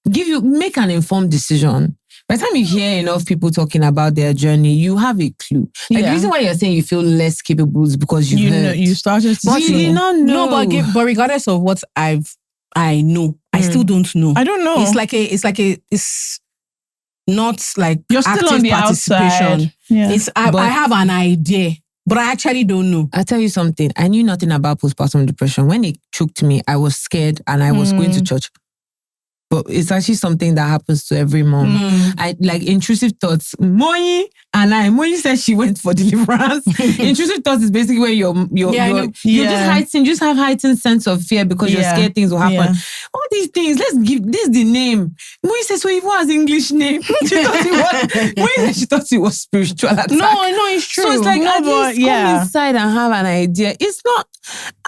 make an informed decision. By the time you hear enough people talking about their journey, you have a clue. Like the reason why you're saying you feel less capable is because you started to but you did not know. No, but regardless of what I know, I still don't know. I don't know. It's not like you're still on the outside. Yeah. I have an idea. But I actually don't know. I'll tell you something. I knew nothing about postpartum depression. When it choked me, I was scared and I was going to church. But it's actually something that happens to every mom. I like intrusive thoughts. Moi said she went for deliverance. Intrusive thoughts is basically where you just have heightened sense of fear because you're scared things will happen. Yeah. All these things, let's give this the name. Moi said, so Ivo has English name. She thought it was spiritual attack. No, it's true. So it's like, at least come inside and have an idea. It's not,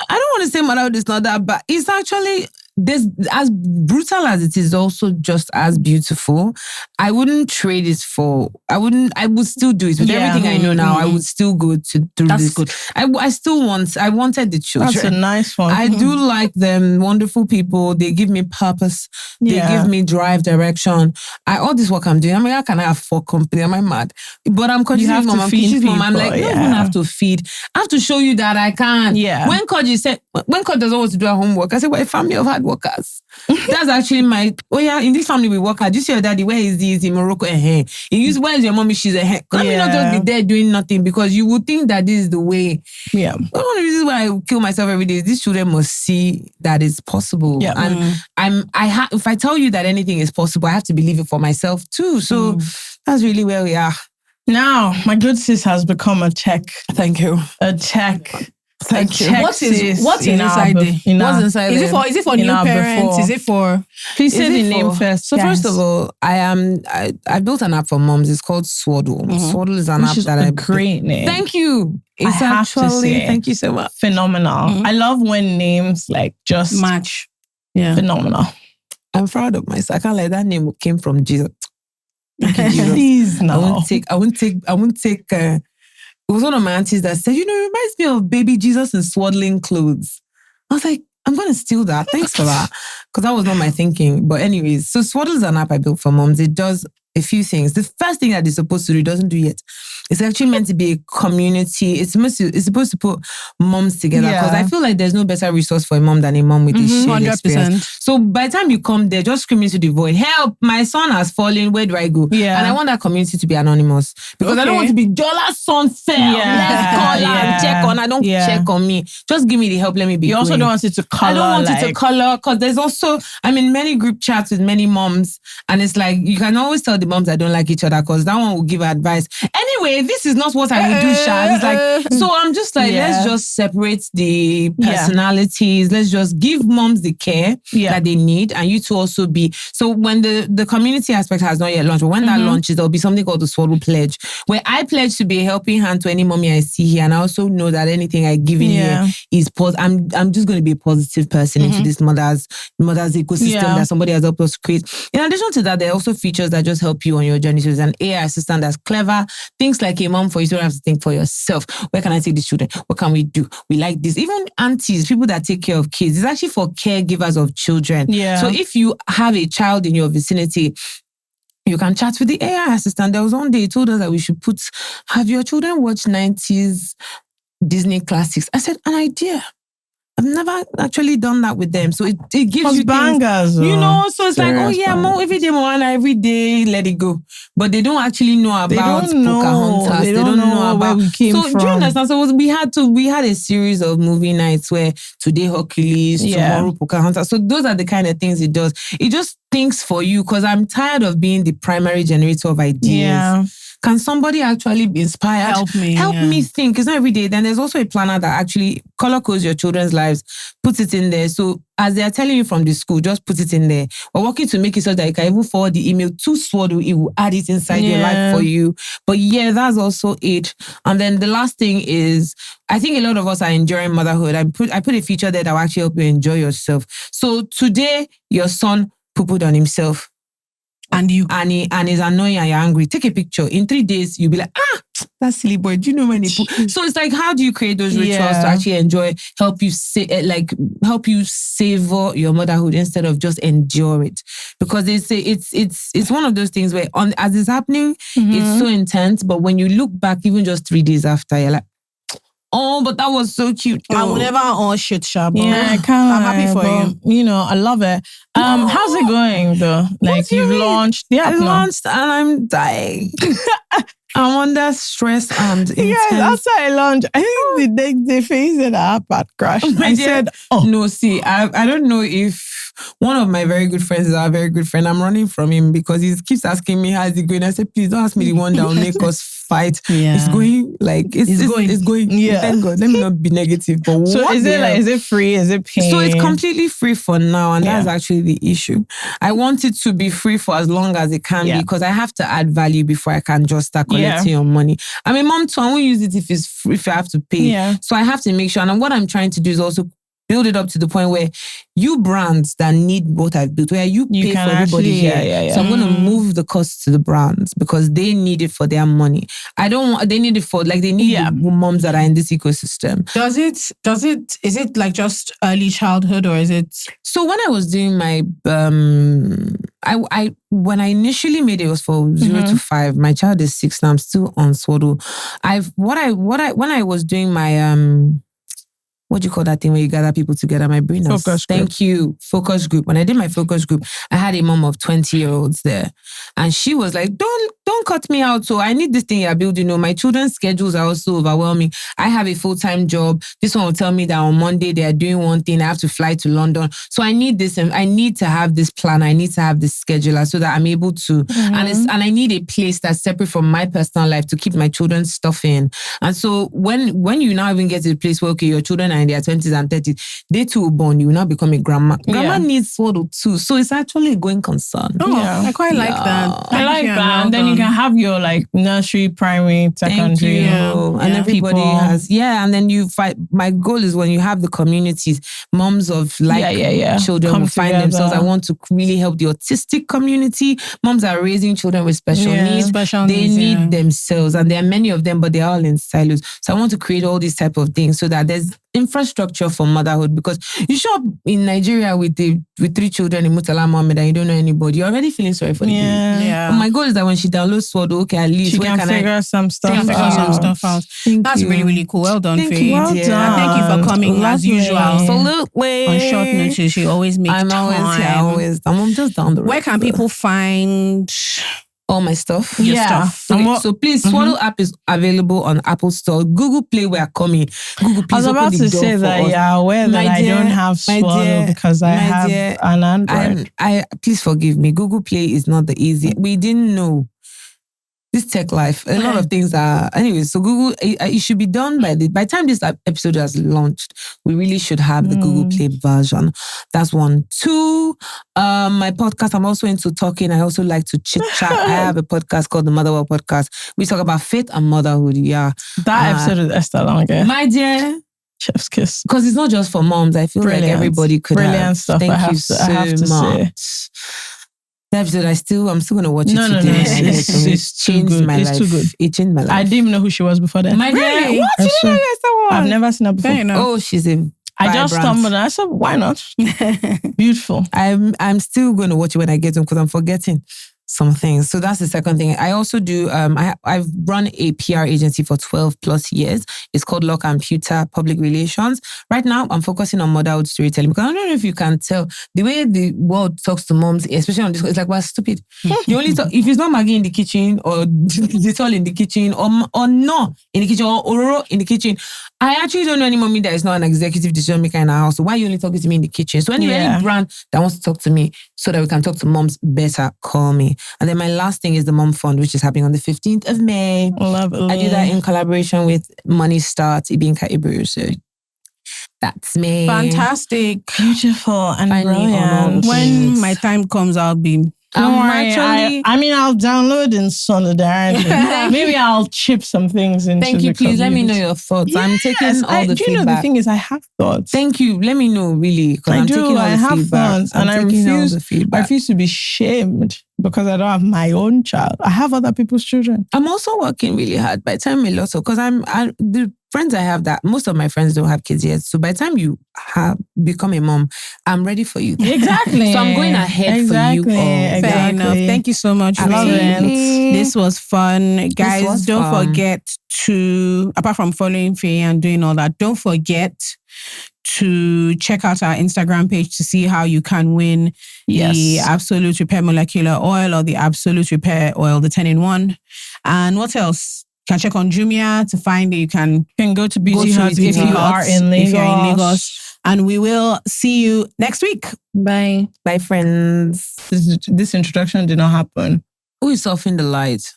I don't want to say motherhood is not that, but it's actually, this, as brutal as it is, also just as beautiful. I wouldn't trade it for. I would still do it with everything I know now. I would still go through this. That's good. I wanted the children. That's a nice one. I do like them. Wonderful people. They give me purpose. They give me drive, direction. All this work I'm doing. I mean, how can I have 4 companies? Am I mad? But I'm conscious mom. I'm conscious mom. I'm like, I don't even have to feed. I have to show you that I can. Yeah. When Koji doesn't want to do her homework, I said, we're a family of hard workers. That's actually in this family we work hard. You see your daddy, where is he? He's in Morocco. Where's your mommy? She's a head. Let me not just be there doing nothing, because you would think that this is the way. Yeah. One of the reasons why I kill myself every day is these children must see that it's possible. Yeah. And if I tell you that anything is possible, I have to believe it for myself too. So that's really where we are. Now, my good sis has become a tech. Thank you. A tech. Thank you. What's inside there? What's inside there? Is it for new parents? Is it for? Please say the name first. So first of all, I built an app for moms. It's called Swaddle. Swaddle is an app that I great name. Thank you. It's actually thank you so much. Phenomenal. I love when names like just match. Yeah. Phenomenal. I'm proud of myself. I can't let that name came from Jesus. Please, no. I won't take. It was one of my aunties that said, it reminds me of baby Jesus in swaddling clothes. I was like, I'm going to steal that. Thanks for that. Because that was not my thinking. But anyways, so Swaddle is an app I built for moms. It does a few things. The first thing that it's supposed to do, it doesn't do yet. It's actually meant to be a community. It's supposed to put moms together. Because I feel like there's no better resource for a mom than a mom with this shared 100%. experience. So by the time you come there, just scream into the void, help, my son has fallen, where do I go? Yeah. And I want that community to be anonymous. Because I don't want to be, Jola's son fell. Let's call her and check on. I don't check on me. Just give me the help, let me be You also don't want it to color. I don't want it to color, because there's also, I'm in many group chats with many moms, and it's like, you can always tell the moms that don't like each other, because that one will give advice. Anyway, this is not what I would do, Sha. It's like, so I'm just like, let's just separate the personalities. Let's just give moms the care that they need, and you two also be. So when the community aspect has not yet launched, but when that launches, there'll be something called the Swaddle Pledge, where I pledge to be a helping hand to any mommy I see here, and I also know that anything I give in here is positive. I'm just going to be a positive person into this mother's ecosystem that somebody has helped us create. In addition to that, there are also features that just help you on your journey. So there's an AI assistant that's clever. Things like a mom for you, don't have to think for yourself. Where can I take the children? What can we do? We like this. Even aunties, people that take care of kids, it's actually for caregivers of children. Yeah. So if you have a child in your vicinity, you can chat with the AI assistant. There was one day he told us that we should have your children watch 90s Disney classics. I said, an idea. I've never actually done that with them. So it gives you bangers, things, so it's like, more every day, Moana, every day, let it go. But they don't actually know about Pocahontas. They don't know about where we came from. Do you understand? So we had a series of movie nights where today Hercules, tomorrow Pocahontas. So those are the kind of things it does. It just thinks for you, because I'm tired of being the primary generator of ideas. Yeah. Can somebody actually be inspired? Help me think. It's not every day. Then there's also a planner that actually color codes your children's lives, puts it in there. So as they're telling you from the school, just put it in there. We're working to make it so that you can even forward the email to Swaddle. It will add it inside your life for you. But that's also it. And then the last thing is, I think a lot of us are enjoying motherhood. I put a feature there that will actually help you enjoy yourself. So today, your son poo-pooed on himself. And he's annoying and you're angry. Take a picture. In 3 days, you'll be like, that silly boy. Do you know when he poo? So it's like, how do you create those rituals to actually enjoy, help you savor your motherhood instead of just endure it? Because they say it's one of those things where as it's happening, it's so intense. But when you look back, even just 3 days after, you're like, oh, but that was so cute. I will never shit, Sha. Yeah, I can't. I'm happy for you. I love it. How's it going though? Like you've launched. Yeah, I launched and I'm dying. I'm under stress and intense. Yeah, after I launched, I think the next day Feyi said our app had crashed. I said, no, see, I don't know if one of my very good friends is our very good friend. I'm running from him because he keeps asking me, how's it going? I said, please don't ask me the one that will make us fight. Yeah. It's going like, it's going. Yeah. Thank God. Let me not be negative. But so is it free? Is it paying? So it's completely free for now. And that's actually the issue. I want it to be free for as long as it can be, because I have to add value before I can just start collecting your money. I mean, mom too, I won't use it if it's free, if I have to pay. Yeah. So I have to make sure. And what I'm trying to do is also build it up to the point where you brands that need what I've built, where you pay for everybody here. So I'm going to move the cost to the brands because they need it for their money. They need it for, like, they need the moms that are in this ecosystem. Is it like just early childhood, or is it? So when I was doing my, when I initially made it was for 0 to 5. My child is 6 now. I'm still on Swaddle. When I was doing my, what do you call that thing where you gather people together? My brain has... Focus group. Thank you. Focus group. When I did my focus group, I had a mom of 20-year-olds there. And she was like, don't cut me out. So I need this thing you're building. My children's schedules are also overwhelming. I have a full-time job. This one will tell me that on Monday they are doing one thing. I have to fly to London. So I need this. And I need to have this plan. I need to have this scheduler so that I'm able to... And I need a place that's separate from my personal life to keep my children's stuff in. And so when you now even get to the place where, okay, your children are in their 20s and 30s, they too will born, you will now become a grandma. Grandma needs Swaddle too. So it's actually a going concern. I quite like that. I like that. And then you can have your like nursery, primary, secondary. And everybody people. has, and then you fight. My goal is when you have the communities, moms of children Come will find together. themselves. I want to really help the autistic community. Moms are raising children with special needs. They need themselves, and there are many of them, but they're all in silos. So I want to create all these type of things so that there's infrastructure for motherhood, because you show up in Nigeria with 3 children in Murtala Mohammed and you don't know anybody, you're already feeling sorry for the baby. But my goal is that when she downloads Sword, at least she can figure some stuff out. That's really, really cool. Well done, Feyi. Well done. And thank you for coming as usual. Absolutely. On short notice, you always make time. I'm just down the road. Where can people find all my stuff? Your stuff. Okay, so please, Swallow app is available on Apple Store. Google Play, we are coming. Google, please. I was about to say that you're aware that I don't have Swallow because I have an Android. Please forgive me. Google Play is not the easy. We didn't know. This tech life, a lot of things are... Anyway, so Google, it should be done by the time this episode has launched, we really should have the Google Play version. That's 1. 2, my podcast, I'm also into talking. I also like to chit-chat. I have a podcast called the Motherhood Podcast. We talk about faith and motherhood, That episode with Esther Longe. My dear... Chef's kiss. Because it's not just for moms. I feel like everybody could have. Stuff. Thank you so much. Say. The episode, I'm still gonna watch it today. No. It's too good. It's too good. It changed my life. I didn't even know who she was before then. My dear, really? What? You didn't know someone? I've never seen her before. Oh, she's I just stumbled and I said, why not? Beautiful. I'm still gonna watch it when I get home because I'm forgetting some things. So that's the second thing. I also do, I've run a PR agency for 12 plus years. It's called Lock and Pewter Public Relations. Right now, I'm focusing on motherhood storytelling because I don't know if you can tell the way the world talks to moms, especially on this, it's like, we're stupid. You only talk, if it's not Maggie in the kitchen or Ditol in the kitchen or no in the kitchen or Ororo in the kitchen, I actually don't know any mommy that is not an executive decision maker in our house. So why are you only talking to me in the kitchen? So anyway, any brand that wants to talk to me so that we can talk to moms better, call me. And then my last thing is the Mom Fund, which is happening on the 15th of May. Lovely. I do that in collaboration with Money Start, Ibinka Ibru. So that's me. Fantastic. Beautiful and brilliant. When my time comes, I'll be... I mean, I'll download in solidarity. Maybe I'll chip some things into Thank you, please. Let me know your thoughts. I'm taking all the feedback. Do you know the thing is, I have thoughts. Thank you. Let me know, really. I have thoughts. And I refuse to be shamed because I don't have my own child. I have other people's children. I'm also working really hard. By the time a lot of, because the friends I have that, most of my friends don't have kids yet. So by the time you have become a mom, I'm ready for you. Exactly. So I'm going ahead for you all. Fair enough. Thank you so much. This was fun. Guys, don't forget to, apart from following Feyi and doing all that, don't forget to check out our Instagram page to see how you can win the Absolute Repair Molecular Oil or the Absolute Repair Oil, the 10-in-1. And what else? You can check on Jumia to find it. You can go to Beauty Hut if you are in Lagos. If you're in Lagos. And we will see you next week. Bye. Bye, friends. This introduction did not happen. Who is off in the light?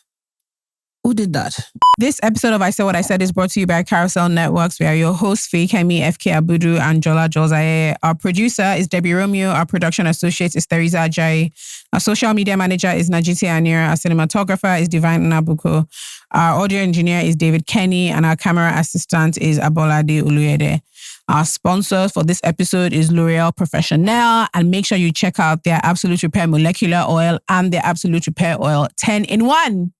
Who did that? This episode of I Said What I Said is brought to you by Carousel Networks. We are your hosts, Feyi, FK Abudu, and Jola Jozaye. Our producer is Debbie Romeo. Our production associate is Theresa Ajayi. Our social media manager is Najiti Anira. Our cinematographer is Divine Nabuko. Our audio engineer is David Kenny. And our camera assistant is Abolade Uluyede. Our sponsor for this episode is L'Oréal Professionnel. And make sure you check out their Absolute Repair Molecular Oil and their Absolute Repair Oil 10-in-1.